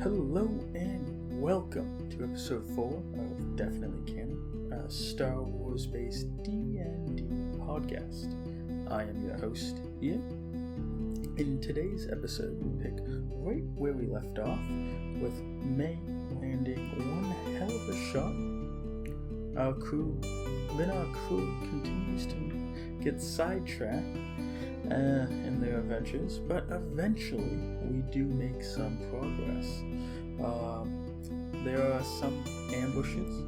Hello and welcome to episode 4 of Definitely Canon, a Star Wars-based D&D podcast. I am your host, Ian. In today's episode, we pick right where we left off, with May landing one hell of a shot. Our crew continues to get sidetracked in their adventures, but eventually we do make some progress. There are some ambushes,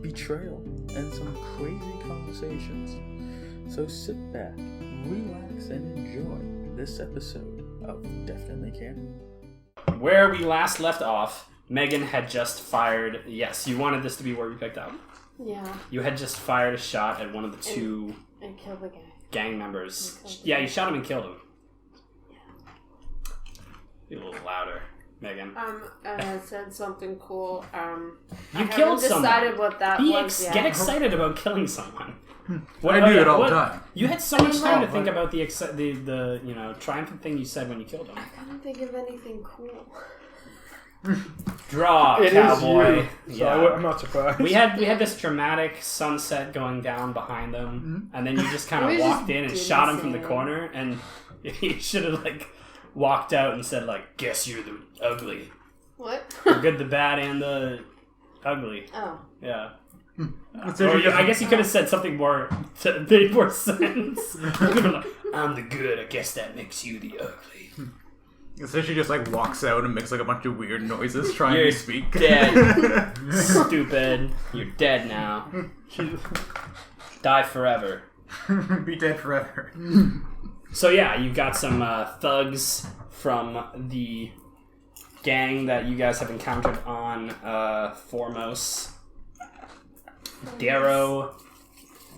betrayal, and some crazy conversations. So sit back, relax, and enjoy this episode of Definitely Canon. Where we last left off, Megan had just fired... Yes, you wanted this to be where we picked up. Yeah. You had just fired a shot at one of the two... And killed the guy. Gang members. Yeah, you shot him and killed him. Yeah. Be a little louder, Megan. I said something cool. You killed someone. Decided what that was yet. Get excited about killing someone. I do it all the time. You had so much time to think about the triumphant thing you said when you killed him. I couldn't think of anything cool. Draw, it cowboy. Is you, so I'm not surprised. We had this dramatic sunset going down behind them, and then you just kind of walked in and shot him from the corner, and you should have walked out and said "Guess you're the ugly." What? The good, the bad, and the ugly. Oh. Yeah. Or I guess you could have said something more to make more sense. You could have been like, "I'm the good. I guess that makes you the ugly." So she just walks out and makes a bunch of weird noises trying You're to speak. Dead. Stupid. You're dead now. Die forever. Be dead forever. So yeah, you got some thugs from the gang that you guys have encountered on Formos. Darrow.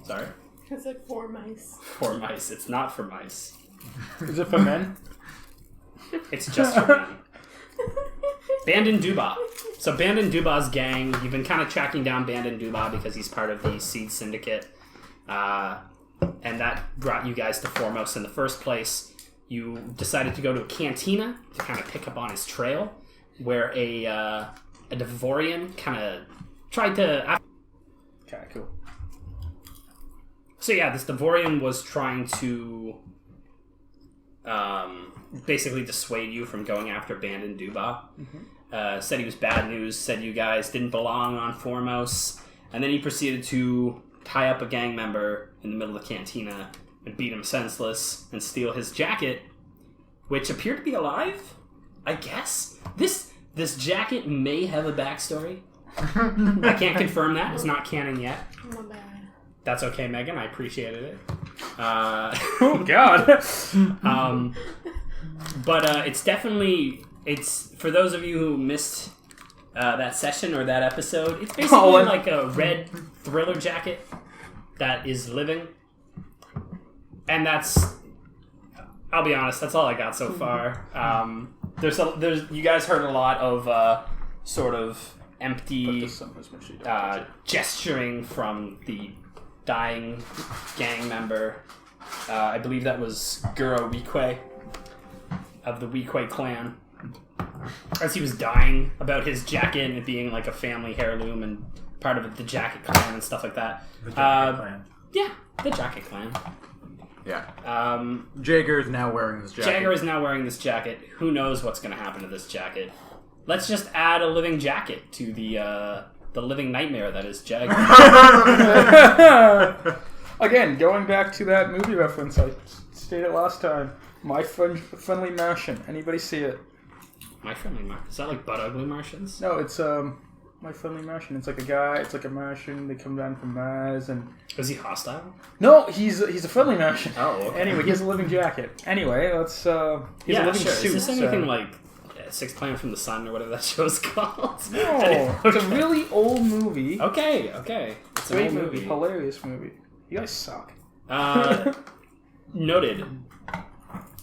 Sorry? It's like 4 mice. 4 mice. It's not for mice. Is it for men? It's just for men. Bandon Dubah. So Bandon Dubah's gang, you've been kind of tracking down Bandon Dubah because he's part of the Seed Syndicate. And that brought you guys to Formos in the first place. You decided to go to a cantina to kind of pick up on his trail, where a Devorian kind of tried to... Okay, cool. So yeah, this Devorian was trying to basically dissuade you from going after Bandon Dubah. Mm-hmm. Said he was bad news, said you guys didn't belong on Formos, and then he proceeded to tie up a gang member in the middle of the cantina and beat him senseless and steal his jacket, which appeared to be alive, I guess. This jacket may have a backstory. I can't confirm that. It's not canon yet. My bad. That's okay, Megan. I appreciated it. Oh, God. But it's definitely... It's for those of you who missed that session or that episode, it's basically like a red thriller jacket that is living. And that's... I'll be honest, that's all I got so far. There's you guys heard a lot of sort of empty gesturing from the dying gang member. I believe that was Guro Weequay of the Weequay clan. As he was dying about his jacket and it being like a family heirloom and part of the Jacket clan and stuff like that. The Jacket clan. Yeah, the Jacket clan. Yeah. Jagger is now wearing this jacket. Jagger is now wearing this jacket. Who knows what's going to happen to this jacket? Let's just add a living jacket to the living nightmare that is Jagger. Again, going back to that movie reference I stated last time. My Friendly Martian. Anybody see it? My Friendly Martian? Is that like Butt Ugly Martians? No, it's My Friendly Martian. It's like a guy. It's like a Martian. They come down from Mars and... Is he hostile? No, he's a friendly Martian. Oh, okay. Anyway, he has a living jacket. Anyway, let's... He's a living suit. Is this anything like Sixth Planet from the Sun or whatever that show's called? No, it's a really old movie. Okay. It's Great an old movie. Hilarious movie. You guys suck. Noted.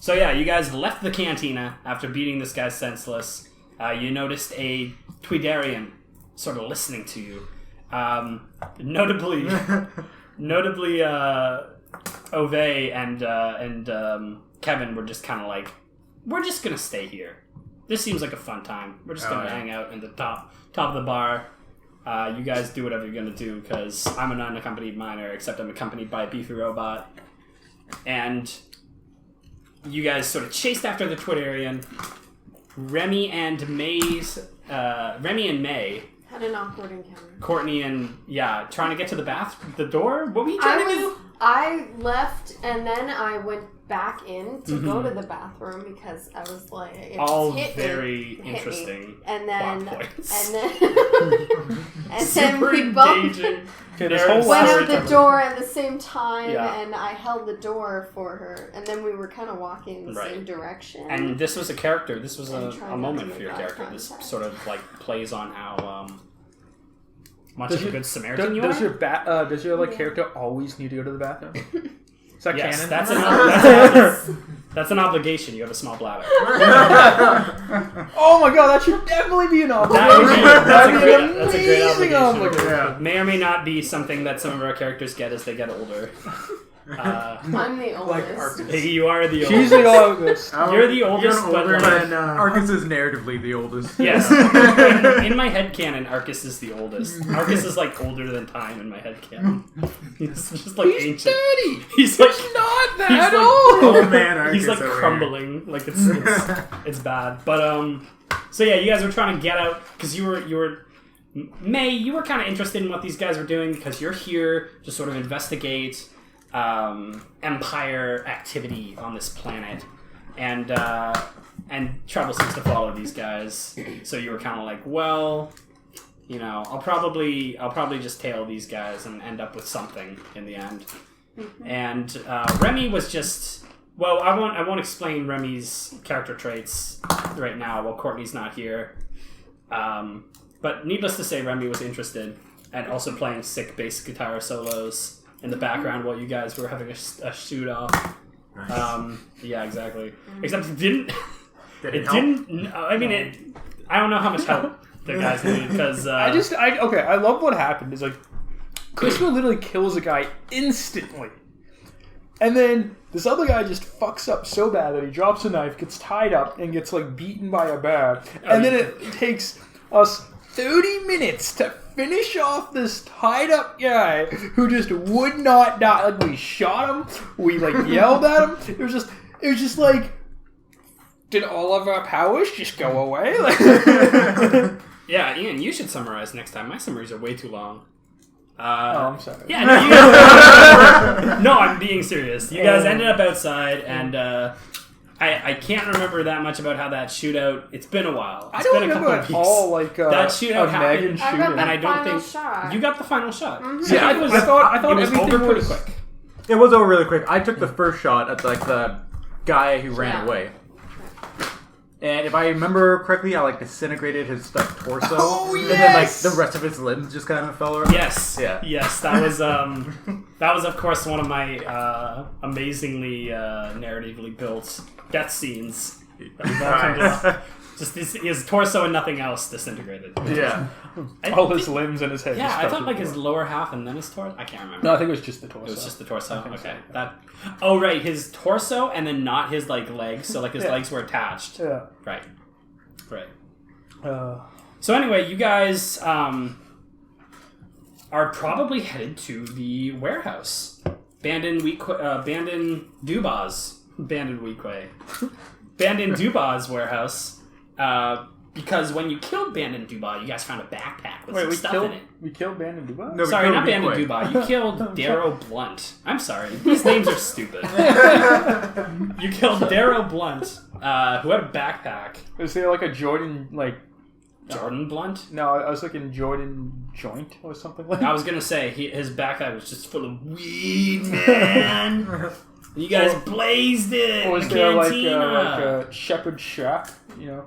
So yeah, you guys left the cantina after beating this guy senseless. You noticed a Tweedarian sort of listening to you. Notably, Ove and Kevin were just kind of like, we're just gonna stay here. this seems like a fun time. We're just Oh, gonna yeah. hang out in the top of the bar. You guys do whatever you're gonna do, because I'm an unaccompanied minor, except I'm accompanied by a beefy robot. And you guys sort of chased after the Twittarian. Remy and May Had an awkward encounter. Courtney and trying to get to the door. What were you trying to do? I left and then I went back in to Mm-hmm. go to the bathroom because I was like, it All hit me, very hit me. interesting And then, plot points. and then Super we both engaging. Okay, this Narrative whole went last out the time- door at the same time, Yeah. and I held the door for her, and then we were kind of walking in the Right. same direction. And this was a character. This was And try a not moment to for make your eye character. This contact. sort of like plays on how much Does of a your- good Samaritan you Does are. your does your like Yeah. character always need to go to the bathroom? Is that Yes, canon? that's an obligation. You have a small bladder. Oh my god, that should definitely be an obligation. That would be- that's a That'd be great- an that's a great amazing obligation. Yeah. May or may not be something that some of our characters get as they get older. I'm the oldest. Arcus. You are the She's oldest. the oldest. You're the oldest, but older like- than, Arcus is narratively the oldest. Yes. In my headcanon, Arcus is the oldest. Arcus is like older than time in my headcanon. He's just like He's ancient. 30. He's like Not that he's like- old. Oh man, Arcus he's like over here. crumbling. Like it's bad. But so yeah, you guys were trying to get out because you were May. You were kind of interested in what these guys were doing because you're here to sort of investigate Empire activity on this planet, and Trouble seems to follow these guys. So you were kind of like, well, you know, I'll probably just tail these guys and end up with something in the end. And Remy was just I won't explain Remy's character traits right now while Courtney's not here. But needless to say, Remy was interested and also playing sick bass guitar solos in the background while you guys were having a shoot off. Yeah, exactly. Except it didn't. Did Didn't. I mean, I don't know how much help the guys needed because I love what happened. Is like Krishna literally kills a guy instantly, and then this other guy just fucks up so bad that he drops a knife, gets tied up, and gets like beaten by a bear. And then it takes us 30 minutes to finish off this tied up guy who just would not die. Like we shot him, we like yelled at him. It was just like, did all of our powers just go away? Like, yeah, Ian, you should summarize next time. My summaries are way too long. oh, I'm sorry. Yeah, no, you guys, no, I'm being serious. You guys ended up outside, and I can't remember that much about how that shootout. It's been a while. I It's don't been a remember couple at weeks. all. Like That shootout of Megan happened. I got shooting. the And I don't final think shot. you got the final shot. Yeah, it was, I thought it was everything over pretty was- quick. It was over really quick. I took the first shot at like the guy who ran Yeah. away. And if I remember correctly, I like disintegrated his like torso. Oh, And then like yes! the rest of his limbs just kind of fell around. Yes. Yeah. Yes, that was of course one of my amazingly narratively built death scenes. That we've all come to love. Just his torso and nothing else disintegrated. Yeah. All his limbs and his head. Yeah, just I fell thought to like the his floor. lower half and then his torso. I can't remember. No, I think it was just the torso. It was just the torso. think Okay, so. that. Oh right, his torso and then not his like legs. So like his Yeah. legs were attached. Yeah. Right. Right. Uh, So anyway, you guys are probably headed to the warehouse. Bandon Dubah's warehouse. Because when you killed Bandon Dubah, you guys found a backpack with wait, some we stuff killed in it. Bandon Dubai? No, we Sorry, killed not Bandon Weequay. Dubah. You killed Darrow Blunt. I'm sorry. These names are stupid. You killed Darrow Blunt, who had a backpack. Was there like a Jordan like? Jordan Blunt? No, I was looking Jordan joint or something like. I was gonna say his backpack was just full of weed, man. You guys blazed it. Or was in the there like cantina. a shepherd shack? You know.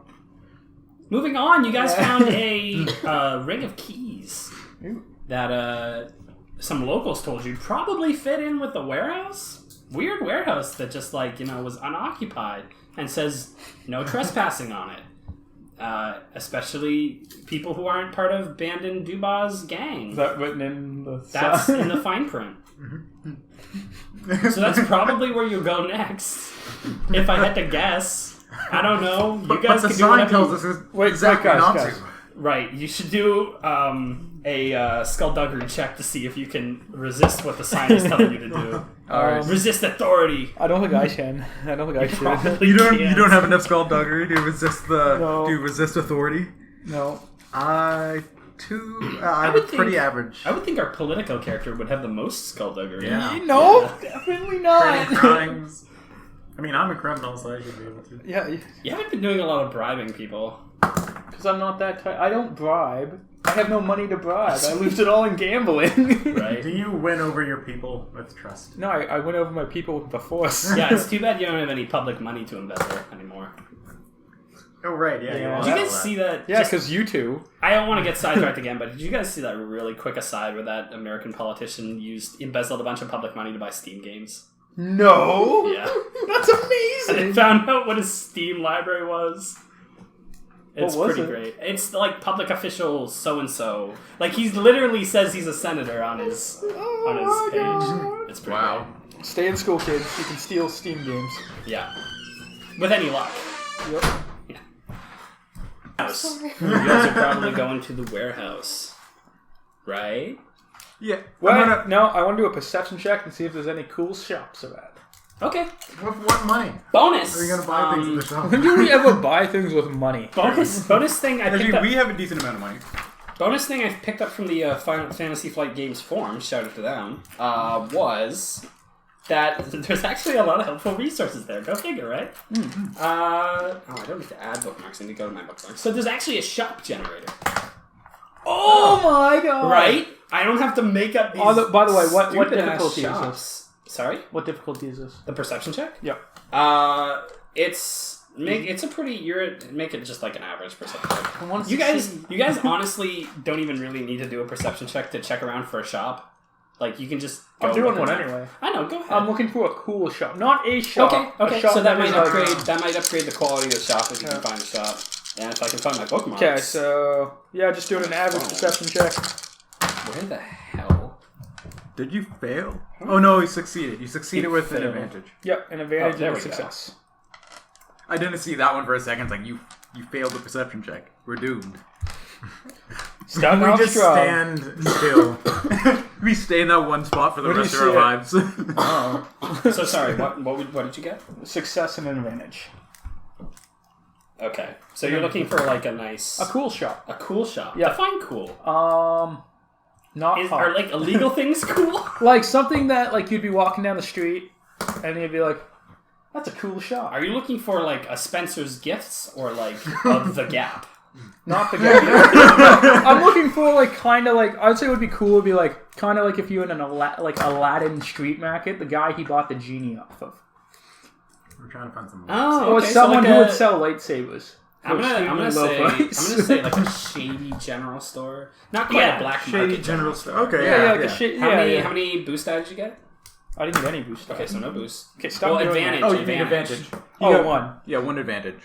Moving on, you guys Yeah. found a ring of keys Ooh. that some locals told you probably fit in with the warehouse. Weird warehouse that just like was unoccupied and says no trespassing on it. Especially people who aren't part of Bandon Dubah's gang. Is that written in the? That's sign? in the fine print. So that's probably where you go next. If I had to guess. I don't know. You But guys the can do sign whatever tells you- us is Wait, exactly guys, not guys. to. Right, you should do a skullduggery check to see if you can resist what the sign is telling you to do. Alright. Resist authority. I don't think I can. I don't think I should. Probably You can't. don't have enough skullduggery to resist No. authority. No. I'm would pretty think- average. I would think our Politico character would have the most skullduggery. Yeah. No, Yeah. definitely not. crimes. I mean, I'm a criminal, so I should be able to. Yeah, You haven't been doing a lot of bribing people. because I'm not that type. I don't bribe. I have no money to bribe. I lose it all in gambling. Right? Do you win over your people with trust? No, I went over my people with the force. Yeah, it's too bad you don't have any public money to embezzle anymore. Oh, right, yeah. Yeah. You Did lost you all guys that. see that? Yeah, just- because you two. I don't want to get sidetracked again, but did you guys see that really quick aside where that American politician embezzled a bunch of public money to buy Steam games? No. Yeah. That's And amazing. found out what his Steam library was. It's What was pretty it? great. It's like public official so and so. Like he literally says he's a senator on his Oh page. my God. It's pretty Wow. Stay in school, kids. You can steal Steam games. great. Yeah. With any luck. Yep. House. You guys are probably going to the warehouse. Right? Yeah. Well, I'm gonna, no, I want to do a perception check and see if there's any cool shops around. Okay. What money? Bonus. Are you going to buy things at the shop? When do we ever buy things with money? Bonus thing I picked actually, up. we have a decent amount of money. Bonus thing I picked up from the Final Fantasy Flight Games forum, shout out to them, was that there's actually a lot of helpful resources there. Go figure, right? I don't need to add bookmarks. I need to go to my bookmarks. So there's actually a shop generator. Oh my God! Right? I don't have to make up these. By the way, what stupid-ass difficulty is shops. Sorry? What difficulty is this? The perception check? Yep. It's a pretty. Make it just like an average perception check. I want to You guys honestly don't even really need to do a perception check to check around for a shop. Like, you can just go I'm doing look one around. anyway. I know, go ahead. I'm looking for a cool shop, not a shop. Okay, A shop so that might is like- upgrade the quality of the shop if you can find a shop. And if I can find my bookmarks. Okay, so yeah, just doing an average perception check. Where the hell? Did you fail? Oh no, you succeeded. You succeeded with an failed. advantage. Yep, an advantage Oh, there and we a go. success. I didn't see that one for a second. It's like you failed the perception check. We're doomed. Starting We off just strong. stand still. We stay in that one spot for the Where do rest you of our see it? lives. Oh. So sorry, what did you get? Success and an advantage. Okay. So you're looking for like a nice... A cool shop. A cool shop. Yeah. Define cool. Not Are hard. like illegal things cool? Like something that like you'd be walking down the street and you'd be like, "That's a cool shop." Are you looking for like a Spencer's Gifts or like of the Gap? Not the guy. I'm looking for like kind of like I'd say it would be cool. Would be like kind of like if you in an Aladdin street market, the guy he bought the genie off of, We're trying to find some. Oh, or okay, so someone like who a- would sell lightsabers. I'm for gonna extremely low price. say like a shady general store. Not quite a black Shady market general store. Yeah, Okay, yeah, yeah. like a shit. How Yeah, many yeah. how many boost did you get? I didn't get any boost. Okay, so no boost. Okay, stop Well, doing advantage. that. Oh, you mean advantage. You Oh, got one. Yeah, one advantage.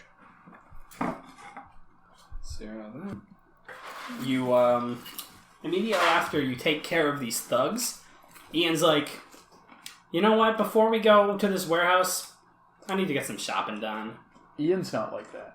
You immediately after you take care of these thugs, Ian's like, you know what? Before we go to this warehouse, I need to get some shopping done. Ian's not like that.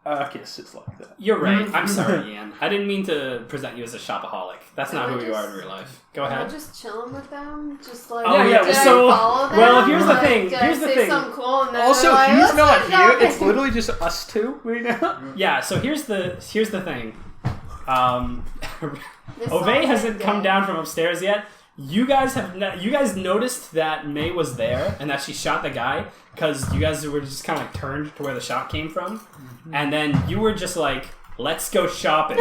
Arcus is like that. You're right. I'm sorry, Ian. I didn't mean to present you as a shopaholic. That's not Am I who you are just- in real life. Go Am I ahead. just chilling with them? Just like, Oh, yeah, did so- I follow them? well, here's the Like, thing, did here's I the say thing. something cool and then Also, they're like, he's "Let's not go here. shopping." It's literally just us two right now. Yeah. So here's the thing. This Ove song hasn't is come good. down from upstairs yet. You guys noticed that May was there and that she shot the guy because you guys were just kind of like turned to where the shot came from, and then you were just like, "Let's go shopping."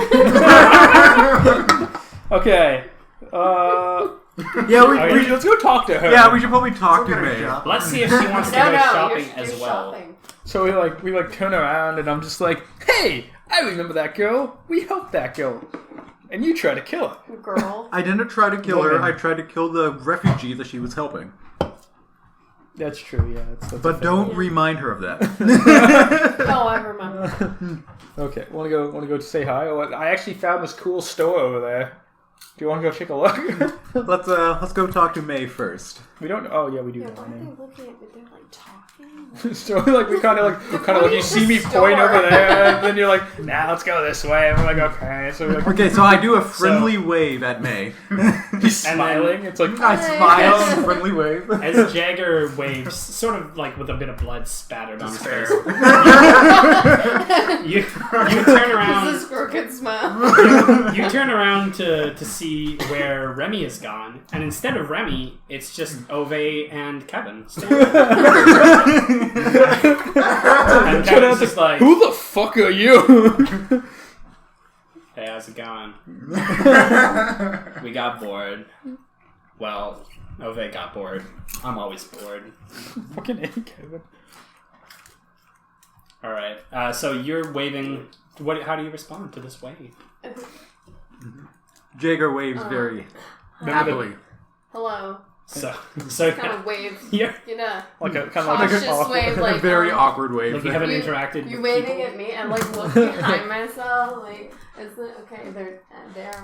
Okay. Yeah, Let's go talk to her. yeah, we should probably talk to We're gonna May. shop. Let's see if she wants to No, go no, shopping you're as well. shopping. So we turn around and I'm just like, "Hey, I remember that girl. We helped that girl, and you tried to kill her." Girl. I didn't try to kill her. Woman. I tried to kill the refugee that she was helping. That's true. Yeah, that's But a don't remind her of that. Oh, I remember. Okay, want to go say hi? Oh, I actually found this cool store over there. Do you want to go take a look? Let's go talk to May first. We don't. Oh yeah, we do Yeah, know why her are they name. looking at me? They're like talking. So we kind of you see me point over there, and then you're like, nah, let's go this way. And we're like, okay. So we're like, Okay, so I do a friendly wave at May. he's smiling. It's like I smile and friendly wave. As Jagger waves, sort of like with a bit of blood spattered on his face, you turn around. This is crooked smile. You turn around to see where Remy is gone, and instead of Remy, it's just Ove and Kevin standing there. And Kevin's just like, who the fuck are you? hey, how's it going? We got bored. Well, Ove got bored. I'm always bored. Fucking A, Kevin. Alright, so you're waving. How do you respond to this wave? Jagger waves very happily. Hello. So Kind of wave. yeah, You know. Like a kind of like Cautious awkward. wave, A like very awkward wave. like you haven't You- interacted You with waving people. at me and like look behind myself, like is it okay? They're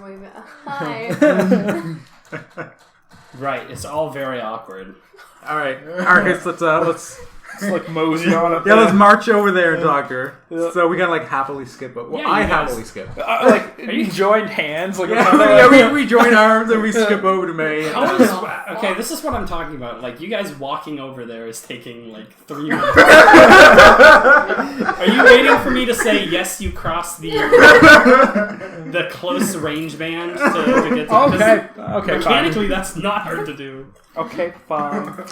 waving. Hi. Right, it's all very awkward. All right, Arcus, let's It's like mosey on it. let's march over there and talk to her. Yeah. So we can like happily skip it. Well, Yeah, I you guys- happily skip. Like you joined hands. Like Yeah, we join arms and we skip over to May. How is, okay, this is what I'm talking about. Like, you guys walking over there is taking like 3 minutes. Are you waiting for me to say yes? You crossed the close range band to get to? Okay. Okay. Mechanically, that's not hard to do. Okay. Fine.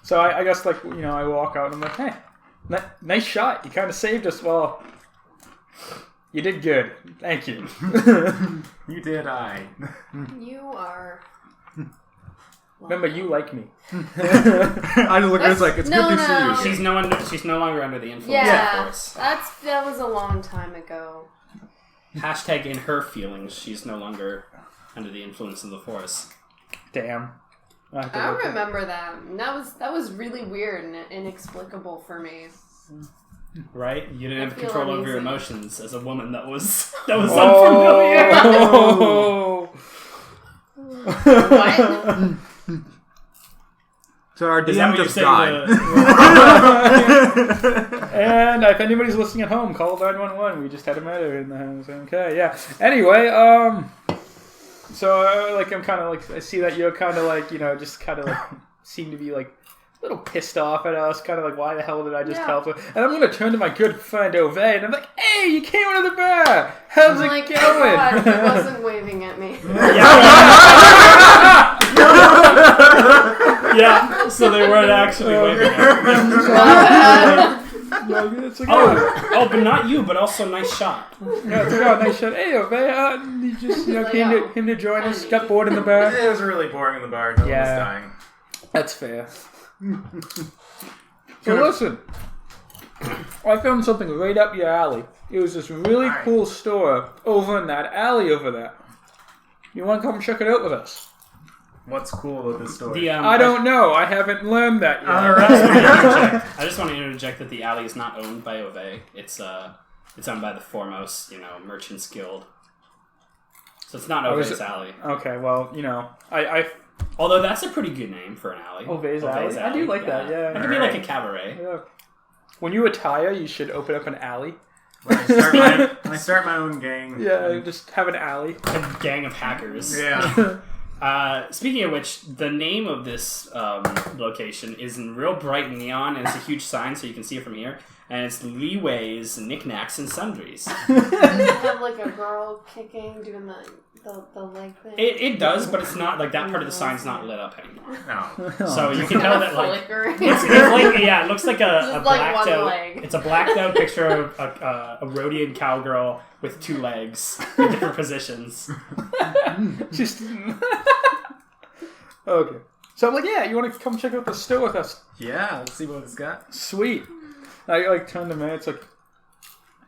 So I guess like I walk out and I'm like, hey, nice shot. You kind of saved us. Well, you did good. Thank you. You did You are. Remember, you like me. I just look at her, it's like, it's No, good to see no. you. She's no longer under the influence Yeah, of force. that was a long time ago. Hashtag in her feelings, she's no longer under the influence of the force. Damn. I don't remember that. That was really weird and inexplicable for me. Right? You didn't I have feel control over your uneasy. emotions as a woman that was unfamiliar. Oh. What? So our Is that DM what you're just saying? died. And if anybody's listening at home, call 911. We just had a murder in the house. Okay, yeah. Anyway, so I'm kind of like, I see that you're kind of like, just kind of like seem to be like a little pissed off at us. Kind of like, why the hell did I just help her? And I'm gonna turn to my good friend Ove, and I'm like, hey, you came out of the bar. How's I'm it like, going? oh God, he wasn't waving at me. Yeah, so they weren't actually waving at me. It's like, Oh, but not you, but also nice shot. yeah, it's like, oh, nice shot. Hey, Ove, you just came to join us. Got bored in the bar. It was really boring in the bar. No one was Yeah. dying. That's fair. So listen, I found something right up your alley. It was this really Alright. cool store over in that alley over there. You want to come check it out with us? What's cool about this story? The, I don't know. I haven't learned that yet. I just want to interject that the alley is not owned by Ove. It's owned by the Foremost, Merchants Guild. So it's not Ove's alley. Okay, well, I Although that's a pretty good name for an alley. Ove's alley? I do like that, yeah. It could be like a cabaret. yeah. When you retire, you should open up an alley. When I start my own gang. Yeah, just have an alley. A gang of hackers. Yeah. Speaking of which, the name of this location is in real bright neon, and it's a huge sign so you can see it from here. And it's Leeway's Knickknacks and Sundries. Have like a girl kicking, doing the leg thing. It does, but it's not like that part of the sign's not lit up anymore. No. So you can tell that like flickering. it's like it looks like a Just like blacked one out. leg. It's a blacked out picture of a Rhodian cowgirl with 2 legs in different positions. Just okay. So I'm like, yeah, you want to come check out the store with us? Yeah, let's see what it's got. Sweet. I turn to me. It's like,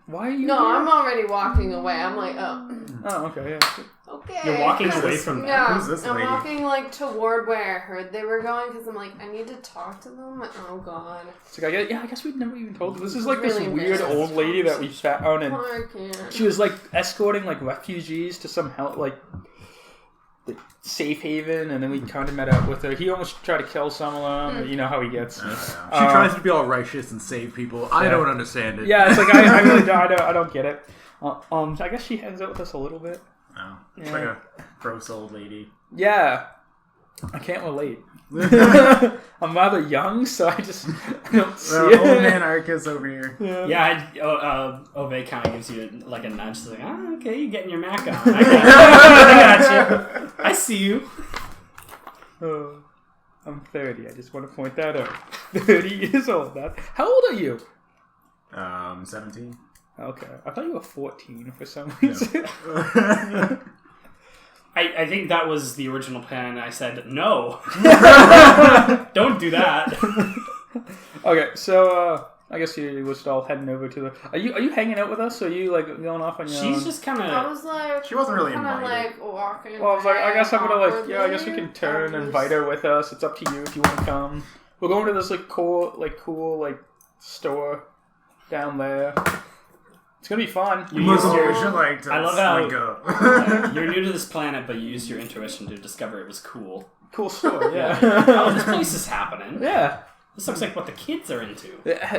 why are you? No, here? I'm already walking away. I'm like, oh, Oh, okay. Yeah. okay. You're walking away from them. Yeah, Who's this I'm lady? walking like toward where I heard they were going because I'm like, I need to talk to them. Oh God. It's like, I guess we'd never even told you. This is like Really this weird missed old lady that we found, and I can't. she was like escorting like refugees to some help, like the safe haven, and then we kind of met up with her. He almost tried to kill some of them. You know how he gets. She tries to be all righteous and save people. I don't understand it. Yeah, it's like I really don't. I don't get it. I guess she hangs out with us a little bit. Oh, it's Yeah. like a gross old lady. Yeah, I can't relate. I'm rather young, so I don't see it. Old man Arcus over here. Yeah, Ove kind of gives you like a nudge. Like, okay, you're getting your Mac on. I got you. I see you. Oh, I'm 30. I just want to point that out. 30 years old. How old are you? 17. Okay, I thought you were 14 for some reason. I think that was the original plan. I said no. Don't do that. Okay, so I guess you were all heading over to the. Are you hanging out with us? Or are you like going off on your own? She's just kind I of. was like, She wasn't really kinda invited. like walking. Well, I was like, I guess I'm gonna awkwardly. I guess we can turn and invite her with us. It's up to you if you want to come. We're going to this cool store down there. It's gonna be fun. You You used your, should like to I love how- link up. you're new to this planet, but you used your intuition to discover it was cool. Cool store, yeah. Oh, this place is happening. Yeah. This looks like what the kids are into.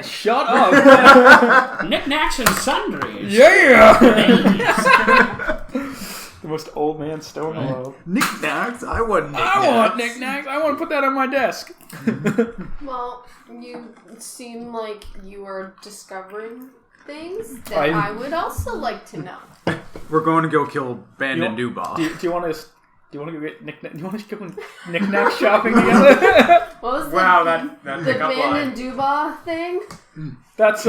Shut up. Knickknacks and sundries. Yeah. Names. The most old man store in the world. Knickknacks? I want knickknacks. I want knickknacks. I want to put that on my desk. Well, you seem like you are discovering things that I'm- I would also like to know. We're going to go kill Bandit You- Dubal. Do you want to? Do you want to go get knickknack? Do you want to go knickknack shopping together? What was Wow, the that the pickup Ban line. and Duba thing? That's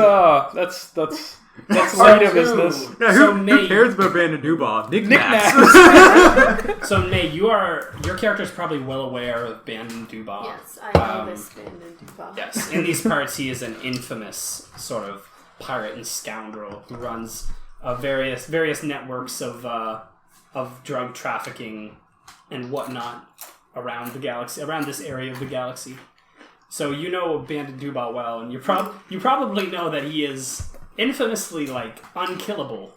Part later two. business. Yeah, So, who Nate- cares about Bandit Dubal? Knickknacks. Knickknacks. So, Nate, your character is probably well aware of Bandon Duba. Yes, I know Um, this Ban and Duba. Yes, in these parts, he is an infamous sort of pirate and scoundrel who runs various networks of drug trafficking and whatnot around the galaxy, around this area of the galaxy. So you know Bandit Duba well, and you probably know that he is infamously unkillable,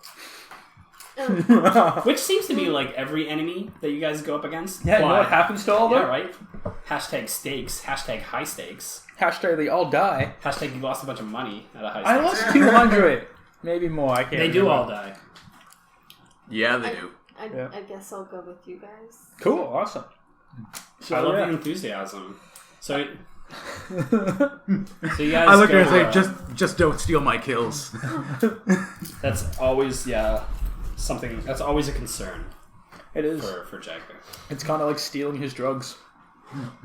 which seems to be every enemy that you guys go up against. Yeah, you know Why? what happens to all of Yeah, them? right. Hashtag stakes. Hashtag high stakes. Hashtag they all die. Hashtag you lost a bunch of money at a high I stakes. lost 200, maybe more. I can't. They do remember. all die. Yeah, they do. Yeah. I guess I'll go with you guys. Cool, awesome. So I love yeah. the enthusiasm. So you guys. I look at go, it and say, just don't steal my kills. That's always something. That's always a concern It is. for Jagger. It's kind of like stealing his drugs.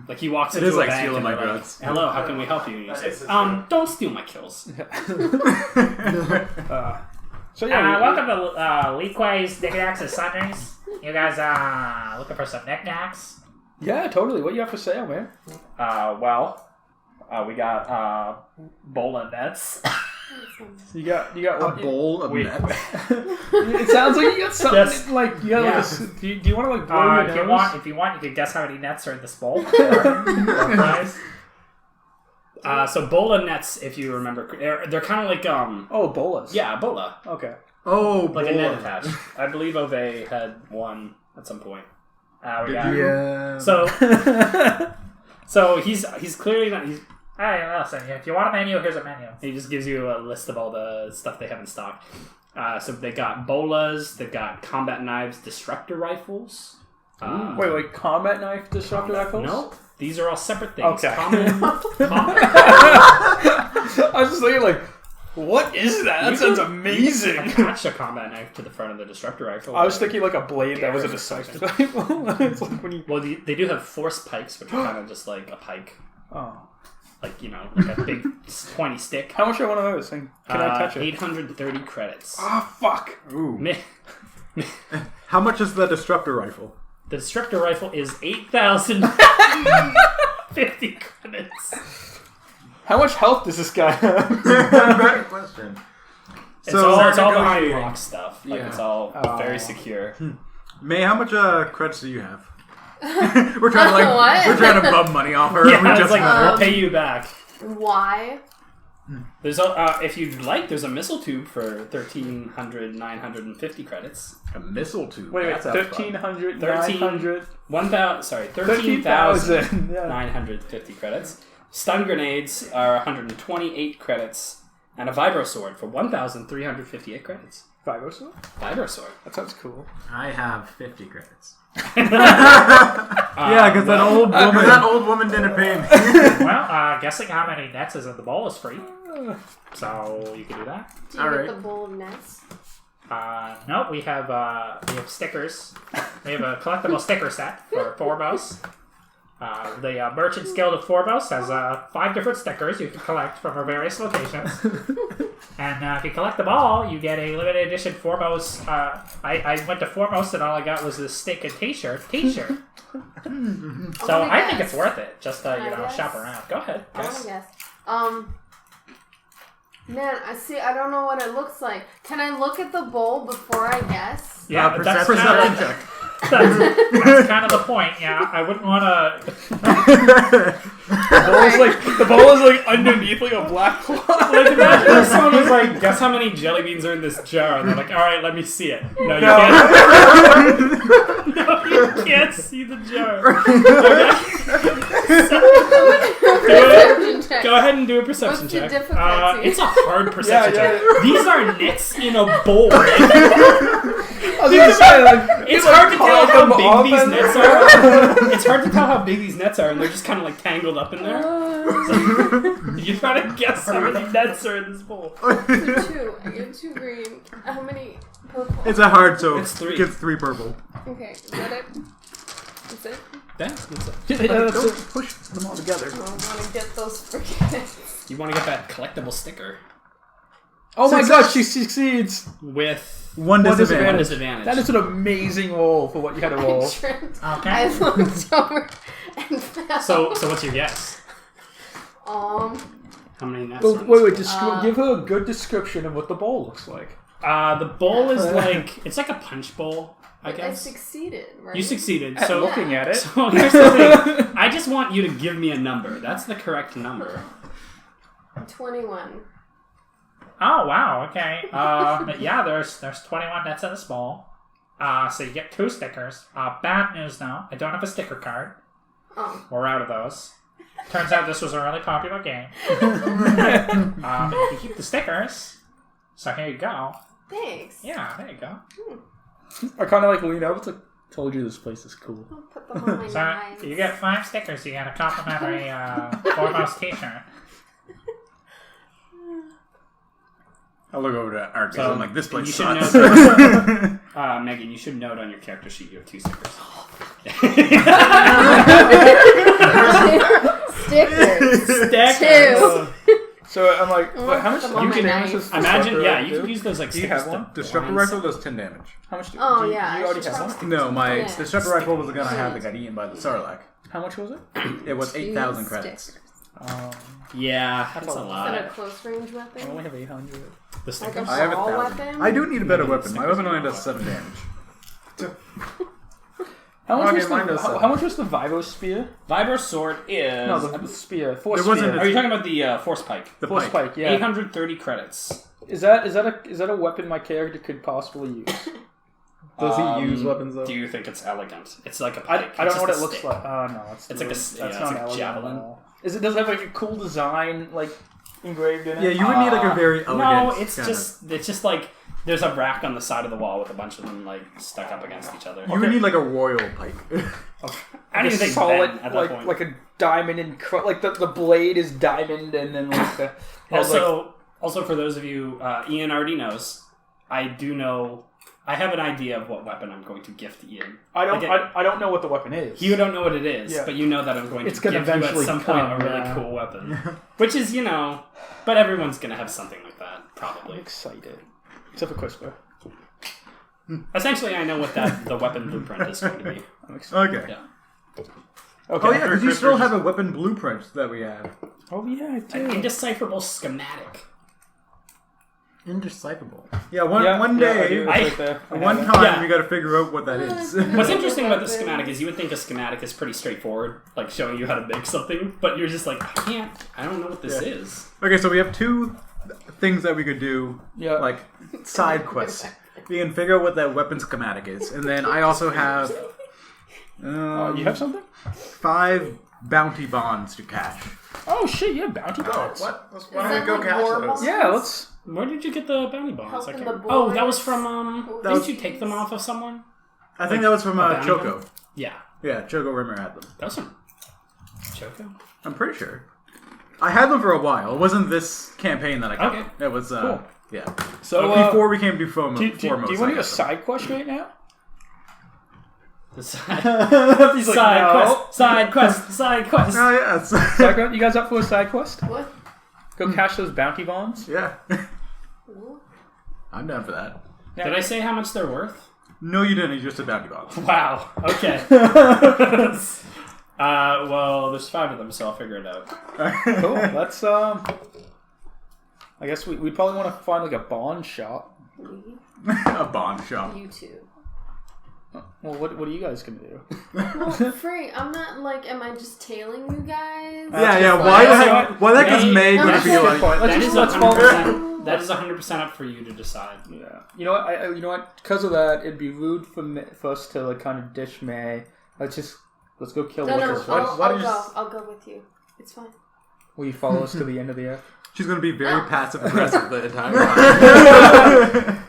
Like he walks It into is a like bank stealing and my they're like, drugs. "Hello, how can we help you?" And you say, "Don't steal my kills." So yeah, Welcome to Leakway's Knickknacks and Sundries. You guys looking for some knickknacks? yeah, totally. What you have for sale, man? We got bowling nets. You got A what? bowl of nuts. It sounds like you got something Yes. like you got Yeah. do you want to blow your If nose? you want, you can guess how many nets are in this bowl. Or prize. So Bola nets, if you remember, they're kind of like Oh, bolas. yeah, Bola, Okay. Oh, like a net boy. attached. I believe Ove had one at some point. We got. Yeah. So he's clearly not. Hey, listen, if you want a menu, here's a menu. He just gives you a list of all the stuff they have in stock. So they got bolas, they've got combat knives, destructor rifles. Wait, like combat knife disruptor rifles? No, these are all separate things. Okay. Combat, I was just thinking, like, what is that? That sounds amazing. Attach a combat knife to the front of the destructor rifle. I was thinking like a blade that was a decisive rifle. It's like when you. Well, they do have force pikes, which are kind of just like a pike, Oh. like like a big pointy stick. How much are one of those? And can I touch it? 830 credits. Ah, fuck. Ooh. Meh. How much is the destructor rifle? The destructor rifle is 8,050 credits. How much health does this guy have? Better question. It's So- all behind negotiating. lock stuff. Like Yeah. it's all Oh. very secure. May, how much credits do you have? we're trying to What? we're trying to bum money off her. Yeah, we it's just like met her. we'll pay you back. Why? There's if you'd like, there's a missile tube for 1,950 credits. A missile tube. Wait, That sounds fun. 1,300, 13 900, 13,950 credits. Stun grenades are 128 credits, and a vibro sword for 1,358 credits. Vibro sword? Vibro sword. That sounds cool. I have 50 credits. Yeah, because that old woman. That old woman didn't pay me. Well, guessing how many nets is in the bowl is free. So you can do that. Do you Alright. get the bowl of nets? No, we have stickers. We have a collectible sticker set for Forbos. The Merchant's Guild of Forbos has 5 different stickers you can collect from our various locations. And if you collect them all, you get a limited edition Forbos. I went to Forbos and all I got was this steak and t-shirt. So I think it's worth it. Just Can I guess? shop around. Go ahead. I want Guess. to guess. Man, I don't know what it looks like. Can I look at the bowl before I guess? Yeah, but that's Perception kind of, check. that's kind of the point. Yeah, I wouldn't want to. The bowl is like underneath like a black cloth. Like, imagine if someone was like, guess how many jelly beans are in this jar? And they're like, alright, let me see it. No, you can't. No, you can't see the jar. Perception check. Go ahead and do a perception What's the check. difficulty? It's a hard perception Yeah, check. These are nets in a bowl. I was gonna say, like, It's hard to tell how them off big these and- nets are. It's hard to tell how big these nets are, and they're just kind of like tangled up in there. You try to guess how many nets are in this bowl. So 2. I get 2 green. How many purple? It's a hard, so It's 3. Give 3 purple. Okay, is that it? That's it? That's it. Don't push them all together. I want to get those freaking. You want to get that collectible sticker Oh my god, she succeeds. with One one disadvantage. disadvantage. That is an amazing roll for what you had to roll. I looked over and fell. So what's your guess? Um, How many nets? But are in wait, this give her a good description of what the bowl looks like. bowl? The bowl is like it's like a punch bowl, I I guess. succeeded, right? You succeeded. At So looking at it. So here's the thing. I just want you to give me a number. That's the correct number. 21. Oh wow. Okay. Yeah. There's 21 nets in this bowl. So you get 2 stickers. Bad news though. I don't have a sticker card. Oh. We're out of those. Turns out this was a really popular game. But you can keep the stickers. So here you go. Thanks. Yeah, there you go. I kind of like leaned out. It's like, told you this place is cool. I'll put them on my So knives. you get 5 stickers. You get a complimentary Foremost t-shirt. I'll look over to Arcus. So, I'm like, this place you should sucks. know Megan, you should note on your character sheet you have 2 stickers. Stickers. Stickers. So I'm like, wait, how much? Put them on You my can knife. use this Imagine, disruptor yeah, rifle, you could dude? use those like Do you stickers have one? to Disruptor blinds. rifle does 10 damage. How much? Oh, do yeah, you I already should have one. probably- No, my Yeah. disruptor rifle was the gun I had that got eaten by the Sarlacc. How much was it? It was 2 8,000 credits. stickers. Yeah, that's a Is that a lot. close range I only weapon? have 800. The Like a stickers. I have brawl 1,000. weapon? I do need a better Maybe weapon. My stickers weapon only are does not 7 damage. How much, Okay, was mine the, does how much was the Vibro spear? Vibro sword is. No, the spear. Force There wasn't spear. Are you talking about the force pike? The Force pike. pike. Yeah. 830 credits. Is that a weapon my character could possibly use? Does he use weapons though? Do you think it's elegant? It's like a I pike. don't It's know what just it a looks stick. like. No, It's like a that's yeah, not it's like elegant javelin. at all. Does it have like a cool design like engraved in it? Yeah, you would need like a very elegant. No, it's kind just like there's a rack on the side of the wall with a bunch of them like stuck up against each other. You would need like a royal pike. I don't even think solid, Ben at that like point. like a diamond and like the blade is diamond and then like the Also for those of you, Ian already knows. I do know. I have an idea of what weapon I'm going to gift Ian. I don't Like, I don't know what the weapon is. You don't know what it is, Yeah. but you know that I'm going It's to gonna give you at eventually some point come, a really yeah. cool weapon. Which is, but everyone's going to have something like that, I'm probably. excited. Except for Quisper. Essentially, I know what the weapon blueprint is going to be. I'm excited. Okay. Yeah. Okay. Oh yeah, because you still have a weapon blueprint that we have. Oh yeah, I An do. indecipherable schematic. Indecipherable. Yeah, one day, Right there. one have it. time, Yeah. we got to figure out what that is. What's interesting about the schematic is you would think a schematic is pretty straightforward, like showing you how to make something, but you're just like, I don't know what this is. Okay, so we have two things that we could do, Yeah. like side quests. We can figure out what that weapon schematic is, and then I also have You have something? 5 bounty bonds to cash. Oh shit! You have bounty bonds. What? Why Is don't that we go like cash war those? bonds? Yeah, let's. Where did you get the bounty bonds? Helping I the can't... Oh, that was boys. from, That was- didn't you take them off of someone? I think that was from bounty Choco. bond? Yeah. Yeah, Choco Rimmer had them. That was from Choco? I'm pretty sure. I had them for a while. It wasn't this campaign that I got. Okay. It was, Cool. yeah. So Before we came to Foremost. do you want to do I a got side quest right now? The side, He's like, side no. quest, side quest, side quest. them. Oh, yes. Side quest? You guys up for a side quest? What? Go cash those bounty bonds. Yeah. Ooh. I'm down for that. Did I say how much they're worth? No, you didn't. You just a bounty bond. Wow. Okay. Well, there's 5 of them, so I'll figure it out. Cool. Let's I guess we'd probably want to find like a bond shop. A bond shop. You two. Well, what are you guys gonna do? Well, Free, I'm not like, am I just tailing you guys? Yeah. Like- Why the So, heck? Why the heck is May- May going to That's be a good like? point. That is Let's follow 100%. That is 100% up for you to decide. Yeah. You know what? You know what? Because of that, it'd be rude for us to like kind of dish May. Let's go kill No, Lickers. I'll why don't you go. just- I'll go with you. It's fine. Will you follow us to the end of the earth? She's going to be very passive aggressive the entire time.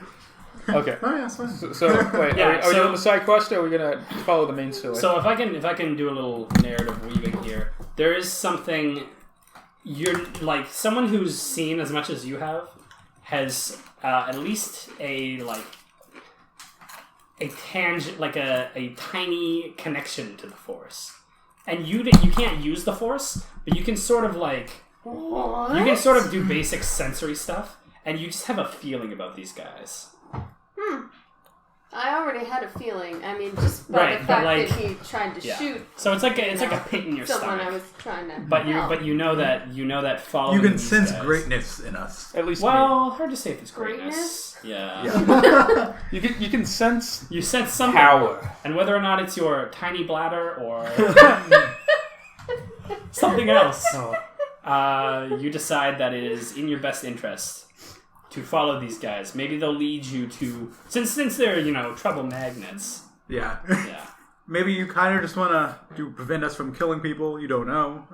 Okay. Oh yeah, that's fine. So wait, Yeah, are we so- doing the side quest, or are we gonna follow the main story? So if I can do a little narrative weaving here, there is something you're like someone who's seen as much as you have has at least a tiny connection to the Force, and you can't use the Force, but you can sort of What? you can sort of do basic sensory stuff, and you just have a feeling about these guys. I already had a feeling. I mean, just by Right, the but, fact like- that he tried to Yeah. shoot So it's like a pit in your someone I stomach. was trying to. But help. you know that following You can these sense guys- greatness in us. At least Well, hard to say if it's greatness. Yeah. you can sense You sense something, power. and whether or not it's your tiny bladder or something else, you decide that it is in your best interest to follow these guys. Maybe they'll lead you to since they're trouble magnets. Yeah. Yeah. Maybe you kind of just want to prevent us from killing people. You don't know.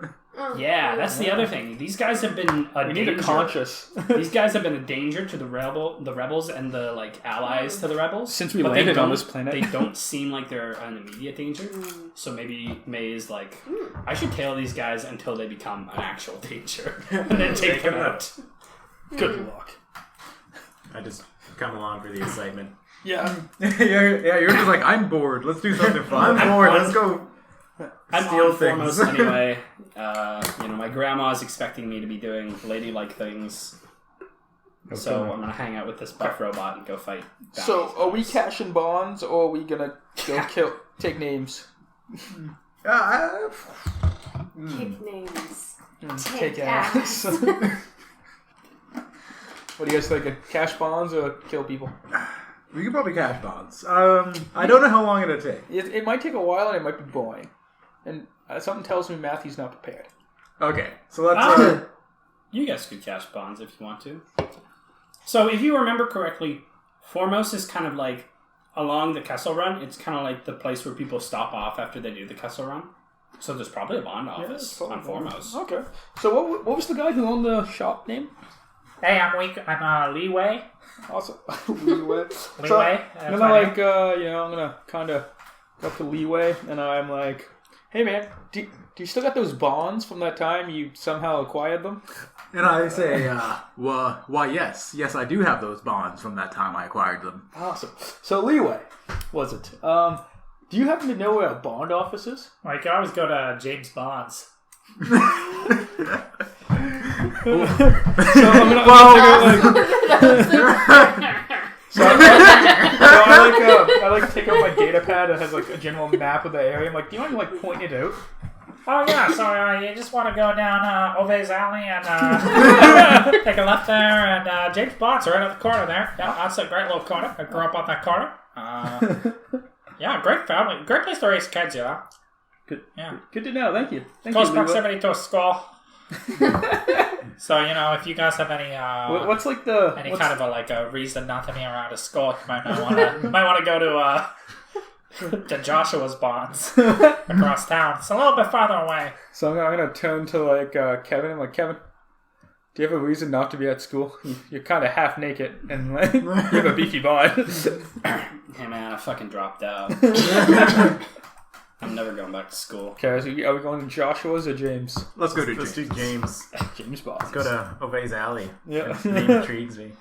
Yeah, that's the other thing. These guys have been a We need a danger. conscious. These guys have been a danger to the rebels and the allies to the rebels. Since we but they landed on don't- this planet. They don't seem like they're an immediate danger. So maybe May is like, I should tail these guys until they become an actual danger, and then take them out. Good luck. I just come along for the excitement. Yeah. You're just like, I'm bored. Let's do something fun. I'm bored. Let's go. I'm Steal on foremost things. anyway. My grandma is expecting me to be doing ladylike things. So I'm gonna hang out with this buff robot and go fight. So bounties. are we cashing bonds, or are we gonna go take names? Kick names. Take ass. What do you guys think? Cash bonds or kill people? We can probably cash bonds. I don't know how long it'll take. It might take a while, and it might be boring. And something tells me Matthew's not prepared. Okay, so let's. You guys could cash bonds if you want to. So if you remember correctly, Foremost is kind of like along the Kessel Run. It's kind of like the place where people stop off after they do the Kessel Run. So there's probably a bond office on Foremost. Okay. So what was the guy who owned the shop name? Hey, I'm Leeway. Awesome. Leeway. Leeway. I'm gonna I'm gonna kind of go up to Leeway, and I'm like, hey man, do you still got those bonds from that time you somehow acquired them? And I say, why, yes, I do have those bonds from that time I acquired them. Awesome. So Leeway, was it? Do you happen to know where a bond office is? I can always go to James Bond's. So I'm gonna I like take out my data pad that has like a general map of the area. I'm like, do you want to like point it out? Oh yeah, so you just want to go down Ove's Alley and take a left there, and James Bond's right at the corner there. Yeah, that's a great little corner. I grew up on that corner. Yeah, great family, great place to raise kids. Yeah, Good. Yeah. Good to know. Thank you. close proximity to a school. So if you guys have any What's like the kind of a reason not to be around a school, you might want to go to to Joshua's Bonds across town. It's a little bit farther away. So I'm gonna turn to like Kevin. I'm like, Kevin, do you have a reason not to be at school? You're kind of half naked and like you have a beefy bod. Hey man, I fucking dropped out. I'm never going back to school. Okay, so are we going to Joshua's or James? Let's go to Let's James. do James. James Bond. Let's go to Ove's Alley. Yeah. The name intrigues me.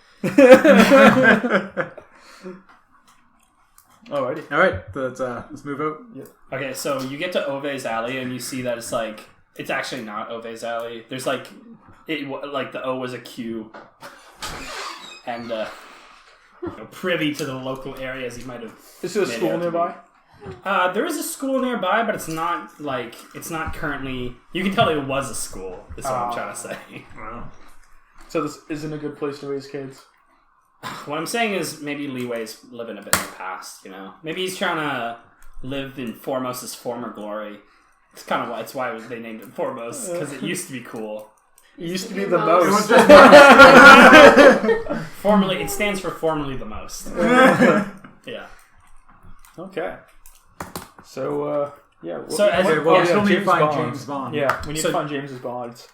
Alrighty. All right, let's move out. Okay, so you get to Ove's Alley and you see that it's actually not Ove's Alley. There's like the O was a Q, and privy to the local areas you might have. Is there a made school out to be. nearby? There is a school nearby, but it's not currently. You can tell it was a school. Is what I'm trying to say. Wow. So this isn't a good place to raise kids. What I'm saying is maybe Leeway's living a bit in the past. Maybe he's trying to live in Formose's former glory. It's kind of why they named it Formos, because it used to be cool. It used to be the most. Formerly, it stands for formerly the most. Yeah. Okay. So yeah. So as Okay, well, we still need to James find Bond. James Bond. Yeah, we need So- to find James's bonds.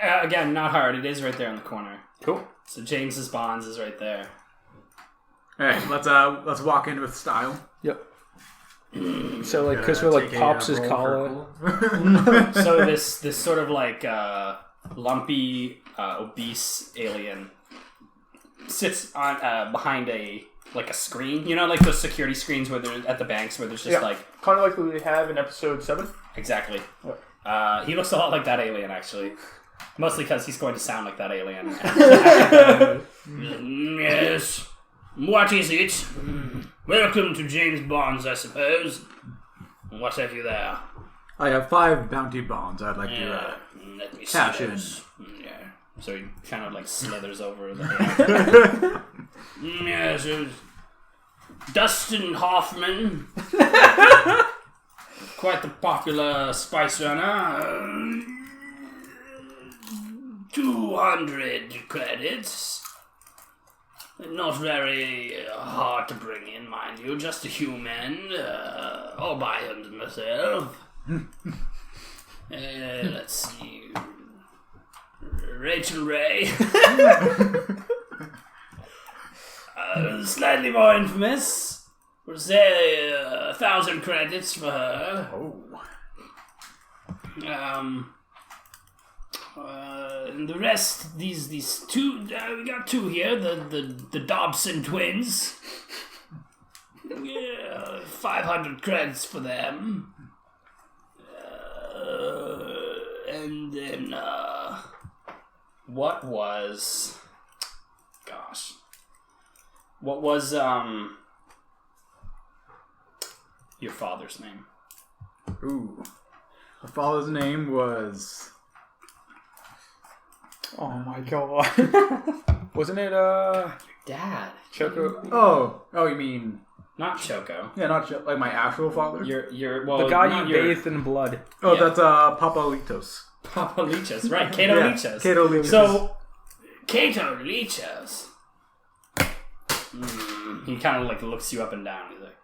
again, not hard. It is right there in the corner. Cool. So James's Bonds is right there. All right, let's walk in with style. Yep. So like Chris like Take a, pops his roll collar. for cool. So this sort of like lumpy, obese alien sits on behind a screen. Like those security screens where they're at the banks where there's just Yeah. Kind of like what we have in episode 7. exactly. Yep. He looks a lot like that alien actually. Mostly because he's going to sound like that alien. Yes. What is it? Welcome to James Bonds, I suppose. What have you there? I have 5 bounty bonds. I'd like to. Let me see cash those. Yeah. So he kind of slithers over the hand. Yes, Dustin Hoffman. Quite the popular spice runner. 200 credits. Not very hard to bring in, mind you. Just a human. I'll buy him myself. Let's see. Rachel Ray. Slightly more infamous. We'll say 1,000 credits for her. And the rest, these two, we got 2 here. The Dobson twins. Yeah, 500 credits for them. And then what was your father's name? Ooh. My father's name was. Oh my god. Wasn't it Dad. Choco? Oh, you mean Not Choco. yeah, not like my actual father. You're The guy you bathed in blood. Oh, Yeah. that's Papa Litos. Papa Lichos, right? Cato Yeah, Lichos. Cato Litos. So, Cato Lichos. He kind of looks you up and down. He's like,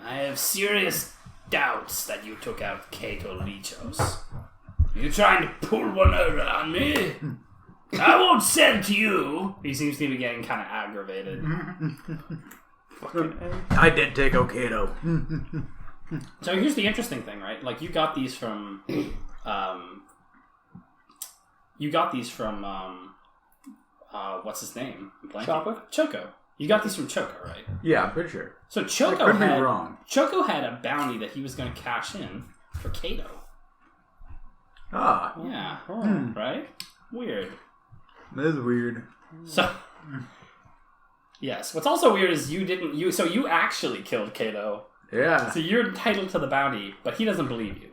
I have serious doubts that you took out Cato Lichos. You trying to pull one over on me? I won't send to you. He seems to be getting kind of aggravated. I did take Okato. So here's the interesting thing, right? You got these from, what's his name? I'm blanking. Chopper? Choco. You got these from Choco, right? Yeah, I'm pretty sure. So I Choco could be had wrong. Choco had a bounty that he was going to cash in for Cato. Ah, Yeah. Oh. Right? Weird. that is weird. So yes. What's also weird is you actually killed Cato. Yeah. So you're entitled to the bounty, but he doesn't believe you.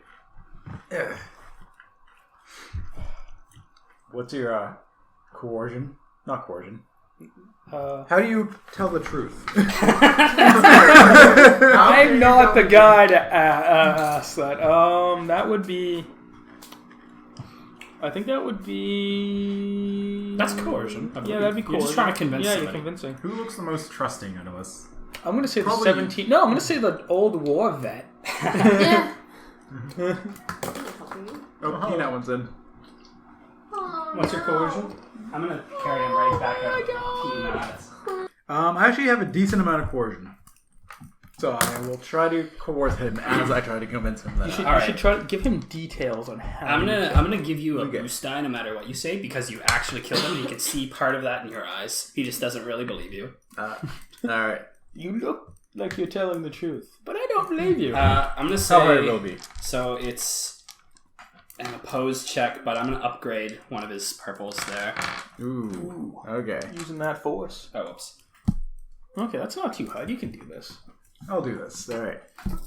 What's your coercion? Not coercion. Uh, How do you tell the truth? I'm not the guy to ask that. That would be. I think that would be. That's coercion. Yeah, that'd be coercion. You're just trying to convince Yeah, somebody. you're convincing. Who looks the most trusting out of us? I'm gonna say Probably- the 17. No, I'm gonna say the old war vet. Yeah. Oh, Peanut one's in. What's your coercion? I'm gonna carry him right back up. Peanuts. I actually have a decent amount of coercion. So I will try to coerce him as I try to convince him that. You should, All you right. should try to give him details on how. I'm gonna give you a Okay. boost die no matter what you say because you actually killed him and you can see part of that in your eyes. He just doesn't really believe you. All right. You look like you're telling the truth, but I don't believe you. I'm gonna How hard it will say be? so. It's an opposed check, but I'm gonna upgrade one of his purples there. Ooh. Okay. Using that force. Oh, whoops. Okay, that's not too hard. You can do this. I'll do this. All right.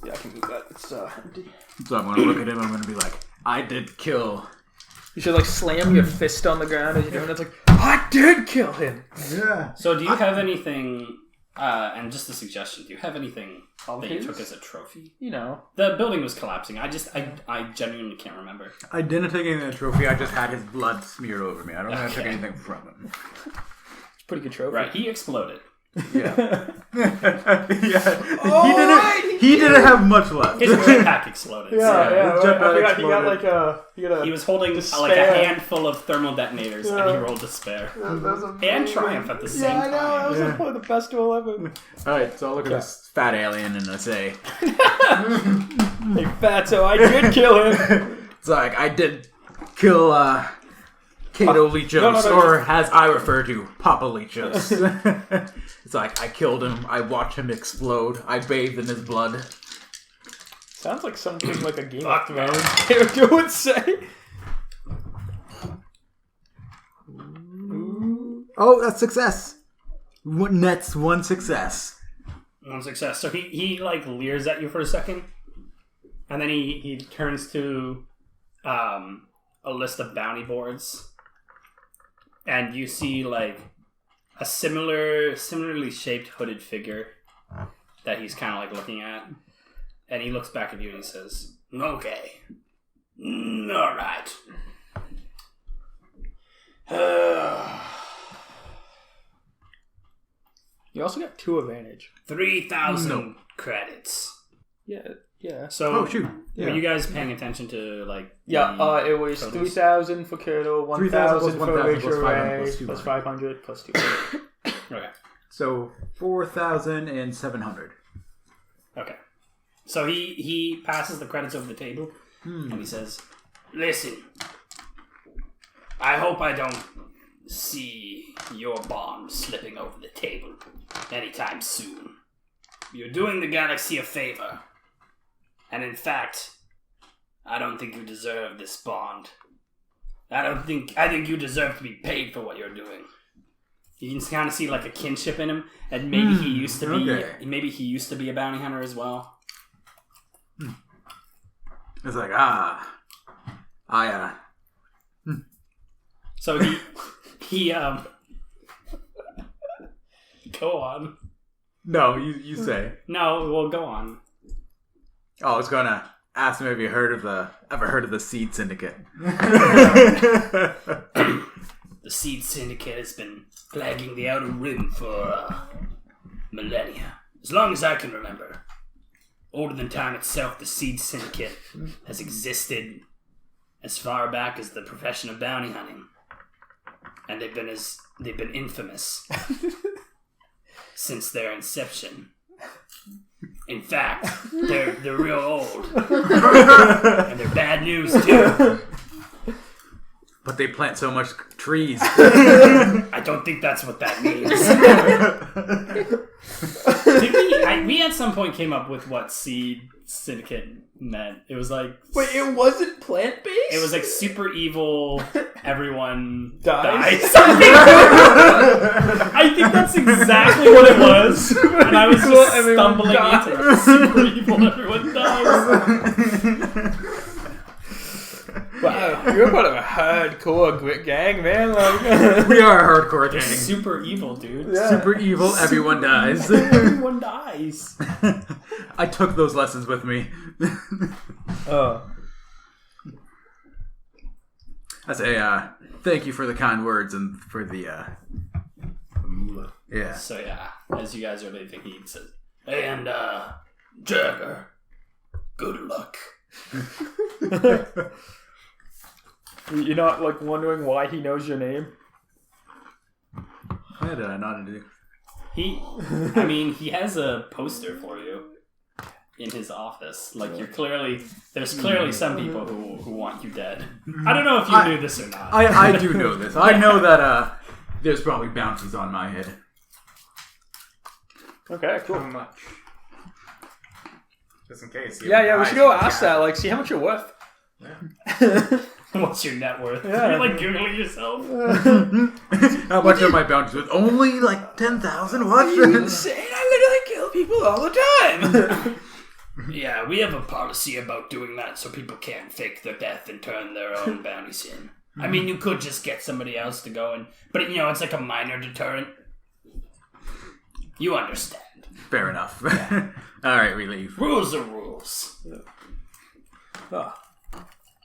Yeah, I can do that. It's empty. So I'm gonna look at him. I'm gonna be like, I did kill. You should like slam your fist on the ground as you're doing it. It's like, I did kill him. Yeah. So do you have anything? And just a suggestion: do you have anything Of that you his? took as a trophy? You know. The building was collapsing. I genuinely can't remember. I didn't take anything in the trophy. I just had his blood smeared over me. I don't think I took Okay. anything from him. It's a pretty good trophy. Right, he exploded. Yeah. yeah. Oh, He didn't have much left. His jetpack exploded. Yeah, so yeah. his jetpack I forgot, he got exploded. like a. He was holding like a Despair. handful of thermal detonators, and he rolled despair and triumph at the same Yeah, I know. That time. was like one of the best duel ever. All right. So I look at this fat alien and I say, Hey, Fatso, I did kill him. it's like I did kill Kato Lichos, no, or as I refer to, Papa Lichos. It's like I killed him. I watched him explode. I bathed in his blood. Sounds like something like a Game of Thrones character would say. Oh, that's success. Nets one success. One success. So he like leers at you for a second, and then he turns to a list of bounty boards, and you see like a similarly shaped hooded figure that he's kind of like looking at, and he looks back at you and he says, "Okay, all right." You also got 2 advantage. 3,000 credits. Yeah. So, Oh shoot! were you guys paying attention to like? Yeah, the it was totals? 3,000 for Kato, 3,000 1,000 plus for 1,000 Rachel plus 500 Ray, plus plus 200. 500 plus 200. Okay. So 4,700. Okay. So he passes the credits over the table and he says, "Listen, I hope I don't see your bond slipping over the table anytime soon. You're doing the galaxy a favor. And in fact, I don't think you deserve this bond. I think you deserve to be paid for what you're doing." You can kind of see like a kinship in him, and maybe he used to be okay. maybe he used to be a bounty hunter as well. It's like So he go on. No, you say. No, well, go on. Oh, I was gonna ask him if you ever heard of the Seed Syndicate. The Seed Syndicate has been plaguing the Outer Rim for millennia, as long as I can remember. Older than time itself, the Seed Syndicate has existed as far back as the profession of bounty hunting, and they've been infamous since their inception. In fact, they're real old, and they're bad news too. But they plant so much trees. I don't think that's what that means. We at some point came up with what Seed Syndicate meant. It was like... Wait, it wasn't plant-based? It was like super evil, everyone Dies? dies. I think that's exactly what it was. And I was Evil, just everyone stumbling dies. into it. Super evil, everyone dies. You're part of a hardcore grit gang, man. Like, We are a hardcore gang. Super evil, dude. Yeah. Super evil, everyone dies. Everyone dies. I took those lessons with me. I say, thank you for the kind words and for the, yeah. So yeah, as you guys are leaving, he says, "And Jagger, good luck." You're not like wondering why he knows your name? Why did I not do? I mean, he has a poster for you in his office. Like there's clearly some people who want you dead. I don't know if you knew this or not. I do know this. I know that, there's probably bounties on my head. Okay, How cool. much? Just in case. Yeah, we should go ask that. Like, see how much you're worth. What's your net worth? Yeah. You're like Googling yourself. How much are my bounties with? Only like 10,000? What? Insane! I literally kill people all the time. Yeah, we have a policy about doing that so people can't fake their death and turn their own bounties in. I mean, you could just get somebody else to go and... But, it's like a minor deterrent. You understand. Fair enough. Alright, we leave. Rules are rules.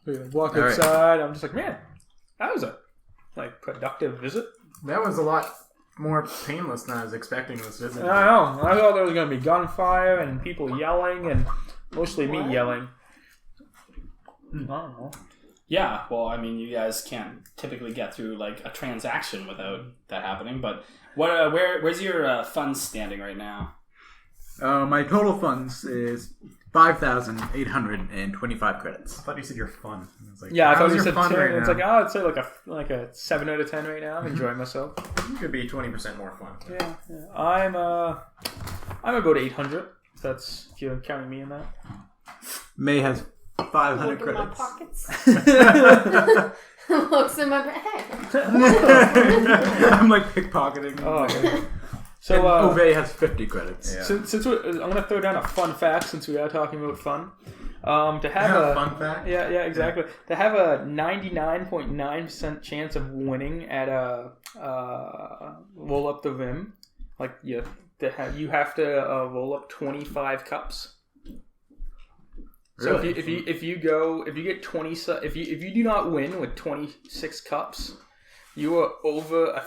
We walk All right. outside. I'm just like, man, that was a productive visit. That was a lot more painless than I was expecting this visit. I know. I thought there was going to be gunfire and people yelling and mostly me yelling. I don't know. Yeah, well, I mean, you guys can't typically get through, like, a transaction without that happening, but where's your funds standing right now? My total funds is 5,825 credits. I thought you said you're fun. I was like, Yeah, I thought how's you your said fun 10. right It's now? like, I'd say like a 7 out of 10 right now. I'm enjoying myself. You could be 20% more fun. Yeah. I'm about 800. If you're counting me in that. May has 500 Look in my credits. pockets. Looks in my bag. I'm like pickpocketing. Oh, man. So So, Ove has 50 credits. Yeah. since I'm going to throw down a fun fact since we are talking about fun. To have Yeah, a fun fact? Yeah, exactly. To have a 99.9% chance of winning at a roll up the rim, like you have to roll up 25 cups. So Really? if you get 20, if you do not win with 26 cups, you are over 1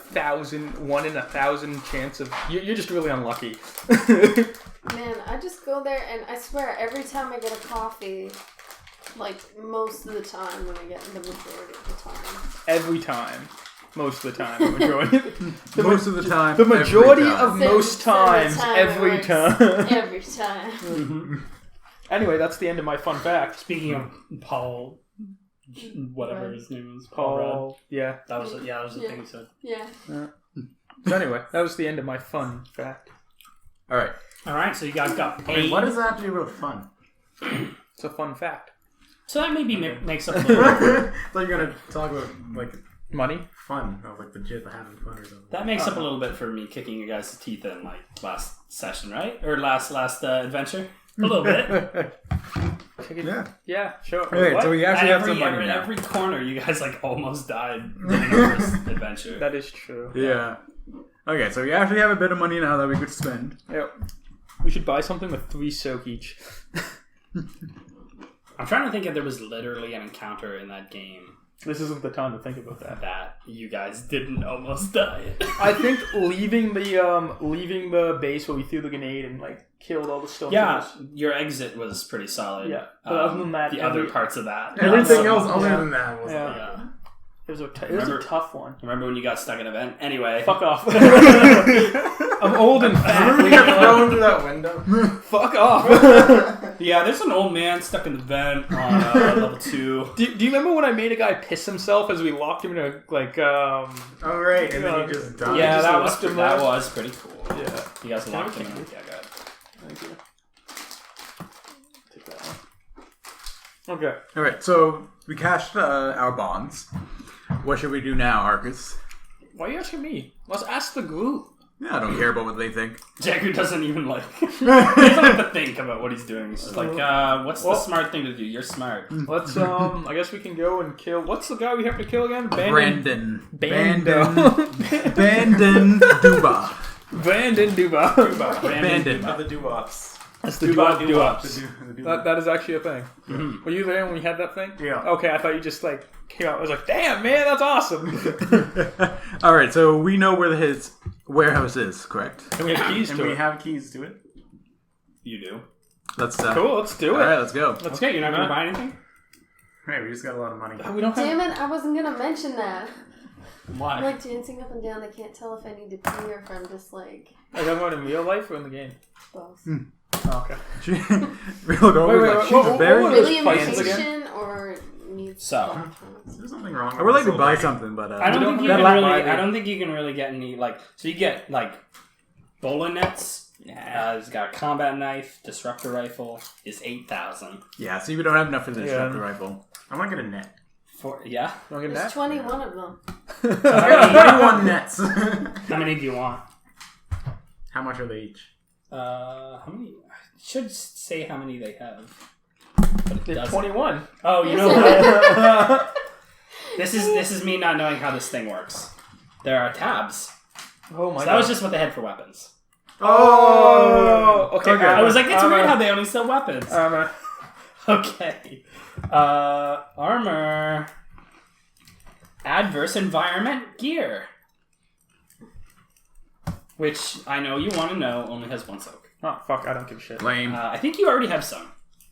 in 1,000 chance of you're just really unlucky. Man, I just go there and I swear every time I get a coffee, like most of the time when I get the majority of the time. Every time. Most of the time, the majority. Most of the time. The majority every time. of most times, every it time. works. Every time. Anyway, that's the end of my fun fact. Speaking of Paul, whatever Right. his name was, Paul Rudd. Paul, yeah. That was the Yeah. thing he said. Yeah. So anyway, that was the end of my fun fact. Alright. All right, so you guys got paid. Wait, what does that have to do with fun? It's a fun fact. So that maybe makes up a little. I thought you were going to talk about, like, Money? fun. I was like, legit having fun or something. That makes up a little bit for me kicking you guys' teeth in like last session, right? Or last adventure. A little bit. Yeah. Yeah, sure. Alright, What? so we actually have some money in now. every corner, you guys like almost died in our first adventure. That is true. Yeah. Okay, so we actually have a bit of money now that we could spend. Yep. We should buy something with 3 soak each. I'm trying to think if there was literally an encounter in that game This isn't the time to think about that. that you guys didn't almost die. I think leaving the base where we threw the grenade and like killed all the stormtroopers. Yeah, your exit was pretty solid. Yeah, but other than that, the every- other parts of that. Everything not so else much. other Yeah. than that was Yeah. Yeah. It was a Remember- tough one. Remember when you got stuck in an event? Anyway. Fuck off. I'm old and fat. We got thrown through that window. Fuck off. Yeah, there's an old man stuck in the vent on level 2. Do you remember when I made a guy piss himself as we locked him in a like Oh, right. And then you just died. Yeah, that was was that was pretty cool. Yeah. You guys locked Can I him in. take Yeah, good. Thank you. Take that one. Okay. Alright, so we cashed our bonds. What should we do now, Arcus? Why are you asking me? Let's ask the group. Yeah, I don't care about what they think. Jagger doesn't even like. He doesn't have to think about what he's doing. He's just like, what's the smart thing to do? You're smart. Let's I guess we can go and kill. What's the guy we have to kill again? Brandon Bando. Bandon Duba. Bandon Duba. Bandon. The Doo-Wops. That's the Doo-Wop Doo-Wops. The That is actually a thing. Mhm. Were you there when we had that thing? Yeah. Okay, I thought you just like came out. I was like, damn, man, that's awesome. All right, so we know where his warehouse is, correct? And we have keys And to we it. have keys to it. You do. Let's Cool, let's do All it. right, let's go. Okay, you're not going to buy anything? Hey, we just got a lot of money. We don't have. Damn it, I wasn't gonna mention that. Why? I'm like dancing up and down. I can't tell if I need to pee or if I'm just like Are you talking about in real life or in the game? both. Oh, okay. Real girl, Wait, like, what- she's what- very what- Really Fans impatient or needs So. electronics? There's nothing wrong with I would like to this buy little something, but I don't don't think you have can that really. library. I don't think you can really get any like. So you get like bowling nets. He's got a combat knife. Disruptor rifle is 8,000. yeah. So we don't have enough for the Yeah. disruptor rifle. I want to get a net. Yeah. Don't get There's that. 21 of them. How 21 nets. How many do you want? How much are they each? How many? I should say how many they have. But it They're doesn't. 21. Oh, you know what? This is me not knowing how this thing works. There are tabs. Oh my So god. that was just what they had for weapons. Oh, okay. Okay. I was like, it's weird how they only sell weapons. Armor. Okay. Armor. Adverse environment gear. Which I know you want to know only has one soak. Oh fuck! I don't give a shit. Lame. I think you already have some.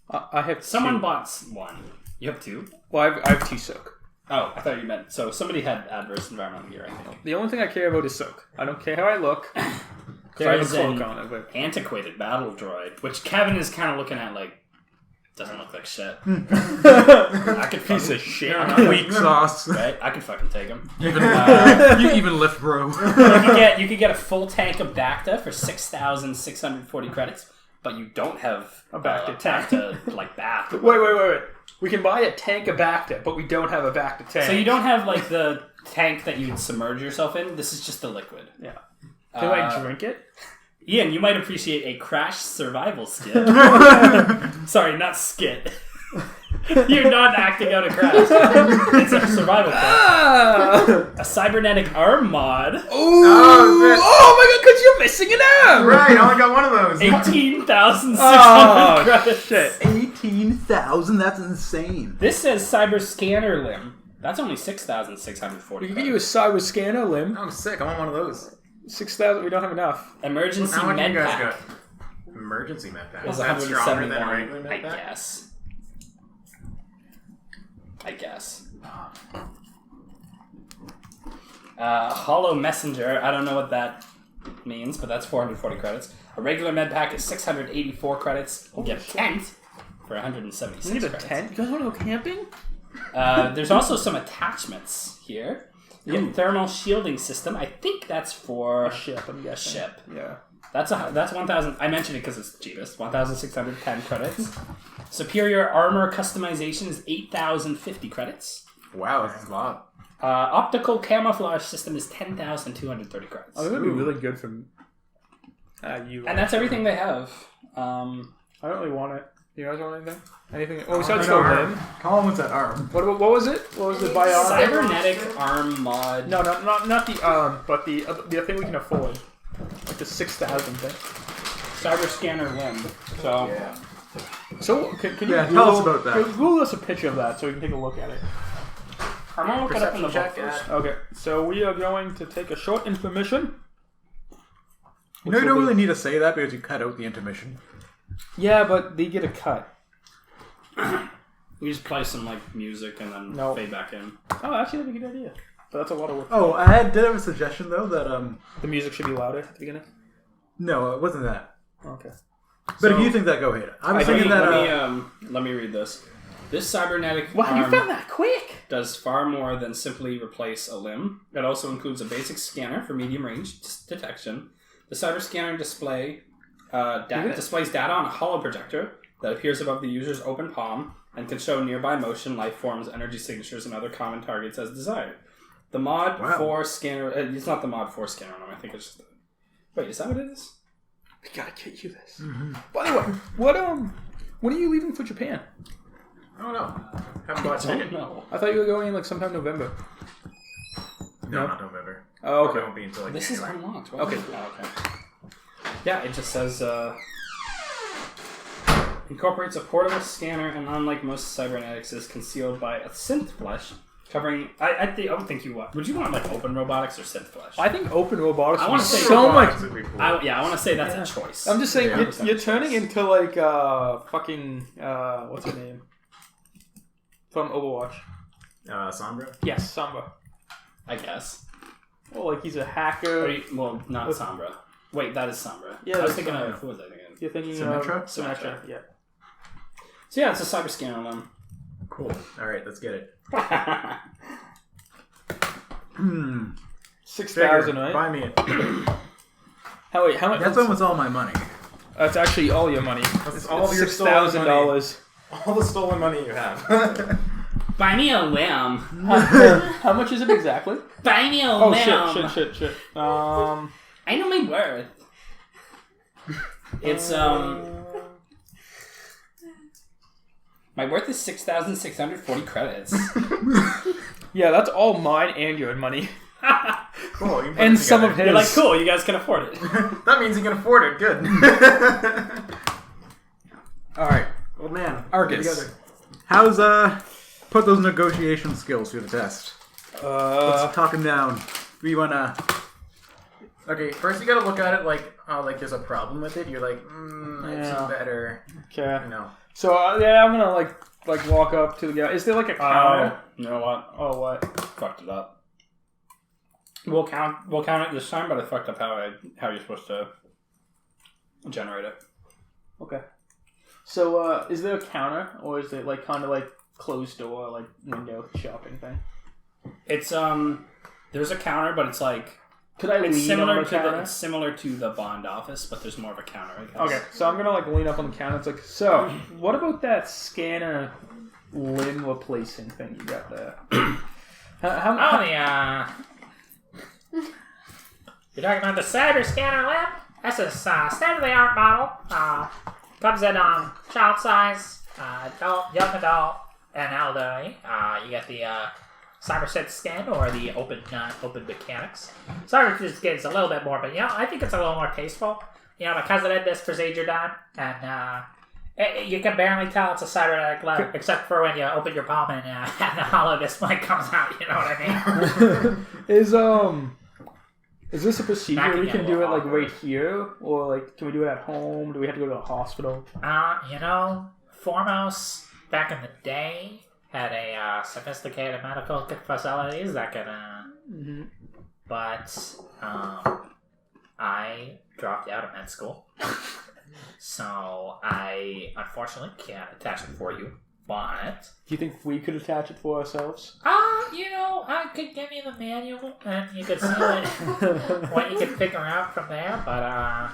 I have Someone two. bought one. You have two? Well, I have two soak. Oh, I thought you meant... So somebody had adverse environmental gear, I think. The only thing I care about is soak. I don't care how I look. 'Cause I have a There's cloak an on it, but antiquated battle droid, which Kevin is kind of looking at like... Doesn't look like shit. Hmm. I could piece fucking... of shit. Weak sauce. Right? I could fucking take him. You even lift, bro. You could get a full tank of Bacta for 6,640 credits, but you don't have A Bacta tank. Bacta like that. Wait. We can buy a tank of Bacta, but we don't have a Bacta tank. So you don't have like the tank that you'd submerge yourself in. This is just the liquid. Yeah. Can I drink it? Ian, you might appreciate a crash survival skit. Sorry, not skit. You're not acting out a crash. It's a survival kit. Ah! A cybernetic arm mod. Oh my god! Because you're missing an arm. Right, I only got one of those. 18,600 Oh credits. shit! 18,000? That's insane. This says cyber scanner limb. That's only 6,640 We can get you a credits. cyber scanner limb. I'm sick. I want one of those. 6,000. We don't have enough. Emergency How much med you guys pack got? Emergency med pack. is Is that stronger than a 171, regular med I pack? guess. Hollow Messenger. I don't know what that means, but that's 440 credits. A regular med pack is 684 credits. You get a tent for 176 You need a credits. tent? You guys want to go camping? There's also some attachments here. You get a thermal shielding system. I think that's for A ship, I'm guessing. ship. Yeah. That's 1,000. I mentioned it because it's the cheapest. 1,610 credits. Superior armor customization is 8,050 credits. Wow, that's a lot. Optical camouflage system is 10,230 credits. Oh, that would be really good for you. And that's everything they have. I don't really want it. You guys want anything? Anything? Oh, we I said want so an limb. arm. Colin wants that arm. What was it? What was it? Buy arm? Cybernetic arm mod. No, not the arm, but the thing we can afford. Like the 6,000 thing. Cyber scanner limb. So So can you Yeah, Google, tell us about that. Google us a picture of that so we can take a look at it. I'm gonna look it up in the book Perception check, first. Okay, so we are going to take a short intermission. You know, you don't really need to say that because you cut out the intermission. Yeah, but they get a cut. We just play some like music and then No. fade back in. Oh, actually, that'd be a good idea. But that's a lot of work. Oh, I did have a suggestion though that The music should be louder at the beginning. no, it wasn't that. Okay. But if So- you think that, go ahead. I was I thinking think- that. Let me read this. This cybernetic Wow, you arm found that quick! does far more than simply replace a limb. It also includes a basic scanner for medium range detection. The cyber scanner displays data on a hollow projector that appears above the user's open palm and can show nearby motion, life forms, energy signatures, and other common targets as desired. The mod Wow. 4 scanner... it's not the mod 4 scanner, no, I think it's just... Wait, is that what it is? We gotta get you this. By the way, when are you leaving for Japan? I don't know. Haven't bought a ticket. No. I thought you were going in like sometime November. No, not November. Oh, It okay. won't be until like This is January. unlocked. Okay. Oh, okay. Yeah, it just says incorporates a portable scanner, and unlike most cybernetics, is concealed by a synth flesh covering. I would think you what? Would you want like open robotics or synth flesh? I think open robotics. I wanna is say so much. Robotics would be cool. I want to say that's a choice. I'm just saying, Yeah. you're turning into like fucking what's her name from Overwatch? Sombra? Yes, Samba. I guess. Well, like he's a hacker. Well, not Sombra. Wait, that is Sombra. Yeah, I was that's thinking Sombra. of who was I thinking? You're thinking Symmetra? Symmetra. Yeah. So yeah, it's a cyber scanner on them. Cool. Alright, let's get it. 6,000, right? Buy me it. How much? That's almost all my money. That's actually all your money. That's all of your $6,000. All the stolen money you have. Buy me a limb. How much is it exactly? Buy me a Oh limb. shit. I know my worth. It's my worth is 6,640 credits. Yeah, that's all mine and your money, Cool. You put and it some of together. his. You're like, cool, you guys can afford it. That means you can afford it. Good. All right, Old man. Argus. get together. How's put those negotiation skills to the test? Let's talk them down. We wanna. Okay, first you gotta look at it like there's a problem with it. You're like, it's Yeah. better. Okay. You know. So yeah, I'm gonna like walk up to the guy. Is there like a counter? You know what? Oh, what? Fucked it up. We'll count it this time, but I fucked up how you're supposed to generate it. Okay. So is there a counter, or is it like kind of like closed door, like window shopping thing? It's there's a counter, but it's like Could I it's lean similar on the to the counter? it's similar to the bond office, but there's more of a counter. I guess. Okay, so I'm gonna like lean up on the counter. It's like, so what about that scanner limb replacing thing you got there? You're talking about the cyber scanner lab? That's a state-of-the-art model. Comes in child size, adult, young adult, and elderly. You get the cyber set scan or the open mechanics. Cyber just gets a little bit more, but I think it's a little more tasteful. Because it had this procedure done, and you can barely tell it's a cybernetic lab, except for when you open your palm and the hollow display comes out. You know what I mean? Is this a procedure Backing we can it do it a like little. right here, or like can we do it at home? Do we have to go to a hospital? Foremost back in the day had a sophisticated medical facilities that could, but I dropped out of med school, so I unfortunately can't attach it for you. But Do you think we could attach it for ourselves? I could give you the manual and you could see what you could figure out from there. But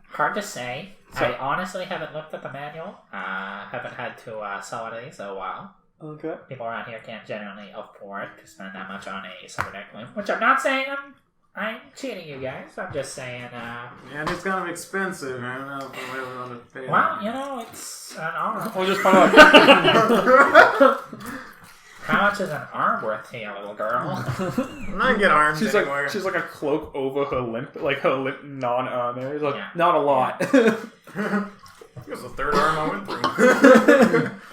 hard to say. I honestly haven't looked at the manual. Haven't had to sell one of these in a while. Okay. People around here can't genuinely afford to spend that much on a cybernetic limb, which I'm not saying I'm cheating you guys. I'm just saying, And it's kind of expensive. I don't know if I'm ever going to pay. well, it's an arm. We'll just follow up. How much is an arm worth to you, little girl? I'm not get arms She's anymore. like a cloak over her limp, like her limp non-arm area. Like, Yeah. not a lot. It was the third arm I went through.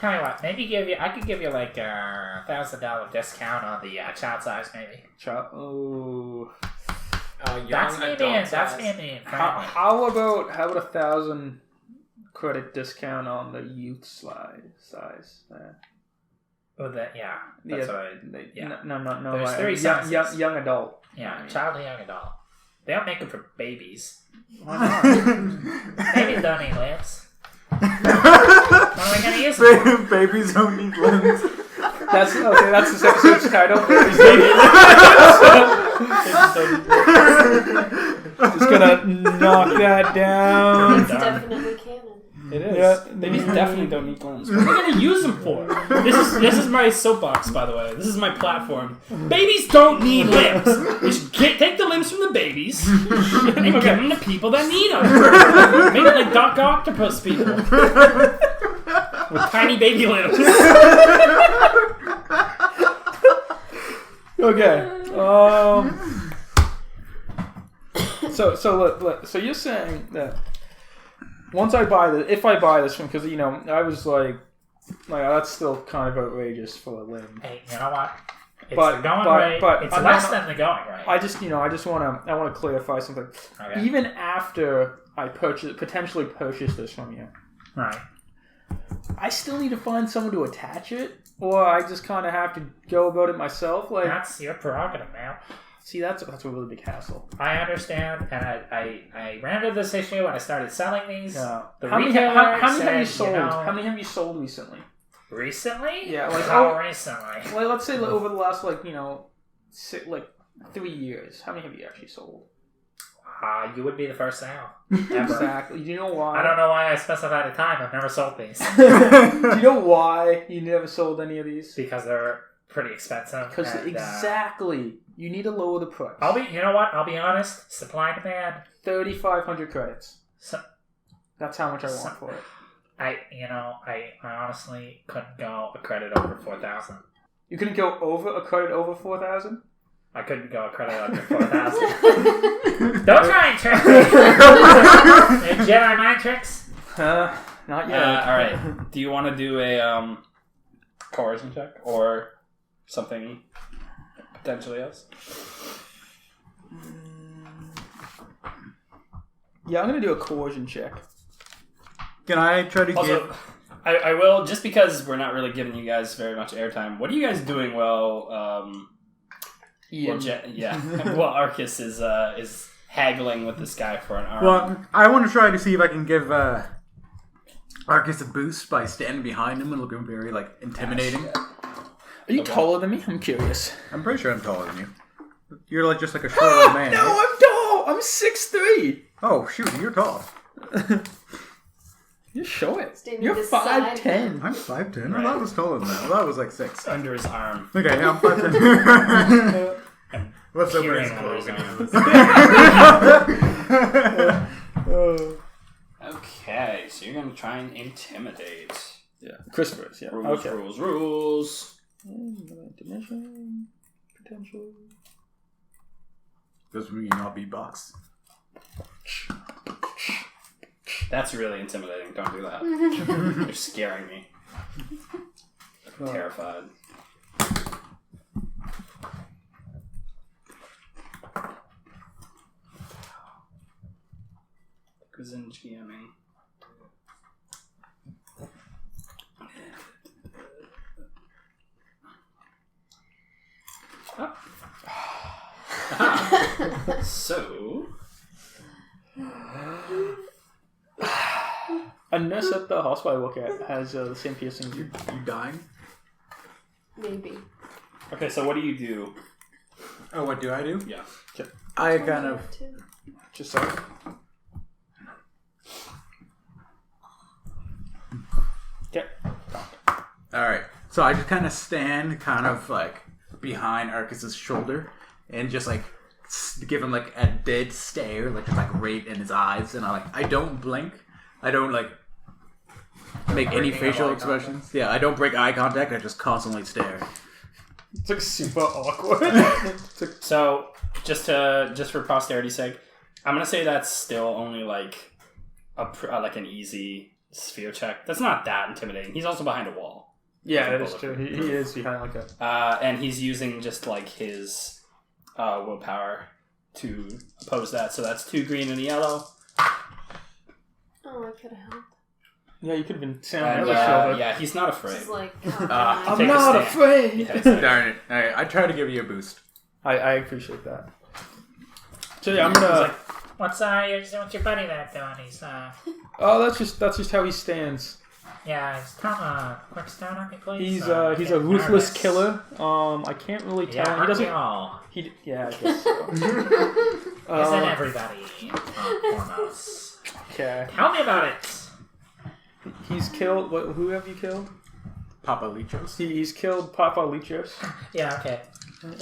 Tell you what, I could give you like a $1,000 discount on the child size, maybe. Oh. That's me being friendly. How about 1,000 credit discount on the youth size? Oh, that's Yeah. what I. Yeah. No. There's 3 sizes. Young adult. Yeah, child to young adult. They don't make them for babies. Why not? Babies don't need lips. What are we gonna use them for? Babies don't need limbs. That's this episode's title. Babies Need It. Just gonna knock that down. It's definitely canon. It is. Yeah, babies definitely don't need limbs. What are they gonna use them for? This is my soapbox, by the way. This is my platform. Babies don't need limbs. We should take the limbs from the babies and give them to people that need them. Make it like Dr. Octopus people with tiny baby limbs. Okay. So you're saying that once I buy this, if I buy this one, because I was like that's still kind of outrageous for a limb. Hey, you know what? It's But- the going but- rate. but It's I'm less not- than the going rate. I just want to clarify something. Okay. Even after I potentially purchase this from you, Right. I still need to find someone to attach it, or I just kind of have to go about it myself. Like, That's your prerogative, man. see, that's a really big hassle. I understand, and I ran into this issue when I started selling these. Yeah. The How many retailer have you said, sold? you know- How many have you sold recently? Recently? Yeah, like, How recently? Like, let's say over the last 3 years. How many have you actually sold? You would be the first sale. Ever. Exactly. Do you know why? I don't know why I specified a time. I've never sold these. Do you know why you never sold any of these? Because they're pretty expensive. Because and, exactly, you need to lower the price. you know what? I'll be honest. Supply and demand. 3,500 credits. So, That's how much I want for it. I honestly couldn't go a credit over 4,000. You couldn't go over a credit over 4,000? I couldn't go a credit under 4,000. Don't try and trick me. Jedi mind tricks. Not yet. All right. Do you want to do a coercion check or something potentially else? Yeah, I'm gonna do a coercion check. Can I try to Also, get... I will, just because we're not really giving you guys very much airtime. What are you guys doing while? Ian. Well, Arcus is haggling with this guy for an arm. Well, I want to try to see if I can give Arcus a boost by standing behind him and looking very, intimidating. Are you taller than me? I'm curious. I'm pretty sure I'm taller than you. You're just like a short old man. No, right? I'm tall. I'm 6'3". Oh, shoot, you're tall. You're short. Standing You're beside 5'10". I'm 5'10". I thought I was taller than that. I thought I was 6'. Under his arm. Okay, yeah, I'm 5'10". Let's open his Peering under his cloak. arm. Okay, so you're gonna try and intimidate. Yeah. Christopher's, yeah. Rules, Okay. rules. Dimension, potential. Does mean not beatbox. That's really intimidating. Don't do that. You're scaring me. I'm terrified. Cuisine GMing. So, A nurse at the hospital I work at has the same piercing. You dying? Maybe. okay, so what do you do? Oh, what do I do? Yeah. I kind of... Just so. Okay. Alright. So I just kind of stand behind Arcus's shoulder and just give him a dead stare, right in his eyes, and I don't blink. I don't make any facial expressions. Yeah, I don't break eye contact. I just constantly stare. It's super awkward. So, just for posterity's sake, I'm gonna say that's still only an easy sphere check. That's not that intimidating. He's also behind a wall. Yeah, that is true. He is behind a... And he's using just his willpower to oppose that. So that's 2 green and a yellow. Oh, I could have helped. Yeah, you could have been standing And, on the shoulder. yeah, he's not This afraid. is like, I'm Take a not stand. afraid. Yeah, exactly. Darn it. Alright, I try to give you a boost. I appreciate that. So yeah, I'm gonna... What's your buddy that doing? He's Oh, that's just how he stands. yeah. He's tell a quick stone on me, please. He's a ruthless killer. I can't really tell. Yeah, He doesn't. Yeah, I guess so. Isn't everybody foremost? Okay. Tell me about it. He's killed. Who have you killed? Papa Lichos. He's killed Papa Lichos. Yeah, okay.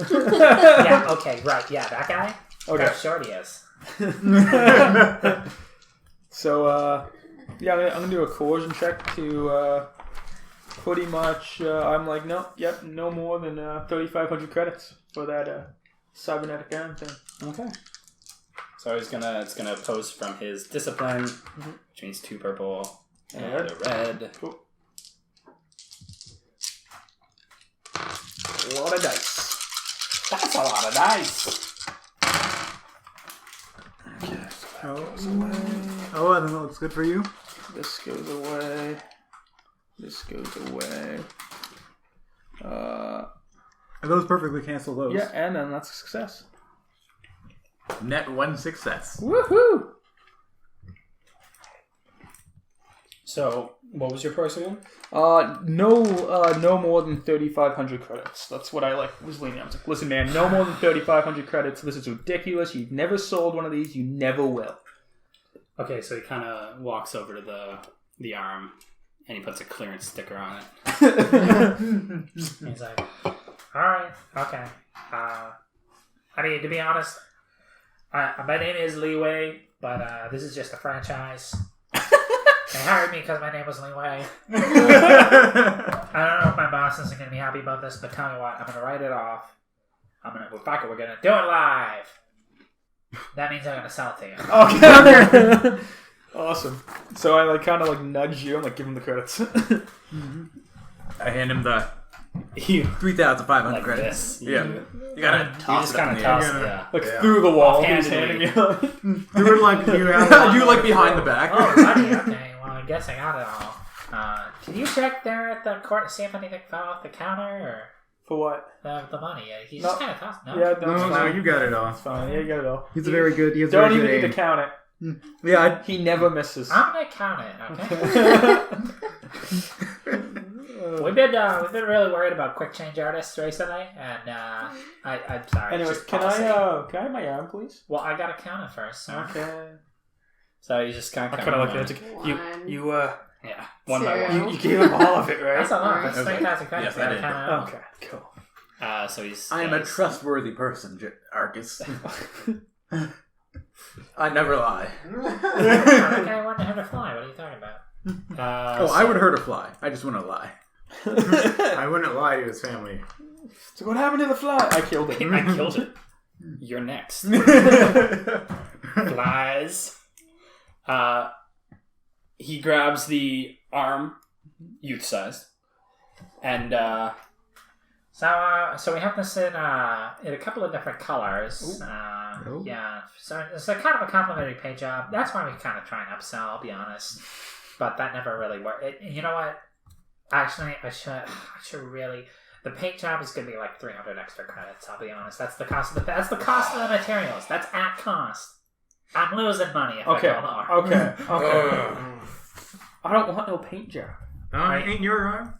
Yeah, okay, right. Yeah, that guy? Okay. How short he is. So, yeah, I'm gonna do a coercion check to pretty much. I'm like, no more than 3,500 credits for that cybernetic arm thing. Okay. So it's gonna post from his discipline, which means 2 purple and a red. Cool. A lot of dice. That's a lot of dice. Okay. Oh, and that looks good for you. This goes away. This goes away. And those perfectly cancel those. Yeah, and then that's a success. Net 1 success. Woohoo! So what was your price again? No more than 3,500 credits. That's what I was leaning on. I was like, listen, man, no more than 3,500 credits. This is ridiculous. You've never sold one of these. You never will. Okay, so he kind of walks over to the arm and he puts a clearance sticker on it. He's like, alright, okay. I mean, to be honest, my name is Leeway, but this is just a franchise. They hired me because my name was Leeway. I don't know if my boss isn't going to be happy about this, but tell me what, I'm going to write it off. Fuck it, we're going to do it live. That means I'm going to sell it to you. Okay. Awesome. So I kind of nudge you and give him the credits. I hand him the You 3,500 like credits. this. Yeah. You gotta You toss just it kind up of in the air. toss it, yeah. Through the wall. He's Offhandedly. handing me You would like you have Do behind the back. Oh, buddy, okay. Well, I guess I got it all. Can you check there at the court to see if anything fell off the counter or For what? the money? He No. just kind of tossed. No. Yeah, No, that's no, fine. you got it all. It's fine. Yeah, you got it all. He's a very good. He has Don't very even good need aim. to count it. Yeah, He never misses. I'm gonna count it. Okay. We've been really worried about quick change artists recently, and I'm sorry. Anyways, just can policy. I have my arm, please? Well, I gotta count it first. So. Okay. So you just kind I of kind of like it. that. You Yeah, one by one. you gave him all of it, right? That's a lot. That's Okay. 3,000 credits. Yes, I gotta did. count it all. Okay, cool. So he's. I am a trustworthy person, Arcus. I never lie. I want him to fly. What are you talking about? I would hurt a fly. I just want to lie. I wouldn't lie to his family. So what happened to the fly? I killed it. I killed it. You're next. Flies. He grabs the arm, youth sized, and So we have this in a couple of different colors. Yeah, so it's a kind of a complimentary paint job. That's why we kind of try and upsell. I'll be honest, but that never really worked. You know what? Actually, I should really. The paint job is going to be like 300 extra credits. I'll be honest. That's the cost of that's the cost of the materials. That's at cost. I'm losing money if Okay. I go lower. Okay. I don't want no paint job. Ain't your arm?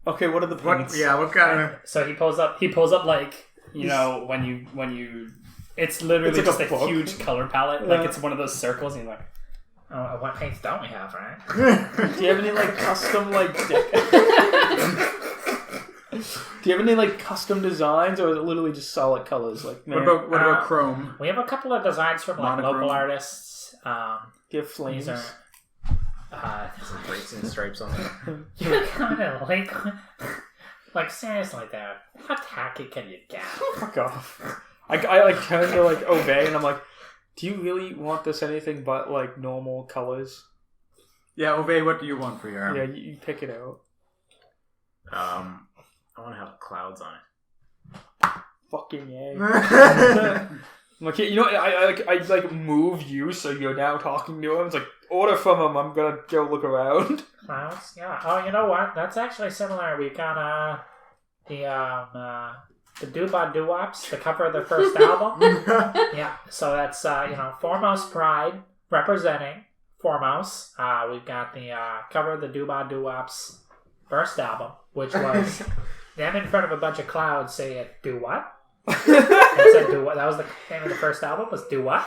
Okay, what are the paints? What kind of? so he pulls up like when you it's literally It's like just a a book. huge color palette. Like it's one of those circles, and you're like, Oh, what paints don't we have, right? Do you have any custom Do you have any custom designs, or is it literally just solid colors? What about chrome? We have a couple of designs from Monochrome. local artists. Do you have flames? These are. Breaks and stripes on it. You're kind of seriously, though. How tacky can you get? Fuck off. I turn to Obey and I'm like, do you really want this anything but normal colors? Yeah, Obey, what do you want for your arm? Yeah, you pick it out. I want to have clouds on it. Fucking yay. I'm like, I move you so you're now talking to him. It's like, order from him, I'm gonna go look around. Clouds? Yeah. Oh, you know what? That's actually similar. We got the Dooba Doo-Wops, the cover of their first album. Yeah. So that's Foremost Pride representing Foremost. We've got the cover of the Dooba Doo-Wops first album, which was them in front of a bunch of clouds saying, "Do what?" It said, "Do what?" That was the name of the first album. Was "Do what?"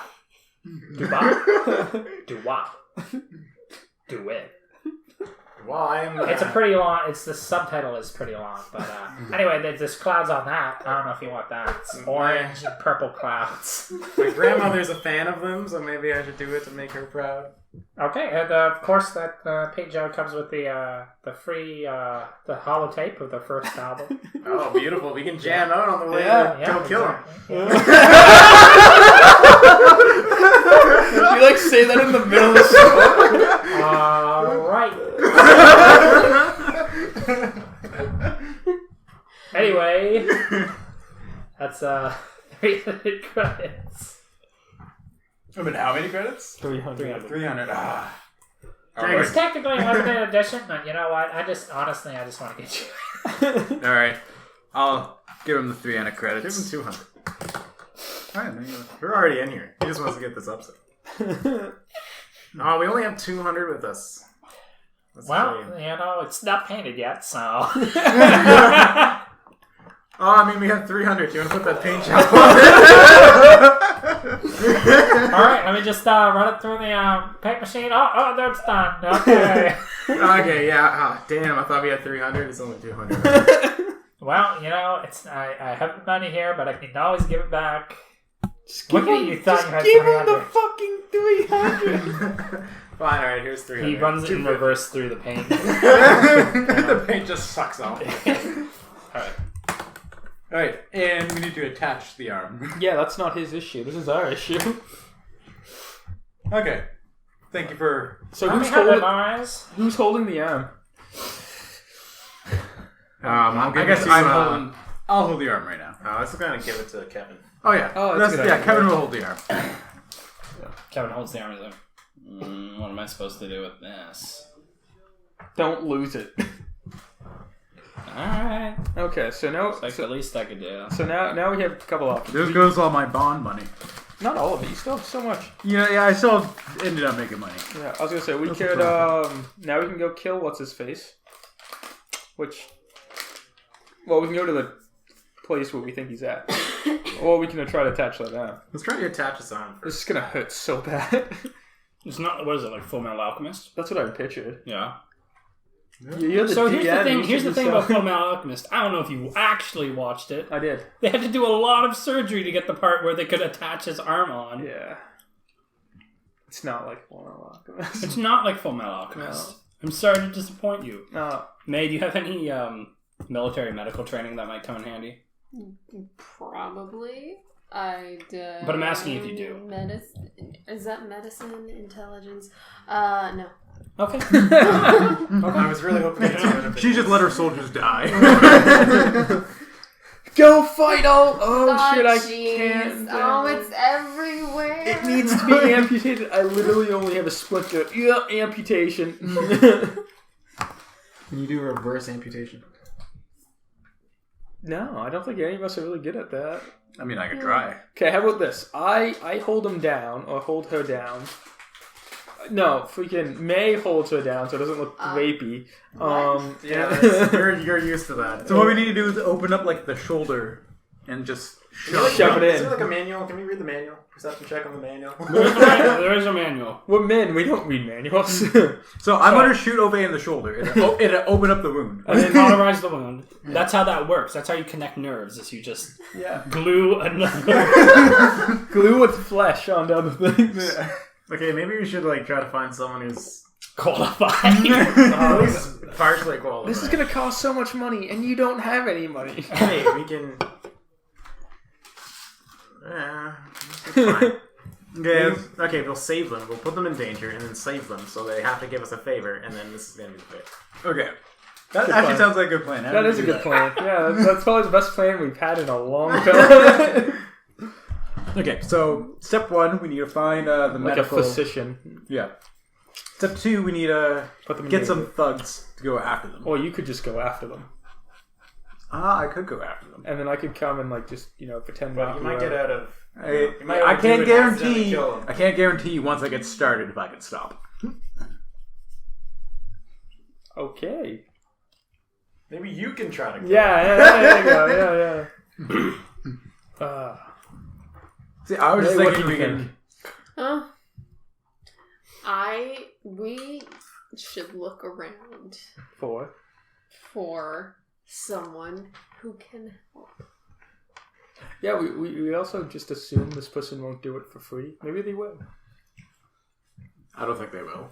Do what? Do what? Do it. Well, It's a pretty long. It's the subtitle is pretty long, but anyway, there's clouds on that. I don't know if you want that. It's orange and purple clouds. My grandmother's a fan of them, so maybe I should do it to make her proud. Okay, and of course that page out comes with the free the holotape of the first album. Oh, beautiful! We can jam out on the way Yeah, to go kill him. You like say that in the middle of the song? All right. Anyway, that's 300 credits. I mean, how many credits? 300. 300. It's technically a limited edition, but you know what? I just want to get you. All right. I'll give him the 300 Give credits. him 200. All right, We're already in here. He just wants to get this upset. Oh, we only have 200 with us. That's Well, shame. you know, it's not painted yet, so. Oh, I mean, we have 300. Do you want to put that paint job on? All right, let me just run it through the paint machine. Oh, that's done. Okay. Okay, yeah. Oh, damn, I thought we had 300. It's only 200. Well, you know, it's I have the money here, but I can always give it back. Just What give do him, you thought just you had give him the 300? fucking 300. Fine, alright, here's 300. He runs it in reverse through the paint. The paint just sucks off. Alright. Alright, and we need to attach the arm. Yeah, that's not his issue. This is our issue. Okay. Thank you for... So Let me who's have holding, them eyes. who's holding the arm? I guess I'll hold the arm right now. I was going to give it to Kevin. Oh, yeah. Oh, that's a good idea. Kevin will hold the arm. Kevin holds the arm. He's like, what am I supposed to do with this? Don't lose it. Alright. Okay, so now It's like the least I could do. so now we have a couple options. There goes all my bond money. Not all of it. You still have so much. Yeah, I still ended up making money. Yeah, I was gonna say we That's could a now we can go kill what's his face. Which, well, we can go to the place where we think he's at, or we can try to attach that down. Let's try to attach his arm This first. is gonna hurt so bad. It's not, what is it, like Full Metal Alchemist? That's what I pictured. Yeah. You're So here's the DM, thing. you Here's should the thing decide. about Full Metal Alchemist. I don't know if you actually watched it. I did. They had to do a lot of surgery to get the part where they could attach his arm on. Yeah. It's not like Fullmetal Alchemist. It's not like Full Metal Alchemist. No. I'm sorry to disappoint you. No. May, do you have any military medical training that might come in handy? Probably. I did. But I'm asking if you do. Medicine. Is that medicine? Intelligence? No. Okay. I was really hoping to She just let her soldiers die. Go fight all! Oh shit! I jeez. can't. Oh, it's everywhere. It needs to be amputated. I literally only have a splinter. Yeah, amputation. Can you do reverse amputation? No, I don't think any of us are really good at that. I mean, I could try. Okay, how about this? I hold him down, or hold her down. No, freaking May holds her down so it doesn't look rapey. Yeah, you're used to that. So what we need to do is open up like the shoulder and just shove Shove it Is in. there like a manual? Can we read the manual? Perception check on the manual. There is a manual. We're men, we don't read manuals. So I'm gonna shoot Ove in the shoulder. It'll open up the wound. And then cauterize the wound. That's how that works. That's how you connect nerves. Is you just Yeah. glue another. Glue with flesh onto other things. Okay, maybe we should like try to find someone who's qualified. at least partially qualified. This is gonna cost so much money, and you don't have any money. Hey, we can. Fine. Okay, we'll save them. We'll put them in danger and then save them, so they have to give us a favor, and then this is gonna be the favor. Okay. That Good actually plan. sounds like a good plan. That is a good plan. Yeah, that's probably the best plan we've had in a long time. Okay, so step 1, we need to find the Like medical. a physician. Yeah. Step 2, we need to Put them in get danger. some thugs to go after them. Or you could just go after them. I could go after them. And then I could come and like just, pretend But not you to, might get out of. I You might overdo can't it and accidentally guarantee. kill them. I can't guarantee once I get started if I can stop. Okay. Maybe you can try to kill there you go. Yeah. See, I was just What thinking do you we think? can. We should look around for someone who can help. Yeah, we also just assume this person won't do it for free. Maybe they will. I don't think they will.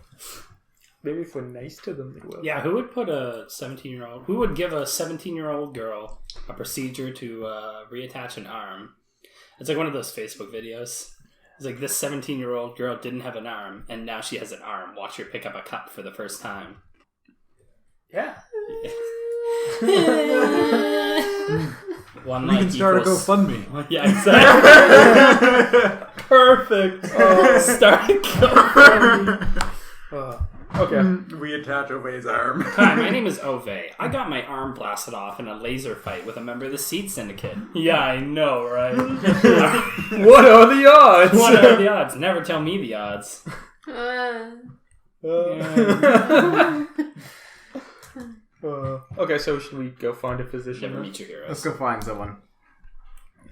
Maybe if we're nice to them, they will. Yeah, who would put a 17-year-old... Who would give a 17-year-old girl a procedure to reattach an arm? It's like one of those Facebook videos. It's like, this 17-year-old girl didn't have an arm, and now she has an arm. Watch her pick up a cup for the first time. Yeah. One We can start a GoFundMe. Yeah, exactly. Perfect. Start a GoFundMe. Okay. We attach Ove's arm. Hi, my name is Ove. I got my arm blasted off in a laser fight with a member of the Seed Syndicate. Yeah, I know, right? What are the odds? What are the odds? Never tell me the odds. Okay, so should we go find a physician? Never then? meet your heroes. Let's go find someone.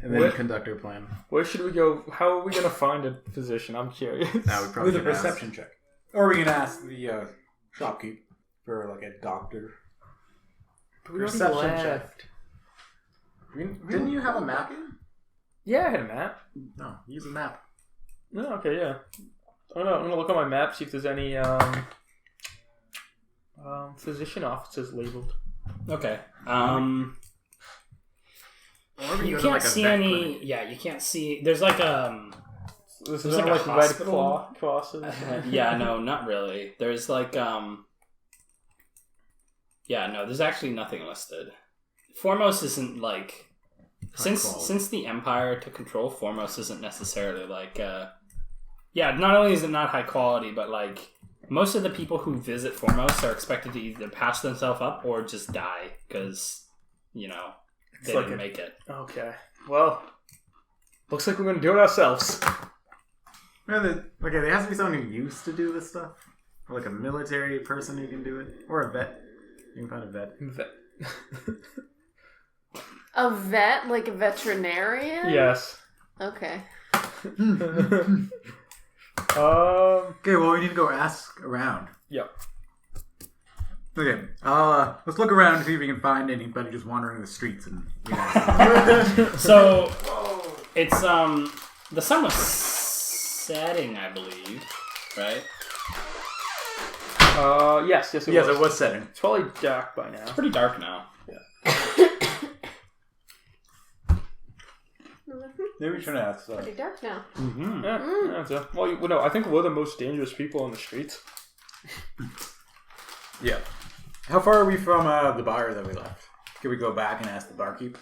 And then What? conduct our plan. Where should we go? How are we going to find a physician? I'm curious. Now we probably With a should ask. perception check. Or we can ask the shopkeep for like a doctor. We already Perception left. check. Didn't you have a map? Yeah, I had a map. No, use a map. No, okay, yeah. I'm gonna look on my map, see if there's any physician offices labeled. Okay. Or You go to, can't like, a see vet any. clinic. Yeah, you can't see. There's like This There's is like like a red hospital? crosses. yeah, no, not really. There's like Yeah, no, there's actually nothing listed. Foremost isn't like since the Empire took control, Foremost isn't necessarily like yeah, not only is it not high quality, but like most of the people who visit Foremost are expected to either patch themselves up or just die because, you know, they like didn't a- make it. Okay, well, looks like we're gonna do it ourselves. Okay, there has to be someone who used to do this stuff. Or like a military person who can do it. Or a vet. You can find a vet. A vet, like a veterinarian? Yes. Okay. Okay, well, we need to go ask around. Yep. Okay, let's look around and see if we can find anybody just wandering the streets and. You know, So it's the sun was setting, I believe, right? Yes, it yes, was. it was setting. It's probably dark by now. It's pretty dark now. Maybe we should ask. Pretty dark now. Mm-hmm. Yeah, so, well, no, I think we're the most dangerous people on the streets. Yeah. How far are we from the bar that we left? Can we go back and ask the barkeep?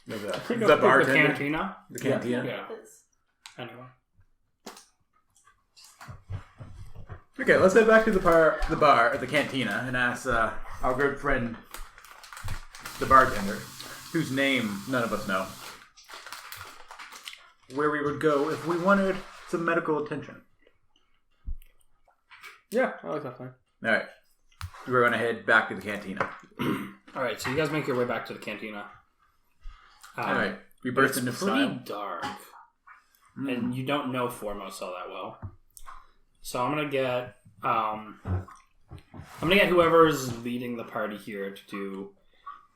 Maybe the The bartender? cantina. The cantina? Yeah. Anyway. Okay, let's head back to the bar, the cantina, and ask our good friend, the bartender, whose name none of us know, where we would go if we wanted some medical attention. Yeah, I like that plan. All right, we're going to head back to the cantina. All right, so you guys make your way back to the cantina. All right, we burst It's into pretty style. dark, and you don't know Foremost all that well. So I'm gonna get whoever's leading the party here to do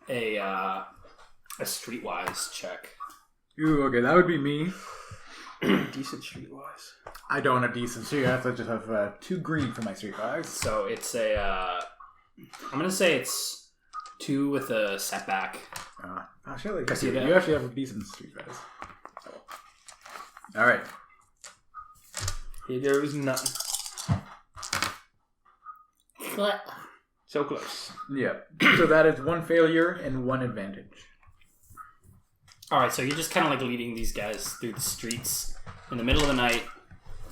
a streetwise check. Ooh, okay, that would be me. Decent streetwise. I don't have decent streetwise. I just have 2 green for my streetwise. So it's I'm gonna say it's 2 with a setback. Actually, Because you you don't. actually have a decent streetwise. All right. Here goes nothing. So close. Yeah. So that is 1 failure and 1 advantage. All right, so you're just kind of like leading these guys through the streets in the middle of the night,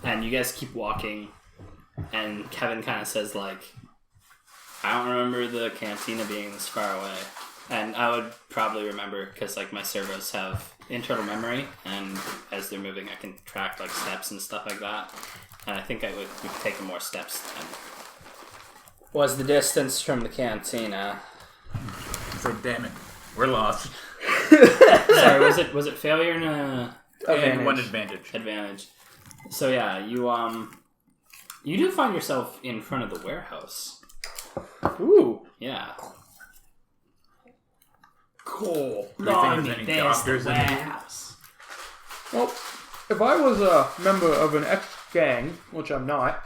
and you guys keep walking. And Kevin kind of says like, "I don't remember the cantina being this far away," and I would probably remember because like my servos have internal memory, and as they're moving, I can track like steps and stuff like that. And I think I would have taken more steps than was the distance from the cantina. say, damn it, we're lost. Sorry, was it failure and a And one advantage. advantage? So yeah, you do find yourself in front of the warehouse. Ooh. Yeah. Cool. Do you think there's any doctors in here? warehouse. Well, if I was a member of an ex-gang, which I'm not,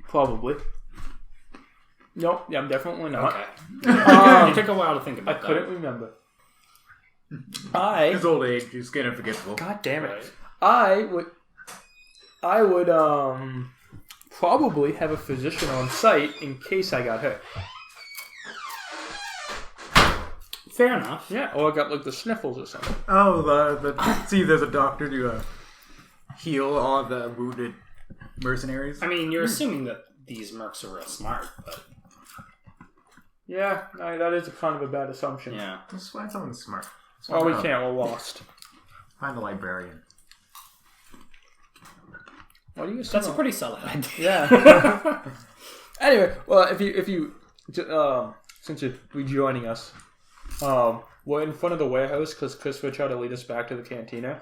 probably. Nope, yeah, I'm definitely not. Okay. Um, It took a while to think I about that. couldn't remember. His old age, he's getting forgetful. God damn it. Right. I would probably have a physician on site in case I got hurt. Fair enough. Yeah, or I got like the sniffles or something. Oh, see, there's a doctor to heal all the wounded mercenaries. I mean, you're assuming that these mercs are real smart, but Yeah, that is a kind of a bad assumption. yeah. Just find someone smart. Oh, we can't. We're lost. Find the librarian. What do you? That's a pretty solid idea. Yeah. Anyway, well, if you since you're rejoining us, we're in front of the warehouse because Christopher tried to lead us back to the cantina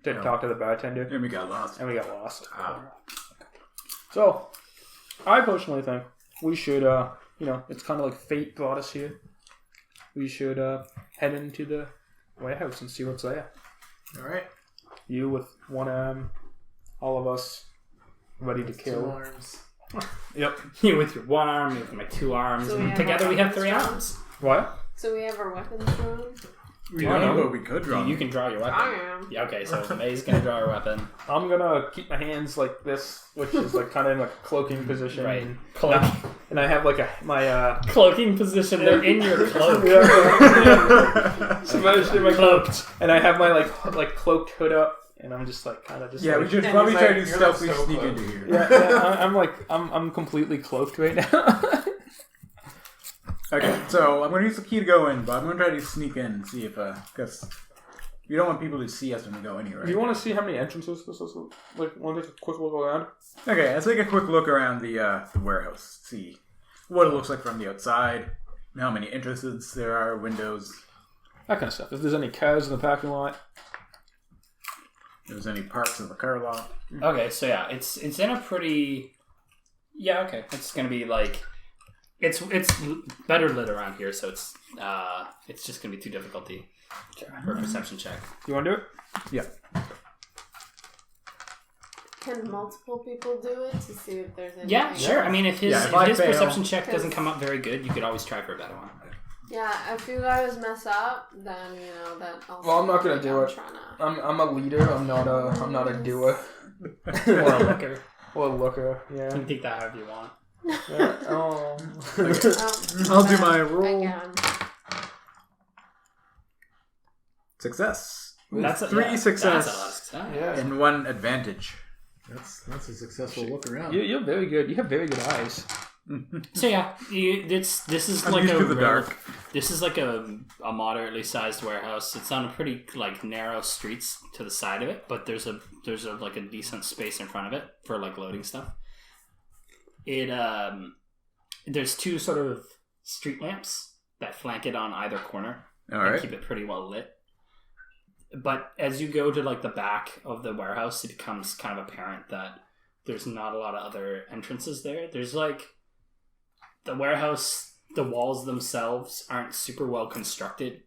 to talk to the bartender, And we got lost. and we got lost. Ah. So, I personally think we should, it's kind of like fate brought us here. We should head into the warehouse and see what's there. All right. You with one arm, all of us ready to Two kill. arms. Yep. You with your one arm, you with my two arms, So we and have together our we have weapons 3 drawn? arms. What? So we have our weapons drawn? We don't know, but we could draw. You can draw your weapon. I am. Yeah, okay, so May's gonna draw her weapon. I'm gonna keep my hands like this, which is like kind of in like a cloaking position. Right. And, Cloak. and I have like my Cloaking position, they're in your cloak. Submerged in my cloak. And I have my like cloaked hood up, and I'm just like kind of just Yeah, like, we should And probably he's try to like, do you're stealthy like so sneak close. into here. I'm completely cloaked right now. Okay, so I'm going to use the key to go in, but I'm going to try to sneak in and see if, because you don't want people to see us when we go in here, right? Do you want to see how many entrances this is? Like, want to take a quick look around? Okay, let's take a quick look around the warehouse. See what it looks like from the outside, how many entrances there are, windows, That kind of stuff. If there's any cars in the parking lot. if there's any parts of the car lot. Okay, so yeah, it's in a pretty... Yeah, okay. It's gonna be like... It's better lit around here, so it's just gonna be too difficult for a perception check. You want to do it? Yeah. Can multiple people do it to see if there's any? Yeah, sure. I mean, if his, Yeah, if if I his fail- perception check doesn't come up very good, you could always try for a better one. Yeah, if you guys mess up, then that also. Well, I'm not gonna like, do I'm it. trying to- I'm a leader. I'm not a doer. Or a looker. Or a looker, You yeah. can take that however you want. Yeah. Oh. I'll do my roll. Again. Success. That's a, Three yeah, success. That's a lot of success. Yeah. And one advantage. That's a successful look around. You're very good. You have very good eyes. So yeah, this is I'm like used a to the real- dark. This is like a moderately sized warehouse. It's on a pretty like narrow streets to the side of it, but there's a like a decent space in front of it for like loading stuff. It there's 2 sort of street lamps that flank it on either corner All and right. keep it pretty well lit. But as you go to like the back of the warehouse, it becomes kind of apparent that there's not a lot of other entrances there. There's like the warehouse, the walls themselves aren't super well constructed,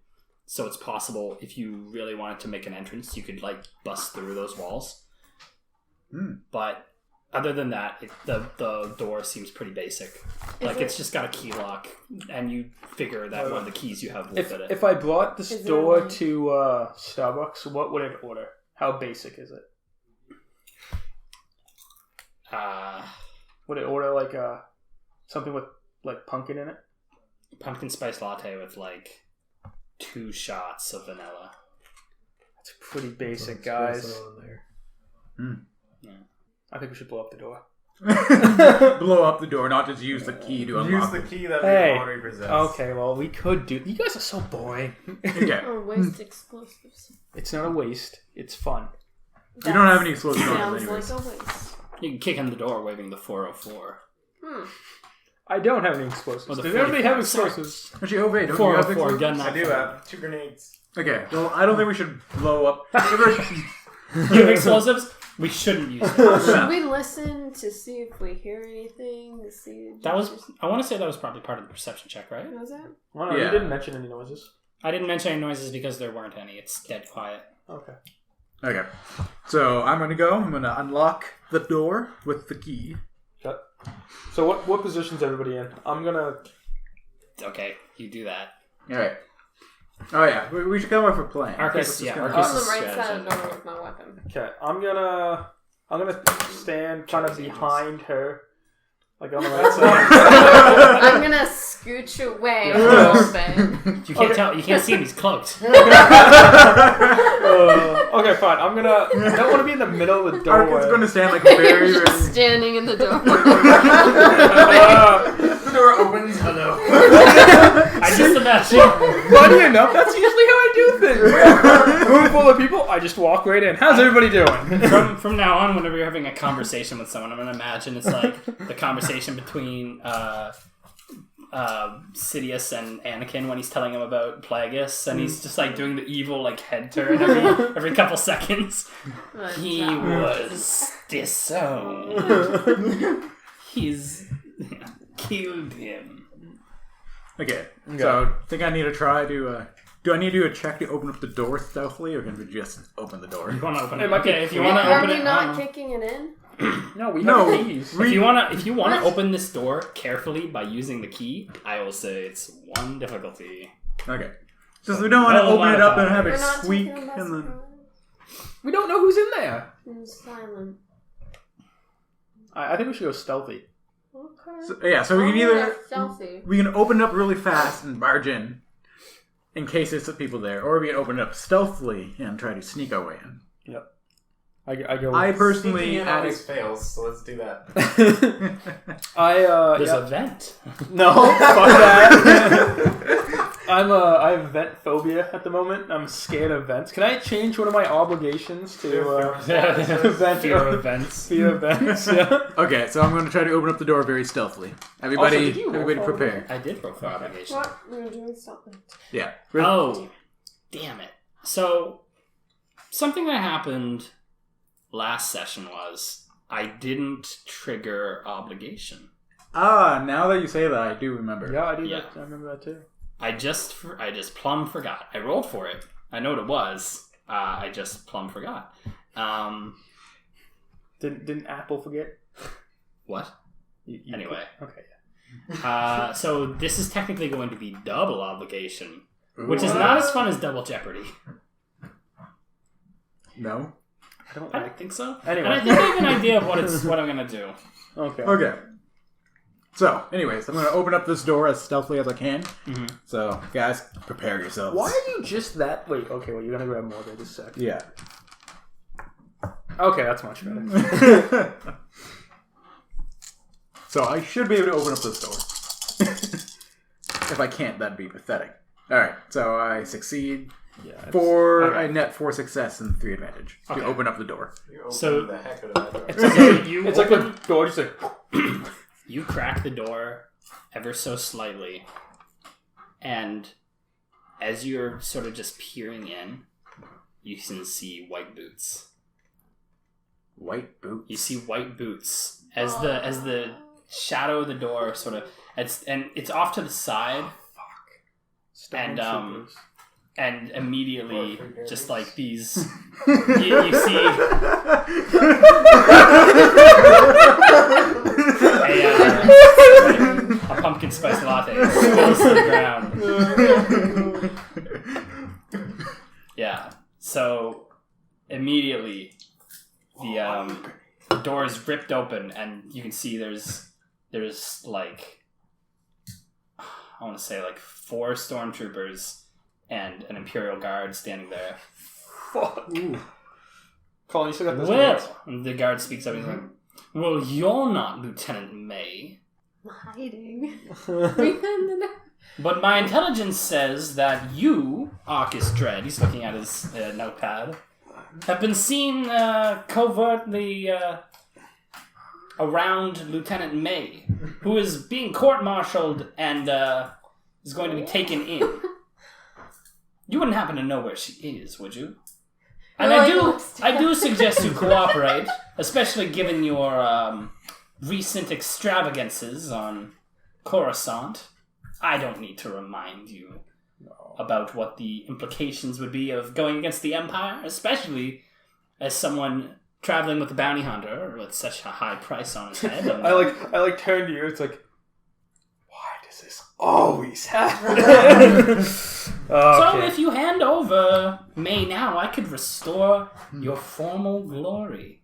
so it's possible if you really wanted to make an entrance, you could like bust through those walls. But other than that, the door seems pretty basic. Like it's just got a key lock, and you figure that one of the keys you have will fit it. If I brought this Is there door one- to Starbucks, what would it order? How basic is it? Would it order like something with like pumpkin in it? Pumpkin spice latte with like 2 shots of vanilla. It's pretty basic, guys. Espresso in there. I think we should blow up the door. Blow up the door, not just use the key to unlock Use the it. key that Hey. we already possess. Okay, well we could do. You guys are so boring. Okay. Or waste explosives. It's not a waste. It's fun. You don't have any explosive Sounds arms anyways. like a waste. You can kick in the door waving the 404. I don't have any explosives. Well, the Does everybody have 44 explosives? Actually, oh wait, don't you 4 have 4 explosives? gun. I do have 2 grenades. Okay, well, I don't think we should blow up. You have explosives? We shouldn't use them. Should we listen to see if we hear anything? To see That was. I want to say that was probably part of the perception check, right? Was that? Well, no, Yeah. you didn't mention any noises. I didn't mention any noises because there weren't any. It's dead quiet. Okay. Okay, so I'm gonna go. I'm gonna unlock the door with the key. Okay. So what position's everybody in? I'm gonna. Okay, you do that. All right. Oh yeah, we should come up with a plan. Arcus, Okay, yeah, let's Arcus On is the right side of the strategy. door with my weapon. Okay. I'm gonna stand kind of behind her, like on the right side. I'm gonna scooch away a little bit. You can't tell. You can't see him. He's cloaked. Okay, fine. I don't want to be in the middle of the Arcus doorway. is gonna stand like very, You're just very. standing in the door. The door opens. Hello. I just imagine. Funny enough, that's usually how I do things. Room full of people, I just walk right in. How's everybody doing? From now on, whenever you're having a conversation with someone, I'm gonna imagine it's like the conversation between Sidious and Anakin when he's telling him about Plagueis, and he's just like doing the evil like head turn every couple seconds. He was disowned. He's killed him. Okay, so I think I need to try to. Do I need to do a check to open up the door stealthily, or can we just open the door? You want to open It it? might be Okay, if you free. want to Are open we it, not kicking it in? No, we No. have keys. if you want to open this door carefully by using the key, I will say it's 1 difficulty. Okay. Since we don't want to No open it up and have We're it not squeak taking and then. We don't know who's in there. It's silent. I think we should go stealthy. Okay. So we can either Stealthy. we can open it up really fast and barge in case there's some people there, or we can open it up stealthily and try to sneak our way in. Yep. I go. I Sneaking personally in added. always fails, so let's do that. There's Yeah. a vent. No, fuck that. I have vent phobia at the moment. I'm scared of vents. Can I change one of my obligations to vent? Fear of vents. Fear of vents. Yeah. Okay, so I'm going to try to open up the door very stealthily. Everybody, Also, did you roll everybody for prepare. I did roll for obligation. What? We were doing something. Yeah. Oh, damn it. So, something that happened last session was I didn't trigger obligation. Ah, now that you say that, I do remember. Yeah, I do. Yeah. That. I remember that too. I just plumb forgot. I rolled for it. I know what it was. I just plumb forgot. Didn't Apple forget? What? You Anyway. Okay. So this is technically going to be double obligation, which is not as fun as double jeopardy. No? I don't I like. don't think so. Anyway. And I think I have an idea of what I'm gonna do. Okay. Okay. So, anyways, I'm going to open up this door as stealthily as I can. Mm-hmm. So, guys, prepare yourselves. Why are you just that? Wait. Okay. Well, you're gonna grab more there. Just a sec. Yeah. Okay, that's much better. So, I should be able to open up this door. If I can't, that'd be pathetic. Alright, so I succeed. Yeah. I net 4 success and 3 advantage Okay. to open up the door. You open So- the heck out of that door. It's like the door just like. You crack the door ever so slightly, and as you're sort of just peering in, you can see white boots. White boot. You see white boots as the shadow of the door sort of it's off to the side, and and immediately just like these you see a pumpkin spice latte falls to the ground. Yeah. So immediately the door is ripped open, and you can see there's like I want to say like 4 stormtroopers and an Imperial guard standing there. Fuck. Colin, you still got this. Well, and the guard speaks up. He's like, "Well, you're not Lieutenant May, Hiding. but my intelligence says that you, Arcus Dread," he's looking at his notepad, "have been seen covertly around Lieutenant May, who is being court-martialed and is going to be taken in. You wouldn't happen to know where she is, would you? And I do suggest you cooperate, especially given your recent extravagances on Coruscant. I don't need to remind you about what the implications would be of going against the Empire, especially as someone traveling with a bounty hunter with such a high price on his head. I like turn to you. It's like, why does this always happen? So if you hand over May now, I could restore your formal glory.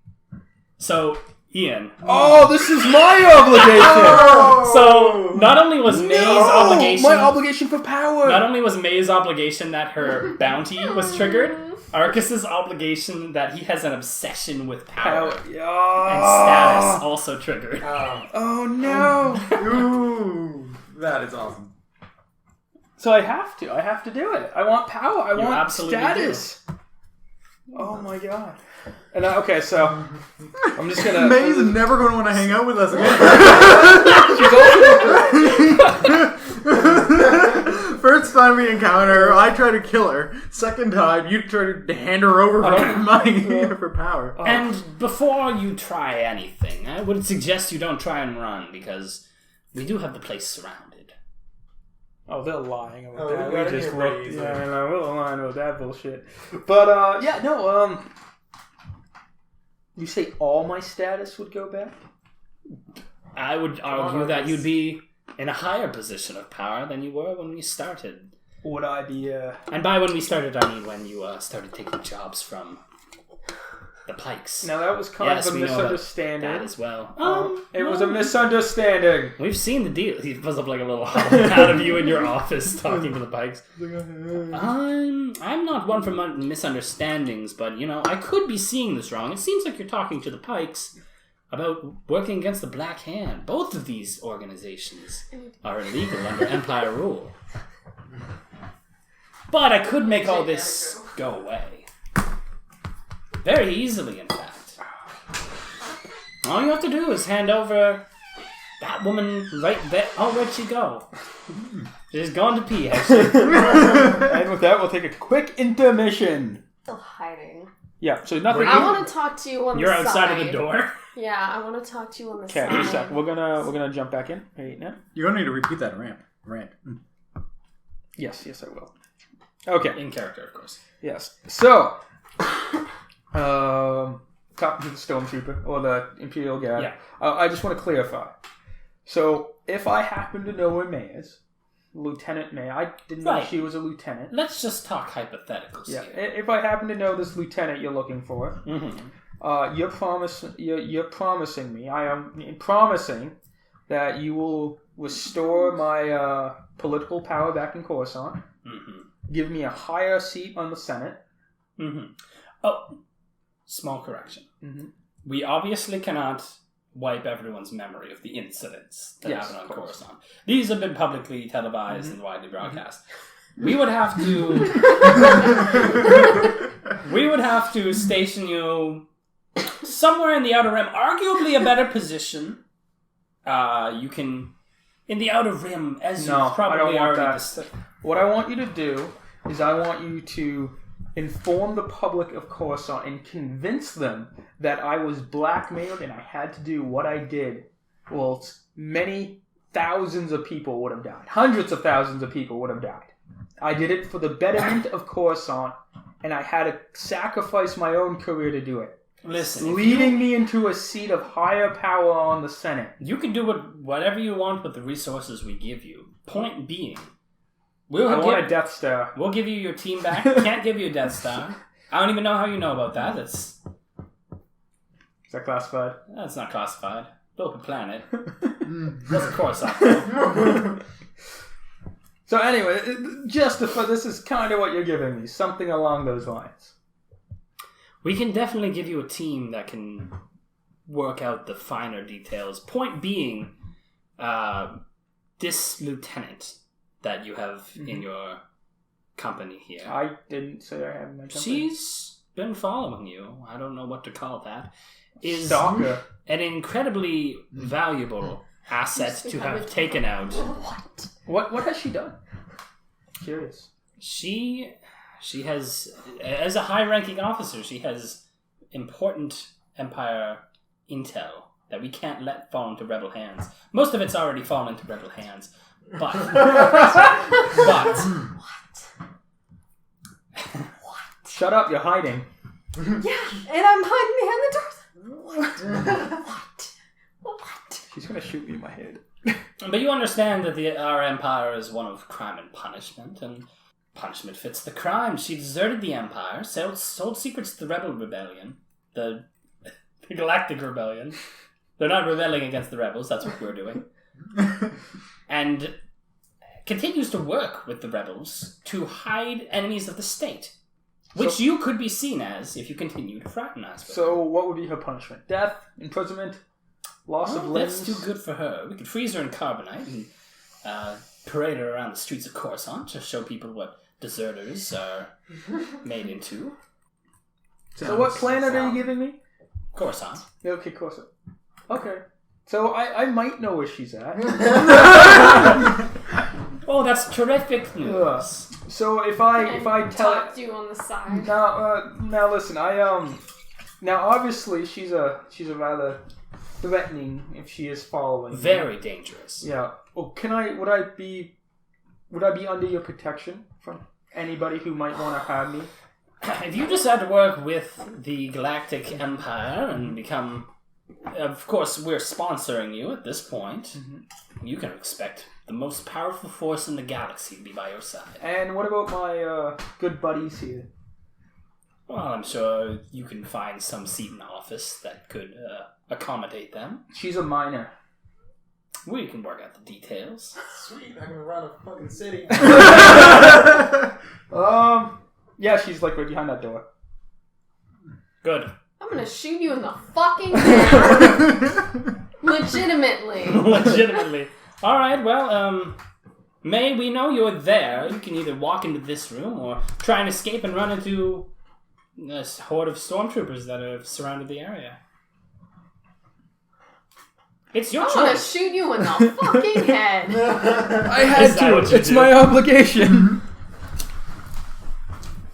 So, Ian. Oh, this is my obligation. So not only was May's obligation, my obligation for power. not only was May's obligation that her bounty was triggered, Arcus's obligation that he has an obsession with power and status also triggered. Oh no. Ooh, that is awesome. So I have to do it. I want power. I want absolutely status. Oh my god. And so I'm just gonna. May's never going to want to hang out with us again. First time we encounter her, I try to kill her. Second time, you try to hand her over for money for power. And before you try anything, I would suggest you don't try and run, because we do have the place surrounded. Oh, they're lying about Oh, that. we gotta We just get looked. raised. Yeah, I know. We're lying about that bullshit. But you say all my status would go back? I would argue that you'd be in a higher position of power than you were when we started. Would I be? And by when we started, I mean when you started taking jobs from the Pikes. Now that was kind of a we know about misunderstanding. that as well. It was a misunderstanding. We've seen the deal. He pulls up like a little out of you in your office talking to the Pikes. I'm not one for misunderstandings, but I could be seeing this wrong. It seems like you're talking to the Pikes about working against the Black Hand. Both of these organizations are illegal under Empire rule. But I could make all this go away. Very easily, in fact. All you have to do is hand over that woman right there. Oh, where'd she go? She's gone to pee, has she? And with that, we'll take a quick intermission. Still hiding. Yeah, so nothing. I want to talk to you on You're the outside side. of the door. Yeah, I want to talk to you on the Okay, side. just a sec. We're gonna jump back in right now. You're going to need to repeat that rant. Yes, I will. Okay. In character, of course. Yes. So, talking to the Stormtrooper or the Imperial Guard. Yeah. I just want to clarify. So, if I happen to know where May is, Lieutenant May, I didn't know Right. she was a lieutenant. Let's just talk hypotheticals Yeah. here. If I happen to know this lieutenant you're looking for, you're promising me. I am promising that you will restore my political power back in Coruscant. Give me a higher seat on the Senate. Oh, small correction. We obviously cannot wipe everyone's memory of the incidents that Yes, happened on of course. Coruscant. These have been publicly televised and widely broadcast. We would have to. We would have to station you somewhere in the Outer Rim, arguably a better position. You can in the Outer Rim, as No, you probably I don't want already that. What I want you to do is I want you to inform the public of Coruscant and convince them that I was blackmailed and I had to do what I did. Well, many thousands of people would have died. Hundreds of thousands of people would have died. I did it for the betterment of Coruscant, and I had to sacrifice my own career to do it. Listen, Leading me into a seat of higher power on the Senate. you can do whatever you want with the resources we give you. Point being, I want a Death Star. we'll give you your team back. Can't give you a Death Star. I don't even know how you know about that. Is that classified? That's not classified. Built a planet. That's of course not. So anyway, this is kind of what you're giving me. Something along those lines. We can definitely give you a team that can work out the finer details. Point being, this lieutenant that you have in your company here. I didn't say I have my company. She's been following you, I don't know what to call that, is Stalker. an incredibly valuable asset to have taken out. What has she done? Curious. She has, as a high-ranking officer, she has important Empire intel that we can't let fall into rebel hands. Most of it's already fallen into rebel hands, but Shut up! You're hiding. Yeah, and I'm hiding behind the doors. What? She's gonna shoot me in my head. But you understand that our empire is one of crime and punishment, and punishment fits the crime. She deserted the empire, sold secrets to the rebel rebellion, the Galactic Rebellion. They're not rebelling against the rebels, that's what we're doing. And continues to work with the rebels to hide enemies of the state, which you could be seen as if you continue to fraternize with her. So, what would be her punishment? Death? Imprisonment? Loss of limbs? That's too good for her. We could freeze her in carbonite and parade her around the streets of Coruscant to show people what deserters are made into. So, what planet are you giving me? Coruscant. Okay, Coruscant. Okay. So, I might know where she's at. Oh, that's terrific news. So, if I tell talk to you on the side. Now listen, now obviously she's a rather threatening if she is following. Very dangerous. Yeah. Well, would I be under your protection from anybody who might want to have me? If you decide to work with the Galactic Empire and become, of course, we're sponsoring you at this point. Mm-hmm. You can expect the most powerful force in the galaxy to be by your side. And what about my good buddies here? Well, I'm sure you can find some seat in the office that could accommodate them. She's a minor. We can work out the details. Sweet, I can run a fucking city. Yeah, she's like right behind that door. Good. I'm gonna shoot you in the fucking head. Legitimately. Legitimately. All right. Well, May, we know you're there. You can either walk into this room or try and escape and run into this horde of stormtroopers that have surrounded the area. It's your I'm gonna choice. shoot you in the fucking head. I had Is that to. what you It's do? my obligation.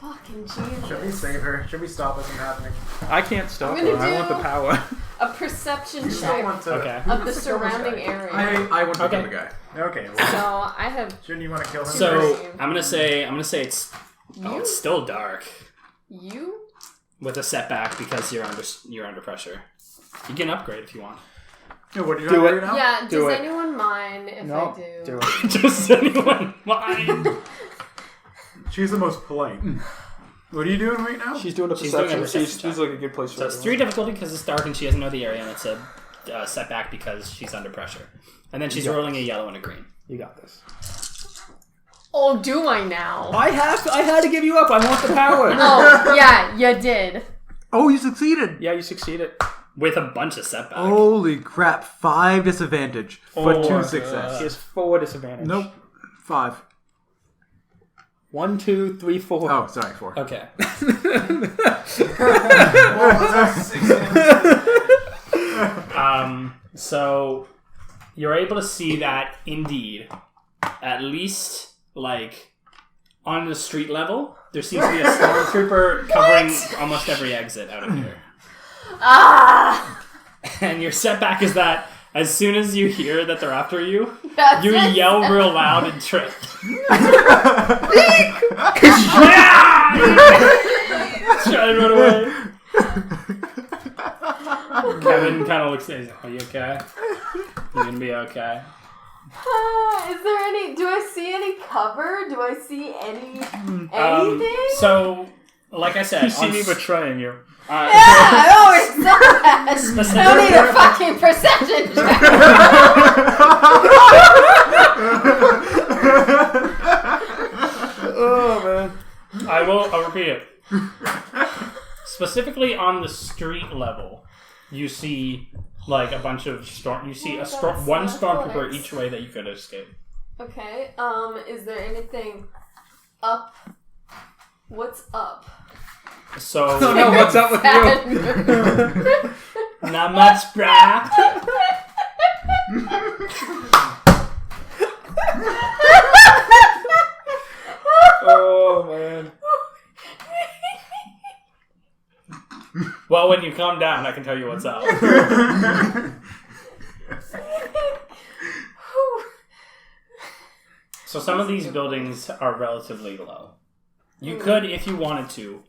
Fucking Jesus. Should we save her? Should we stop this from happening? I can't stop I'm her. gonna I want the do- power. A perception You don't check want to. Okay. of the surrounding area. I want to Okay. kill the guy. Okay. Well, So I have shouldn't you want to kill him? So first? I'm gonna say it's you. it's still dark You. with a setback because you're under pressure. You can upgrade if you want. Yeah, what are you Do trying to it. do now? Yeah. Do Does it. anyone mind if No, I do? do it. Does anyone mind? She's the most polite. What are you doing right now? She's doing a She's doing a perception. perception She's like a good place for So it's everyone. 3 difficulty because it's dark and she doesn't know the area, and it's a setback because she's under pressure. And then she's rolling a yellow and a green. You got this. Oh, do I now? I had to give you up. I want the power. Oh, yeah, you did. Oh, you succeeded! Yeah, you succeeded. With a bunch of setback. Holy crap! 5 disadvantage for 2 She success. has 4 disadvantage. Nope. 5. 1, 2, 3, 4. Oh, sorry, 4. Okay. So you're able to see that indeed, at least like on the street level, there seems to be a stormtrooper covering almost every exit out of here. Ah! And your setback is that as soon as you hear that they're after you, That's you it. yell real loud and trip. Try to run away. Kevin kind of looks at you. Are you okay? You're gonna be okay. Is there any? Do I see any cover? Do I see any anything? So, like I said, You see on me s- betraying you. Yeah, I always saw that. I don't need a fucking perception check. Oh man. I'll repeat it. Specifically on the street level, you see like a bunch of storm. You see Oh, one that's stormtrooper athletics. each way that you could escape. Okay. Is there anything up? What's up? So Oh no, what's up with Bad you? mood. not much, brah. Oh man. Well, when you calm down, I can tell you what's up. So some of these buildings are relatively low. You could, if you wanted to.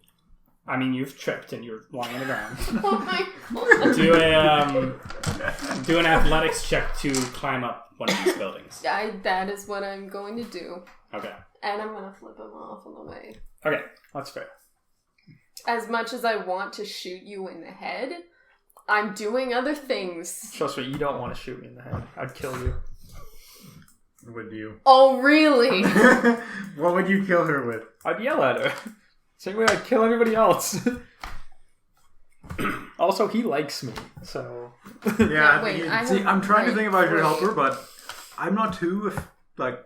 I mean, you've tripped and you're lying on the ground. Oh my god. Do an athletics check to climb up one of these buildings. That is what I'm going to do. Okay. And I'm going to flip him off on the way. Okay, that's fair. As much as I want to shoot you in the head, I'm doing other things. Trust me, you don't want to shoot me in the head. I'd kill you. Would you? Oh, really? What would you kill her with? I'd yell at her. Same way I'd kill everybody else. Also, he likes me, so... Yeah, Wait, I See, have, I'm trying to like, think if I should 3. help her, but I'm not too, like,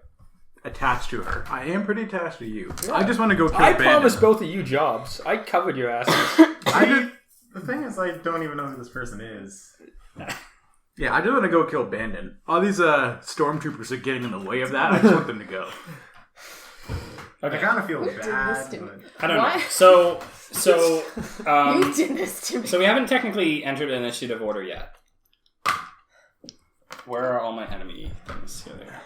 attached to her. I am pretty attached to you. I just want to go kill I Bandit. promised both of you jobs. I covered your asses. The thing is, I don't even know who this person is. Yeah, I just want to go kill Bandit. All these stormtroopers are getting in the way of that. I just want them to go. I kind of feel Who did this bad, to me? but... I don't Why? know. So You did this to me. so we haven't technically entered initiative order yet. Where are all my enemy things? Here they are.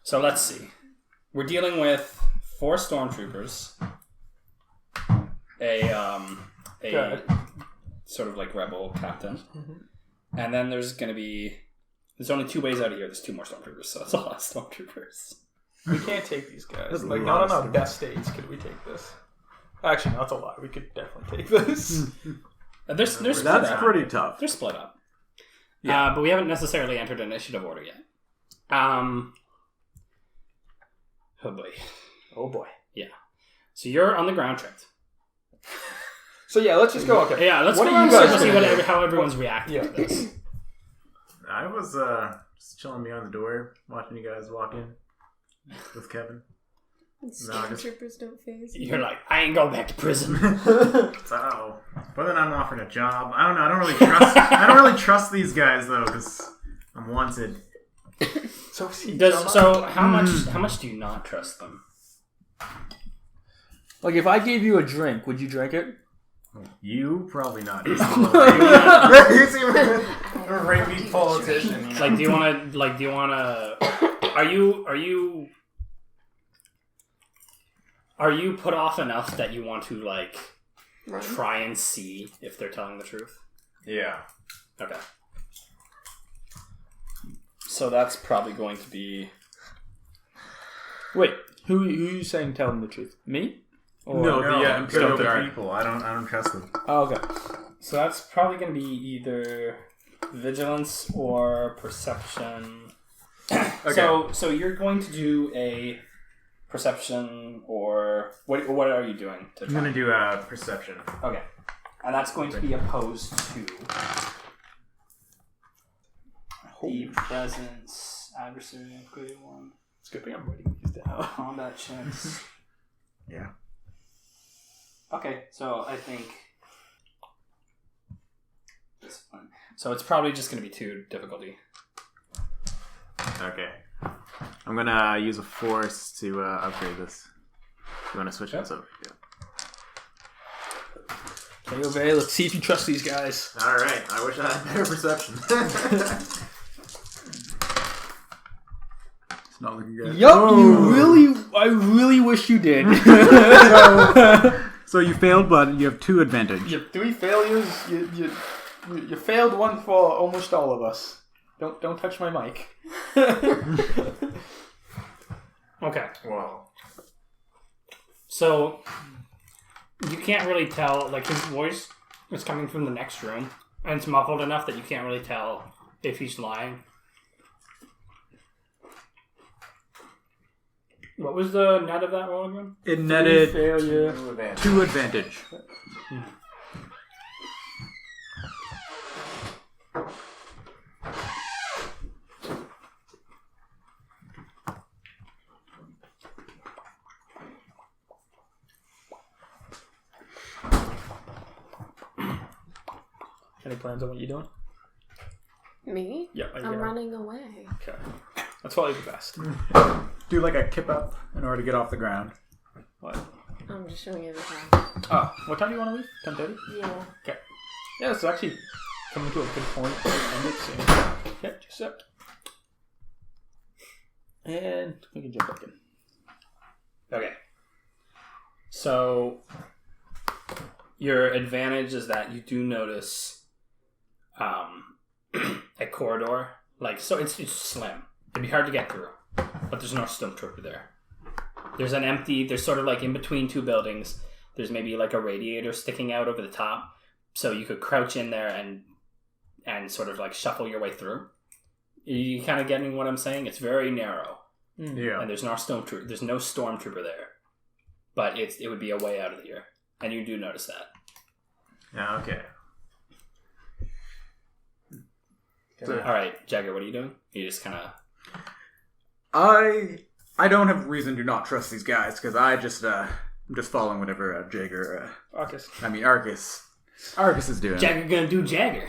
So let's see. We're dealing with 4 stormtroopers, a Good. sort of like rebel captain, and then there's only 2 ways out of here. There's 2 more stormtroopers, so that's a lot of stormtroopers. We can't take these guys. That's Like, a not lot on of our best days could we take this. Actually, no, that's a lie. We could definitely take this. They're split That's up. pretty tough. They're split up. Yeah. But we haven't necessarily entered initiative order yet. Oh boy. Oh boy. So you're on the ground tripped. So yeah, let's just go. Okay. Yeah, let's What go are around you and guys see gonna do? how everyone's reacting Yeah. to this. I was just chilling behind the door, watching you guys walk in with Kevin. Stormtroopers don't phase me. You're like, I ain't going back to prison. Oh, but then I'm offered a job. I don't know. I don't really trust. I don't really trust these guys though, because I'm wanted. So How much do you not trust them? like, if I gave you a drink, would you drink it? You probably not. You seem like a rapey politician. Like, do you want to? Are you put off enough that you want to like Run. try and see if they're telling the truth? Yeah. Okay. So that's probably going to be. Wait, who are you saying telling the truth? Me? Or No. No, the Imperial the Guard. people. I don't trust them. Oh, okay. So that's probably going to be either vigilance or perception. So you're going to do a perception, or what are you doing? I'm gonna do perception. Okay, and that's going to be opposed to the presence adversary included one It's a good thing I'm writing these down. combat checks. Yeah. Okay, so I think this one. So it's probably just going to be 2 difficulty. Okay. I'm gonna use a force to upgrade this. You want to switch this over? Yeah. Okay, okay, let's see if you trust these guys. All right. I wish I had better perception. It's not looking good. Yup, I really wish you did. So you failed, but you have 2 advantage. You have 3 failures. You failed one for almost all of us. Don't touch my mic. Okay, Whoa. so you can't really tell, like, his voice is coming from the next room, and it's muffled enough that you can't really tell if he's lying. What was the net of that roll again? It netted Failure. 2 advantage. Any plans on what you're doing? Me? Yeah, I'm running away. Okay, that's probably the best. Do like a kip up in order to get off the ground. What? I'm just showing you the time. Oh, what time do you want to leave? 10:30. Yeah. Okay. Yeah, it's actually coming to a good point. End it soon. Okay, just a sec. And we can jump back in. Okay. So your advantage is that you do notice a corridor. Like, so it's slim. It'd be hard to get through. But there's no stormtrooper there. There's sort of like in between two buildings, there's maybe like a radiator sticking out over the top. So you could crouch in there and sort of like shuffle your way through. Are you kind of getting what I'm saying? It's very narrow. Yeah. And there's no stormtrooper there. But it would be a way out of here. And you do notice that. Yeah, okay. Alright, Jagger, what are you doing? You just kind of... I don't have reason to not trust these guys because I'm just following whatever Arcus. Arcus is doing. Jagger gonna do Jagger.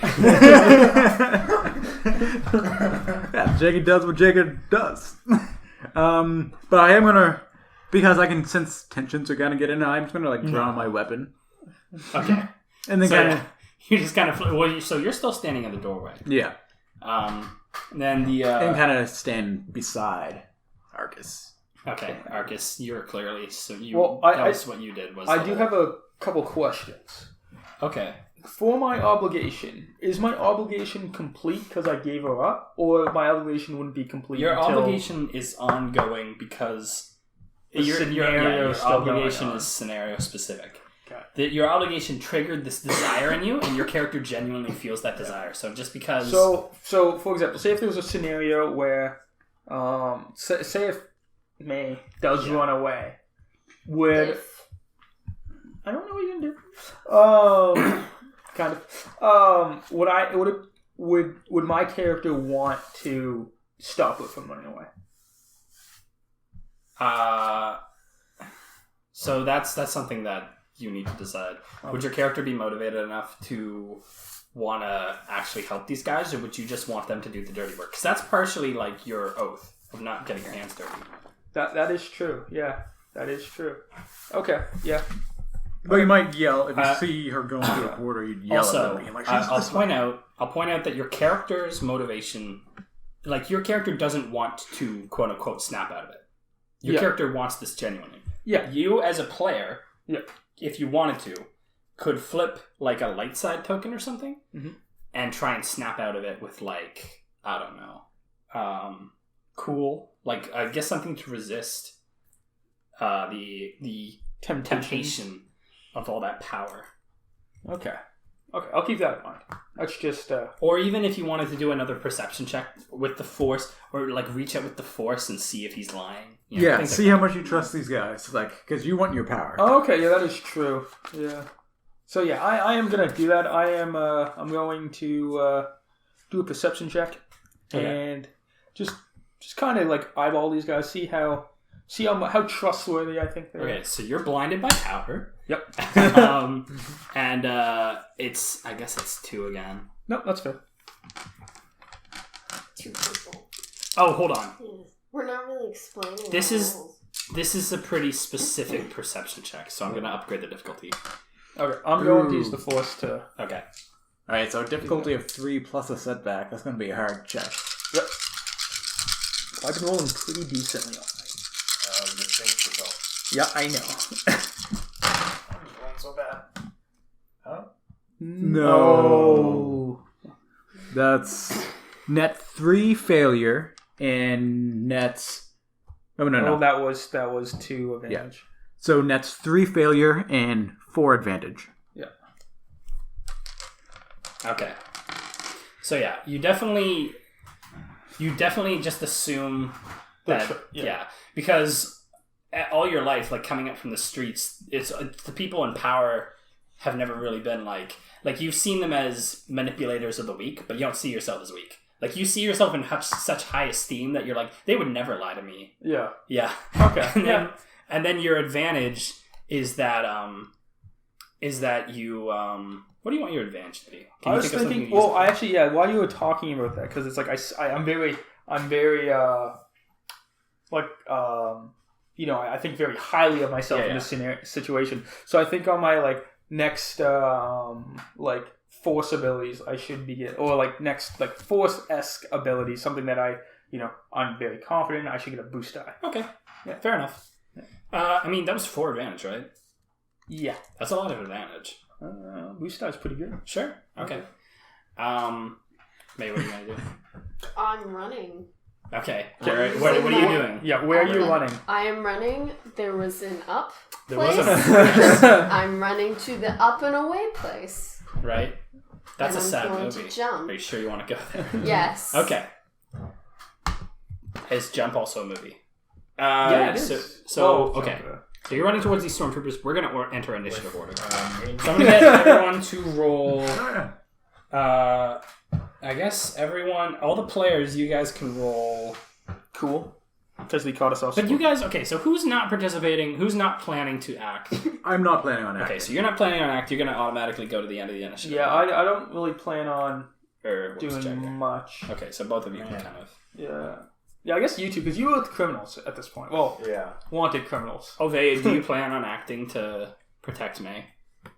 Yeah, Jagger does what Jagger does. But I am gonna, because I can sense tensions are gonna get in. I'm just gonna like draw my weapon. Okay. And then So kind of you just kind of... so you're still standing in the doorway. yeah, Then the... and kind of stand beside Arcus. Okay, Arcus, you were clearly... So you... Well, that was what you did. Was I do have a couple questions. Okay. For my obligation, is my obligation complete because I gave her up, or my obligation wouldn't be complete? Your until obligation is ongoing because your scenario is still obligation going on. is scenario specific. Okay. Your obligation triggered this desire in you, and your character genuinely feels that desire. So just because... So for example, say if there was a scenario where, say if May does run away, would I don't know what you're gonna do. Kind of. Would my character want to stop her from running away? So that's something that you need to decide. Would your character be motivated enough to want to actually help these guys, or would you just want them to do the dirty work? Because that's partially like your oath of not getting your hands dirty. That is true. Yeah, that is true. Okay. Yeah. But you might yell if you see her going through a border. You'd yell Also, at them. Like, I'll point out that your character's motivation, like your character doesn't want to quote unquote snap out of it. Your character wants this genuinely. Yeah. You as a player, Yeah. if you wanted to, could flip like a light side token or something, and try and snap out of it with like, I don't know, cool, like I guess something to resist the temptation of all that power. Okay, I'll keep that in mind. That's just Or even if you wanted to do another perception check with the force, or like reach out with the force and see if he's lying. You know, yeah, things see like how much you trust these guys, like because you want your power. Oh, okay, yeah, that is true. Yeah. So yeah, I am gonna do that. I'm going to do a perception check and just kind of like eyeball these guys, see how trustworthy I think they are. Okay, so you're blinded by power. Yep. And I guess it's 2 again. No, that's fair. 2 people. Oh, hold on. Yeah. We're not really explaining. This the is- rules. This is a pretty specific perception check, so I'm going to upgrade the difficulty. Okay, I'm going to use the force to. Okay. All right, so difficulty of 3 plus a setback. That's going to be a hard check. Yep. I've been rolling pretty decently all night. You think so? Yeah, I know. I'm going so bad. Huh? No. That's net 3 failure and nets. Oh no. Oh, that was 2 advantage. So nets 3 failure and 4 advantage. Yeah. Okay. So yeah, you definitely just assume that because all your life, like coming up from the streets, it's the people in power have never really been like you've seen them as manipulators of the weak, but you don't see yourself as weak. Like you see yourself in such high esteem that you're like, they would never lie to me. Yeah. Yeah. Okay. And then your advantage is that is that you. What do you want your advantage to be? Can I you was think of something thinking. you use Well, it I actually, while you were talking about that, because it's like I'm very, I think very highly of myself in this situation. So I think on my next force abilities, I should be or next force-esque abilities, something that I'm very confident I should get a boost die. Okay. Yeah, fair enough. I mean, that was 4 advantage, right? Yeah. That's a lot of advantage. Boost die is pretty good. Sure. Okay. May, what are you going to do? I'm running. Okay. Jared, what are you doing? Yeah, where are you running? I am running. There was an up There place. was a I'm running to the up and away place. right? That's And a I'm sad going movie. to jump. Are you sure you want to go there? Yes. Okay. Is Jump also a movie? Yeah, it is. So Oh, okay. So you're running towards these stormtroopers. We're going to enter initiative order. So Um, I'm going to get everyone to roll. I guess everyone, all the players, you guys can roll. Cool. Because they caught us off. But you guys, okay, so who's not participating? Who's not planning to act? I'm not planning on acting. Okay, so you're not planning on act. You're going to automatically go to the end of the initiative. Yeah, I don't really plan on Or what was doing Jagger? much. Okay, so both of you can kind of. Yeah, I guess you two, because you were with criminals at this point. Well, Yeah. wanted criminals. Ove, do you plan on acting to protect May?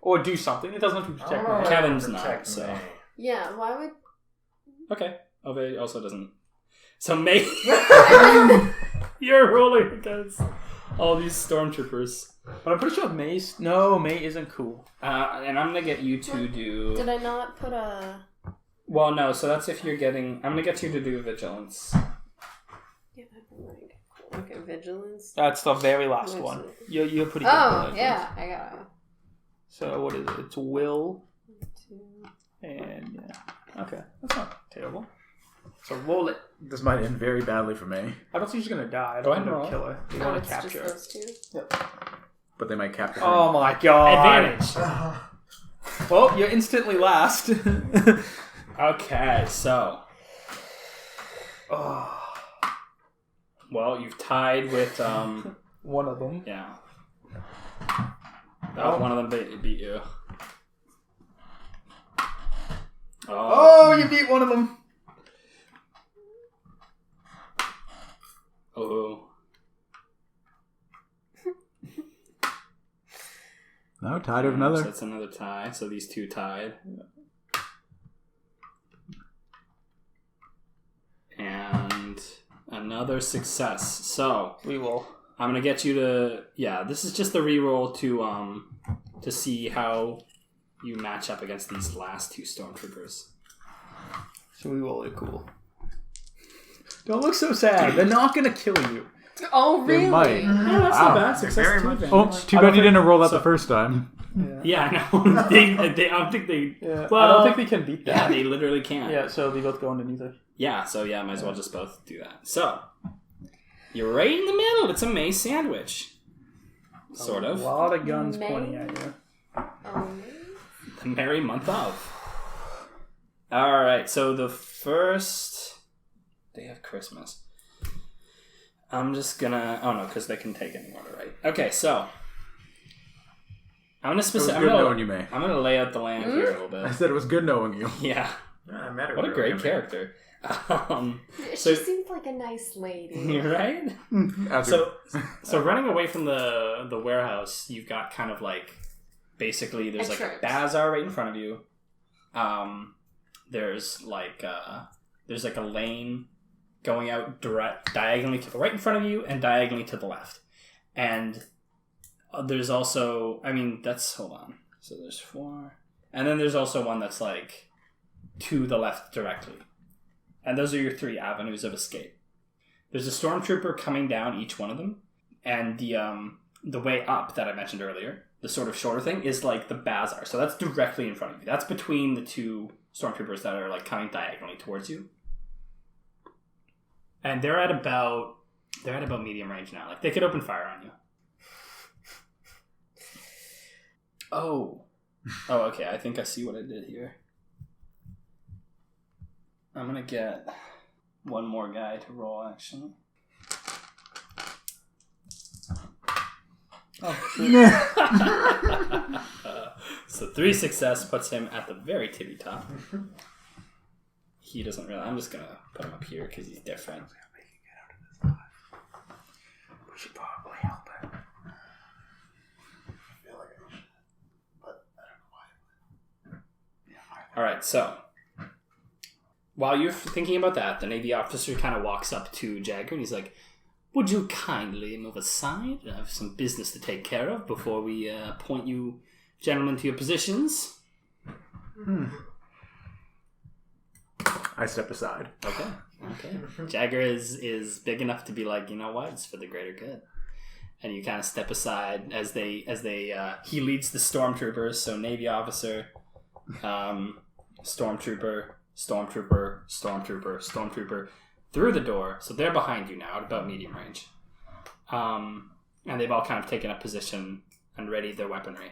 Or do something. It doesn't have to protect me. Kevin's not, so. Yeah. Why would? Okay. Ove also doesn't. So May, you're rolling against all these stormtroopers. But I'm pretty sure May's... No, May isn't cool. And I'm going to get you to do... Did I not put a? Well, no, so that's if you're getting... I'm going to get you to do vigilance. Yeah, okay, vigilance. That's the very last Where's one. it? You're pretty good. Oh at it. yeah, I got it. So what is it? It's will 2. and... Yeah. Okay, that's not terrible. So roll it. This might end very badly for me, I don't think she's going to die. I Go don't ahead want and to roll. kill her. They Oh, want it's to capture her. just those 2. but they might capture her. Oh my god. Advantage. Well, you're instantly last. Okay, so... Oh, Well, you've tied with... one of them. Yeah. Oh, one of them beat you. Oh, you beat one of them. Oh. No, tied with So another. that's another tie. So these two tied. And another success. So We will. I'm gonna get you to this is just the reroll to see how you match up against these last 2 stormtroopers. So we will look cool. Don't look so sad. They're not going to kill you. Oh They really? might. Oh, that's Wow. not bad. Success Very 2 much- advantage. Oh, too I bad don't you didn't roll that so- the first time. Yeah, I know. they I don't think they. Yeah. Well, I don't think they can beat Yeah, that. they literally can't. Yeah, so they both go underneath it. Yeah, so might as well just both do that. So, you're right in the middle. It's a May sandwich. Sort A of. lot of guns May? pointing at you. Oh. The merry month of. Alright, so the first day of Christmas. I'm just gonna... Oh no, because they can take any order, right? Okay, so... I'm gonna It was good knowing you, May. I'm gonna lay out the land here a little I bit. said it was good knowing you. Yeah. I met her. What a really great good. character. She So- seems like a nice lady. Right? After- So running away from the warehouse, you've got kind of like basically there's like a Entrance. bazaar right in front of you. There's like a lane going out diagonally to the right in front of you and diagonally to the left. And there's also, hold on. So there's 4. And then there's also one that's like to the left directly. And those are your 3 avenues of escape. There's a stormtrooper coming down each one of them, and the way up that I mentioned earlier, the sort of shorter thing, is like the bazaar. So that's directly in front of you. That's between the 2 stormtroopers that are like coming diagonally towards you. And they're at about medium range now. Like they could open fire on you. Oh, okay. I think I see what I did here. I'm gonna get one more guy to roll, actually. So 3 success puts him at the very tippy top. He doesn't really. I'm just gonna put him up here because he's different. We should probably help him. I feel like I should, but I don't know why. All right, so while you're thinking about that, the Navy officer kind of walks up to Jagger and he's like, "Would you kindly move aside? I have some business to take care of before we appoint you gentlemen to your positions." I step aside. Okay. Jagger is big enough to be like, you know what? It's for the greater good. And you kind of step aside as he leads the stormtroopers. So Navy officer, stormtrooper, through the door. So they're behind you now at about medium range. And they've all kind of taken up position and readied their weaponry.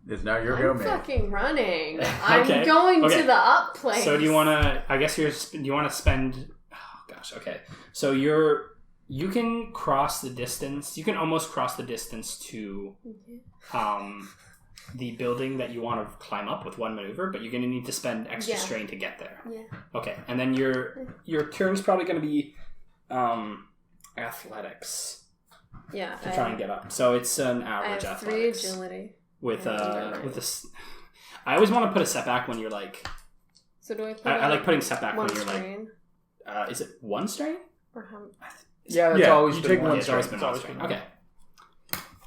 It's now your go, I'm man. fucking running. Okay, I'm going okay. to the up place. So do you want to? I guess you want to spend. Oh gosh. Okay. So you can cross the distance. You can almost cross the distance to the building that you want to climb up with one maneuver, but you're going to need to spend extra strain to get there. Yeah. Okay. And then your turn's probably going to be athletics Yeah. to try and get up. So it's an I average have 3 athletics agility. with this. I always want to put a setback when you're like. So do I put I like putting setback one when you're strain? like. Is it 1 strain? Or how? Yeah, that's Yeah, always you been take one one It's always strain. been 1 strain. Okay.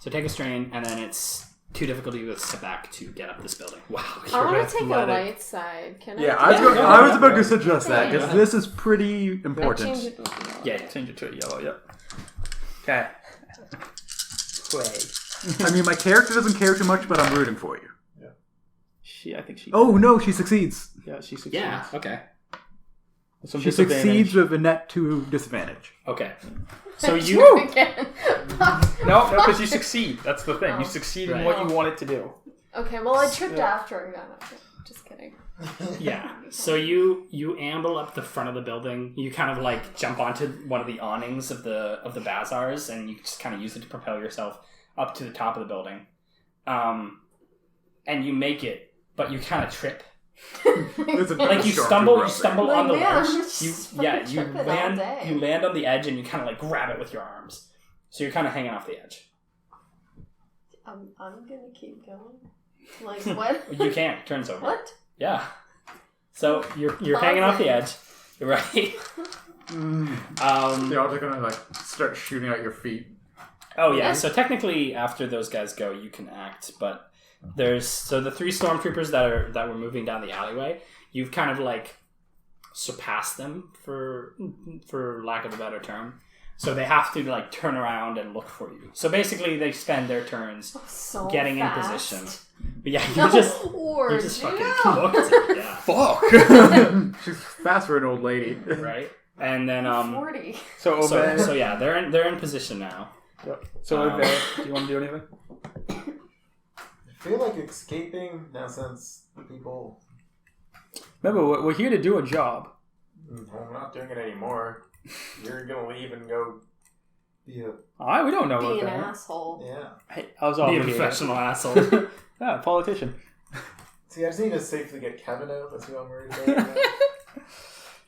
So take a strain, and then it's 2 difficulty with setback to get up this building. Wow. I want to take a athletic. light side. Can Yeah, I? I was about to suggest that because this is pretty Change important. it. Yeah. Change it to a yellow, yep. Okay. Play. I mean, my character doesn't care too much, but I'm rooting for you. I think she... Oh no, she succeeds. Yeah, she succeeds. Yeah. Okay. Some She disadvantage. succeeds with a net 2 disadvantage. Okay. So you. Again. No, because you succeed. That's the thing. You succeed in Right. what you want it to do. Okay, well, I tripped after I got up. Just kidding. Yeah. So you amble up the front of the building. You kind of like jump onto one of the awnings of the bazaars, and you just kind of use it to propel yourself up to the top of the building. And you make it, but you kind of trip. Like you stumble on the Like, man, ledge. I'm You just fucking tripping all day. you land on the edge, and you kind of like grab it with your arms. So you're kind of hanging off the edge. I'm gonna keep going. Like what? You can't. Turns over. What? Yeah. So you're hanging off the edge. Right. They're all just gonna like start shooting at your feet. Oh yeah. So technically, after those guys go, you can act. But there's the 3 stormtroopers that were moving down the alleyway. You've kind of like surpassed them for lack of a better term. So they have to like turn around and look for you. So basically, they spend their turns So getting fast. in position. But yeah, you just fucking looked it. Yeah. Fuck! She's fast for an old lady. Right. And then 40. So, Obey... so yeah, they're in position now. Yep. So, Obey, do you want to do anything? I feel like escaping now since the people. Remember, we're here to do a job. Well, I'm not doing it anymore. You're gonna leave and go be a We don't know Be about an that. asshole. yeah. Hey, I was Be a obligated. professional asshole. Yeah, politician. See, I just need to safely get Kevin out. That's who I'm worried about.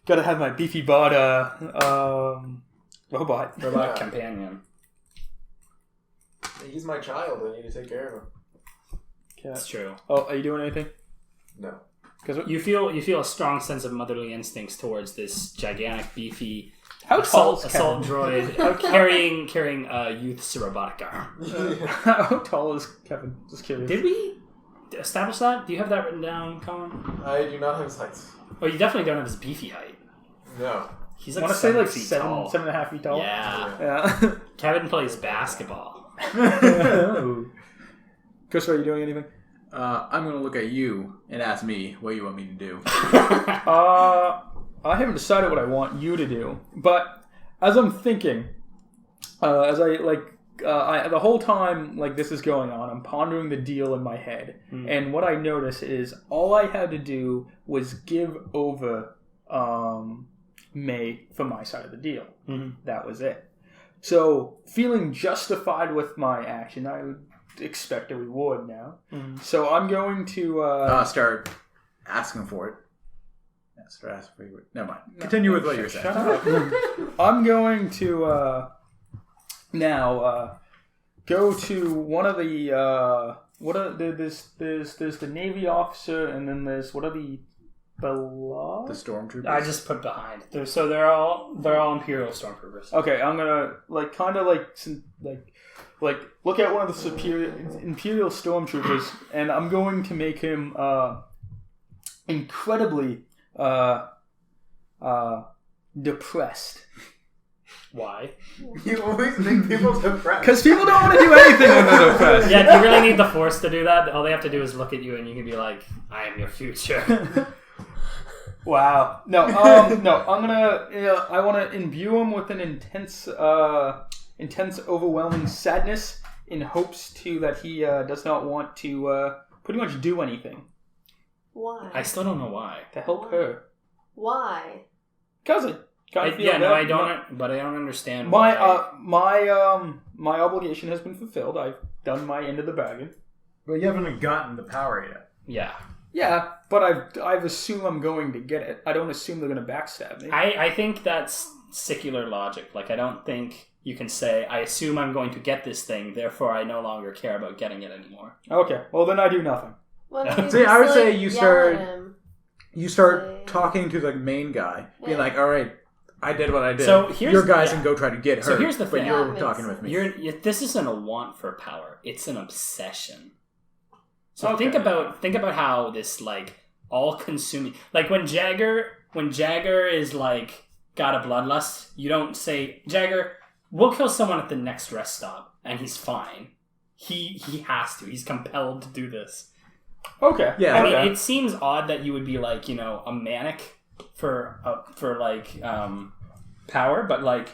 Gotta have my beefy bot, robot. Robot companion. He's my child. I need to take care of him. That's true. Oh, are you doing anything? No. Because You feel a strong sense of motherly instincts towards this gigantic, beefy how tall is assault Kevin? droid carrying a youth's robotic arm. How tall is Kevin? Just curious. Did we establish that? Do you have that written down, Colin? I do not have his heights. Oh, you definitely don't have his beefy height. No. He's I like want to say 7 like feet 7, tall. 7.5 feet tall. Yeah. Yeah. Kevin plays basketball. Chris, are you doing anything? I'm gonna look at you and ask me what you want me to do. I haven't decided what I want you to do, but as I'm thinking, the whole time like this is going on, I'm pondering the deal in my head, and what I notice is all I had to do was give over May for my side of the deal. That was it. So feeling justified with my action, I would expect a reward now. Mm-hmm. So I'm going to Start asking for it. Yeah, start asking for it. Never mind. Continue with what you're saying. Shut up. I'm going to now go to one of the there's the Navy officer, and then there's what are the below? The stormtroopers. I just put behind. So they're all Imperial stormtroopers. Okay, I'm gonna look at one of the superior Imperial stormtroopers, and I'm going to make him incredibly depressed. Why? You always make people depressed. Because people don't want to do anything when they're depressed. Yeah, do you really need the Force to do that? All they have to do is look at you, and you can be like, "I am your future." Wow. No. No. I'm gonna. I want to imbue him with an intense, overwhelming sadness, in hopes that he does not want to pretty much do anything Why? I still don't know why. to help her. Why? Because I feel that I don't. But I don't understand. My why. my obligation has been fulfilled. I've done my end of the bargain. But you haven't gotten the power yet. Yeah. Yeah, but I've assumed I'm going to get it. I don't assume they're going to backstab me. I think that's secular logic. Like, I don't think you can say, I assume I'm going to get this thing, therefore I no longer care about getting it anymore. Okay, well then I do nothing. Why don't you See, just, I would like, say you yell start- at him? You start talking to the main guy, being Yeah. like, "All right, I did what I did. So here's- your guys yeah. can go try to get her." So here's the thing. But you're That talking makes with me. This isn't a want for power. It's an obsession. So Okay. think about how this, like, all-consuming... Like, when Jagger is, like, got a bloodlust, you don't say, Jagger, we'll kill someone at the next rest stop, and he's fine. He has to. He's compelled to do this. Okay. Yeah, I mean, okay. it seems odd that you would be, like, a manic for power, but, like,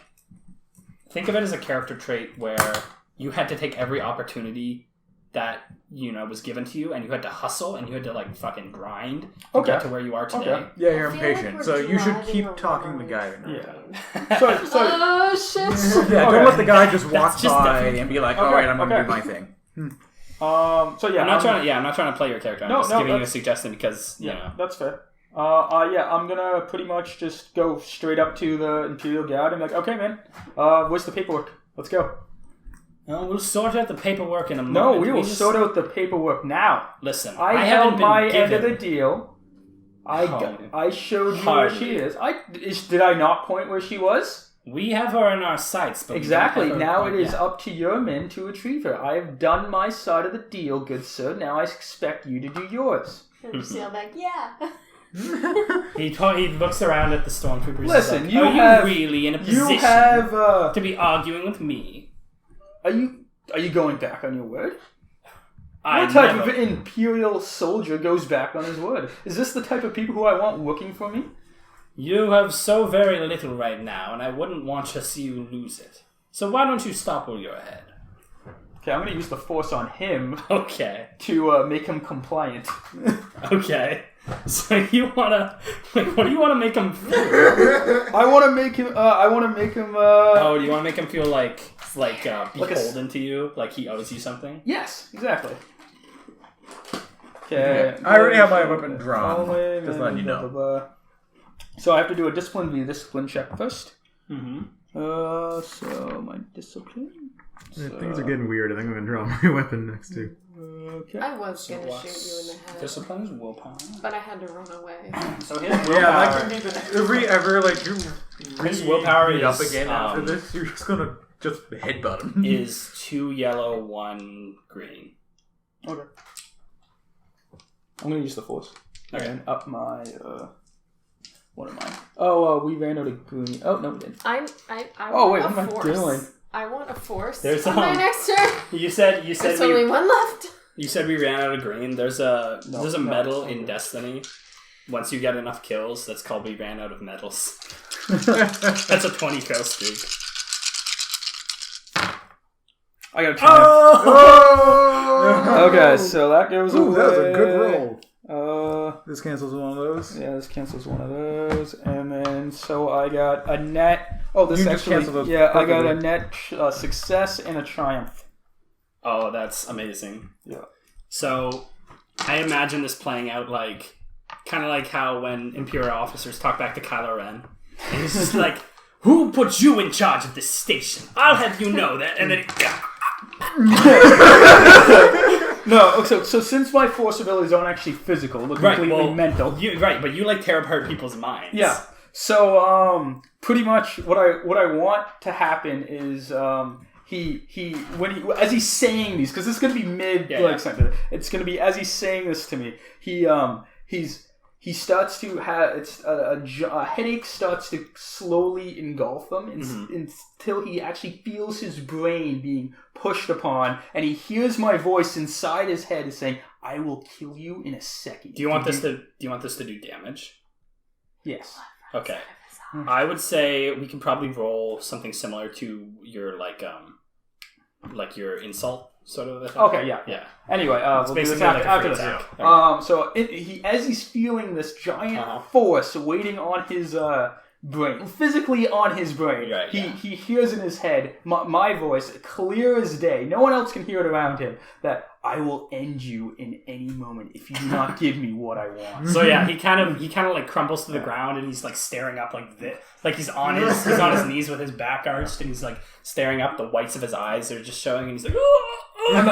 think of it as a character trait where you had to take every opportunity that, was given to you, and you had to hustle, and you had to, like, fucking grind to Okay. get to where you are today. Okay. Yeah, you're I feel like impatient, we're so you should driving keep a talking to the guy. long Yeah. So Oh shit! Yeah, Okay. don't let the guy just walk That's just by definitely- and be like, Okay, "All right, I'm gonna okay. do my thing." so yeah, I'm not trying to play your character. I'm No, just no, giving you a that's- suggestion because, Yeah, that's fair. I'm gonna pretty much just go straight up to the Imperial Guard and be like, okay, man, where's the paperwork? Let's go. we'll sort out the paperwork in a moment. No, we will sort out the paperwork now. Listen, I haven't held been my given... end of the deal. I showed you where she is. Did I not point where she was? We have her in our sights, but Exactly. we don't have Now her it is yet. up to your men to retrieve her. I have done my side of the deal, good sir. Now I expect you to do yours. And just yell back, yeah. He looks around at the stormtroopers. Listen, he's you like, have- are you really in a position You have. to be arguing with me? Are you going back on your word? I What type never- of Imperial soldier goes back on his word? Is this the type of people who I want working for me? You have so very little right now, and I wouldn't want to see you lose it. So why don't you stop while you're ahead? Okay, I'm going to use the Force on him Okay. to make him compliant. Okay. So you wanna... Like, what do you want to make him feel? I want to make him. Oh, do you want to make him feel like beholden to you? Like he owes you something? Yes, exactly. Okay. I already have my weapon drawn. Just letting you know. Blah, blah, blah. So I have to do a discipline check first. Mm-hmm. So my discipline. Things are getting weird. I think I'm gonna draw my weapon next to. Okay. I was gonna shoot you in the head, Discipline is willpower. but I had to run away. So his willpower... Yeah, that can be the. If we ever His willpower meet up is, again after um, this, you're just gonna just headbutt him. is 2 yellow, 1 green. Okay. I'm gonna use the Force. Okay. And up my what am I? Oh, we ran out of green. Oh no, we didn't. I Oh, want wait, a what am I force. doing? I want a force. There's, on my next turn. You said There's only one left. You said we ran out of green. There's a No, medal no. in Destiny. Once you get enough kills, that's called we ran out of medals. That's a 20 kill streak. I got a triumph. Oh! Okay, so that goes Ooh, away. that was a good roll. This cancels one of those. Yeah, this cancels one of those, and then so I got a net. Oh, this You just actually. canceled those Yeah, I got a perfectly. net success and a triumph. Oh, that's amazing. Yeah. So, I imagine this playing out like, kind of like how when Imperial officers talk back to Kylo Ren, and he's just like, "Who put you in charge of this station? I'll have you know that." And then, No, so since my force abilities aren't actually physical, they're completely mental. But you like tear apart people's minds. Yeah. So pretty much what I want to happen is as he's saying these, because this is gonna be sentence. It's gonna be as he's saying this to me. He starts to have a headache starts to slowly engulf him until he actually feels his brain being pushed upon, and he hears my voice inside his head saying, "I will kill you in a second." Do you want this to do damage? Yes. Okay. I would say we can probably roll something similar to your like your insult sort of attack. Okay, yeah. Yeah. Anyway, we'll do this after this. So as he's feeling this giant force waiting on his brain, physically on his brain, right, he hears in his head my voice, clear as day. No one else can hear it around him. That I will end you in any moment if you do not give me what I want. So yeah, he kind of like crumbles to the ground, and he's like staring up like this, like he's on his knees with his back arched, and he's like staring up. The whites of his eyes are just showing, and he's like, and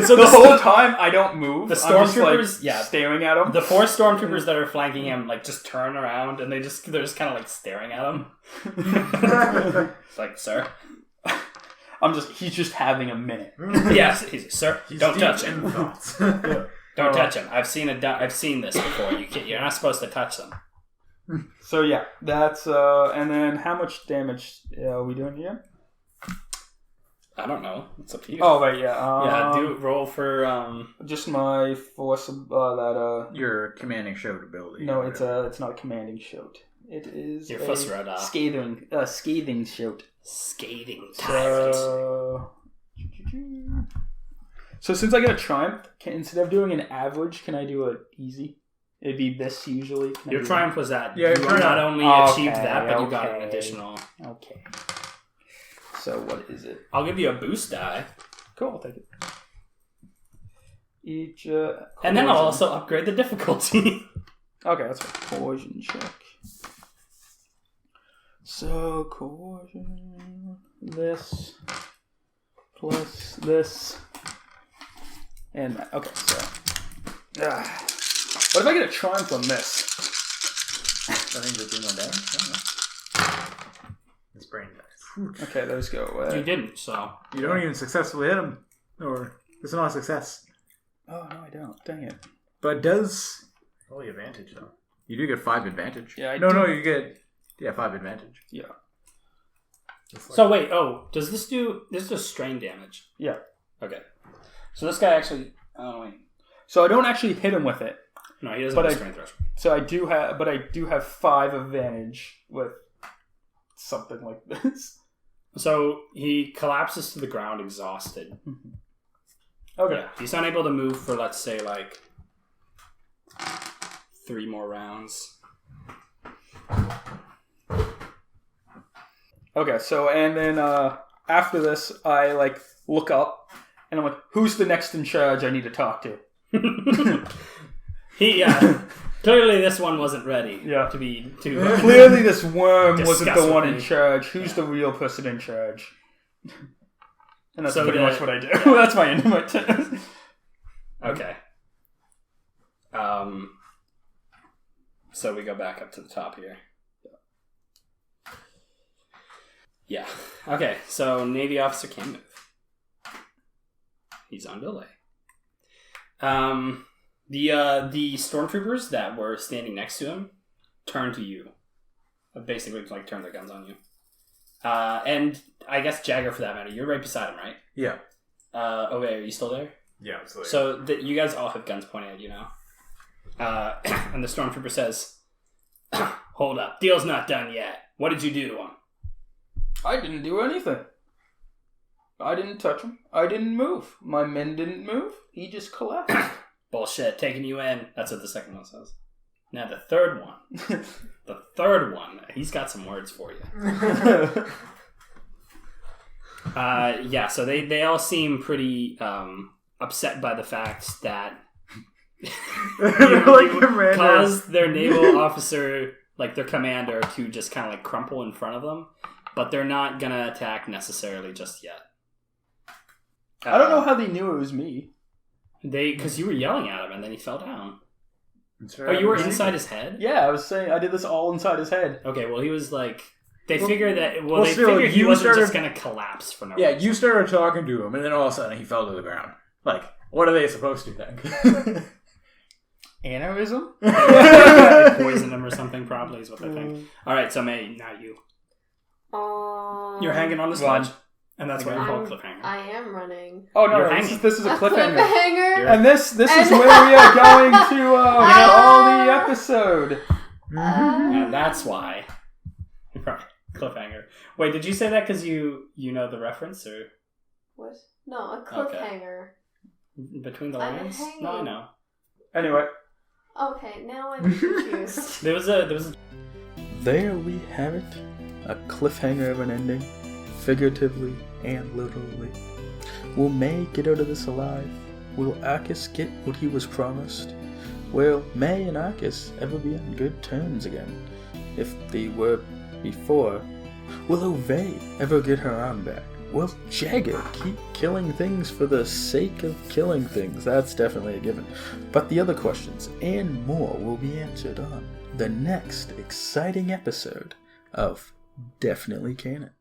so the whole time I don't move. The stormtroopers, staring at him. The 4 stormtroopers that are flanking him like just turn around, and they're just kind of like staring at him. It's like, sir. He's just having a minute. Yes, sir. Don't touch him. Don't touch him. I've seen this before. You're not supposed to touch them. So yeah, that's and then how much damage are we doing here? I don't know. It's up to you. Oh right, yeah. Do roll for just my force your commanding shout ability. No, it's not a commanding shout. It is your scathing shout. Scathing tyrant. So since I get a triumph, instead of doing an average, can I do an easy? It'd be this usually. Your triumph was that. Yeah, you not only achieved that, but you got an additional. Okay. So what is it? I'll give you a boost die. Cool, I'll take it. Each. And then I'll also upgrade the difficulty. Okay, that's fine. Coercion check. So coercion. This plus this. And that. Okay, so. What if I get a triumph on this? I think they're doing that. His brain dies. Okay, those go away. You didn't, so. You don't even successfully hit him. Or, it's not a success. Oh, no, I don't. Dang it. But does... Only advantage, though. You do get 5 advantage. Yeah, No, you get... Yeah, 5 advantage. Yeah. So wait, does this do... This does strain damage? Yeah. Okay. So this guy actually... Oh, wait. So I don't actually hit him with it. No, he doesn't have a strain threshold. So I do have 5 advantage with something like this. So he collapses to the ground exhausted. Okay. Yeah, he's unable to move for, let's say, like 3 more rounds. Okay, so and then after this, I like look up and I'm like, "Who's the next in charge? I need to talk to." Clearly this one wasn't ready. Yeah. To be Clearly this worm wasn't Discuss the one with in me. charge. Who's the real person in charge? And that's So pretty the- much what I do. yeah. That's my intimate. Okay. So we go back up to the top here. Yeah. Okay, so Navy officer can move. He's on delay. The stormtroopers that were standing next to him turn to you. Basically, like, turn their guns on you. And I guess Jagger, for that matter, you're right beside him, right? Yeah. Are you still there? Yeah, absolutely. So you guys all have guns pointed at you now. And the stormtrooper says, "Hold up, deal's not done yet. What did you do to him?" I didn't do anything. I didn't touch him. I didn't move. My men didn't move. He just collapsed. Bullshit, taking you in. That's what the second one says. Now the third one. He's got some words for you. Yeah, so they all seem pretty upset by the fact that Like you commanders. caused their naval officer, like their commander, to just kind of like crumple in front of them, but they're not gonna attack necessarily just yet. I don't know how they knew it was me. Because you were yelling at him and then he fell down. Sure, Oh, you were I'm inside his head? Yeah, I was saying I did this all inside his head. Okay, well he was like, they figured that. well, They still, figured he you wasn't started- just gonna collapse for no Yeah, reason. you started talking to him, and then all of a sudden he fell to the ground. Like, what are they supposed to think? Aneurysm? They poisoned him or something, probably is what they think. All right, so May, now you. You're hanging on this Run. ledge, and that's what you call cliffhanger. I am running. Oh no, You're no, hanging. this is a cliffhanger. Cliffhanger. And this is where we are going to all the episode. And that's why. Right, cliffhanger. Wait, did you say that because you know the reference, or What? No, a cliffhanger. Between the I'm lines? hanging. No, I know. Anyway, Okay, now I'm confused. There was a. there we have it. A cliffhanger of an ending, figuratively and literally. Will May get out of this alive? Will Arcus get what he was promised? Will May and Arcus ever be on good terms again? If they were before, will Ove ever get her arm back? Will Jagger keep killing things for the sake of killing things? That's definitely a given. But the other questions and more will be answered on the next exciting episode of Definitely Canon.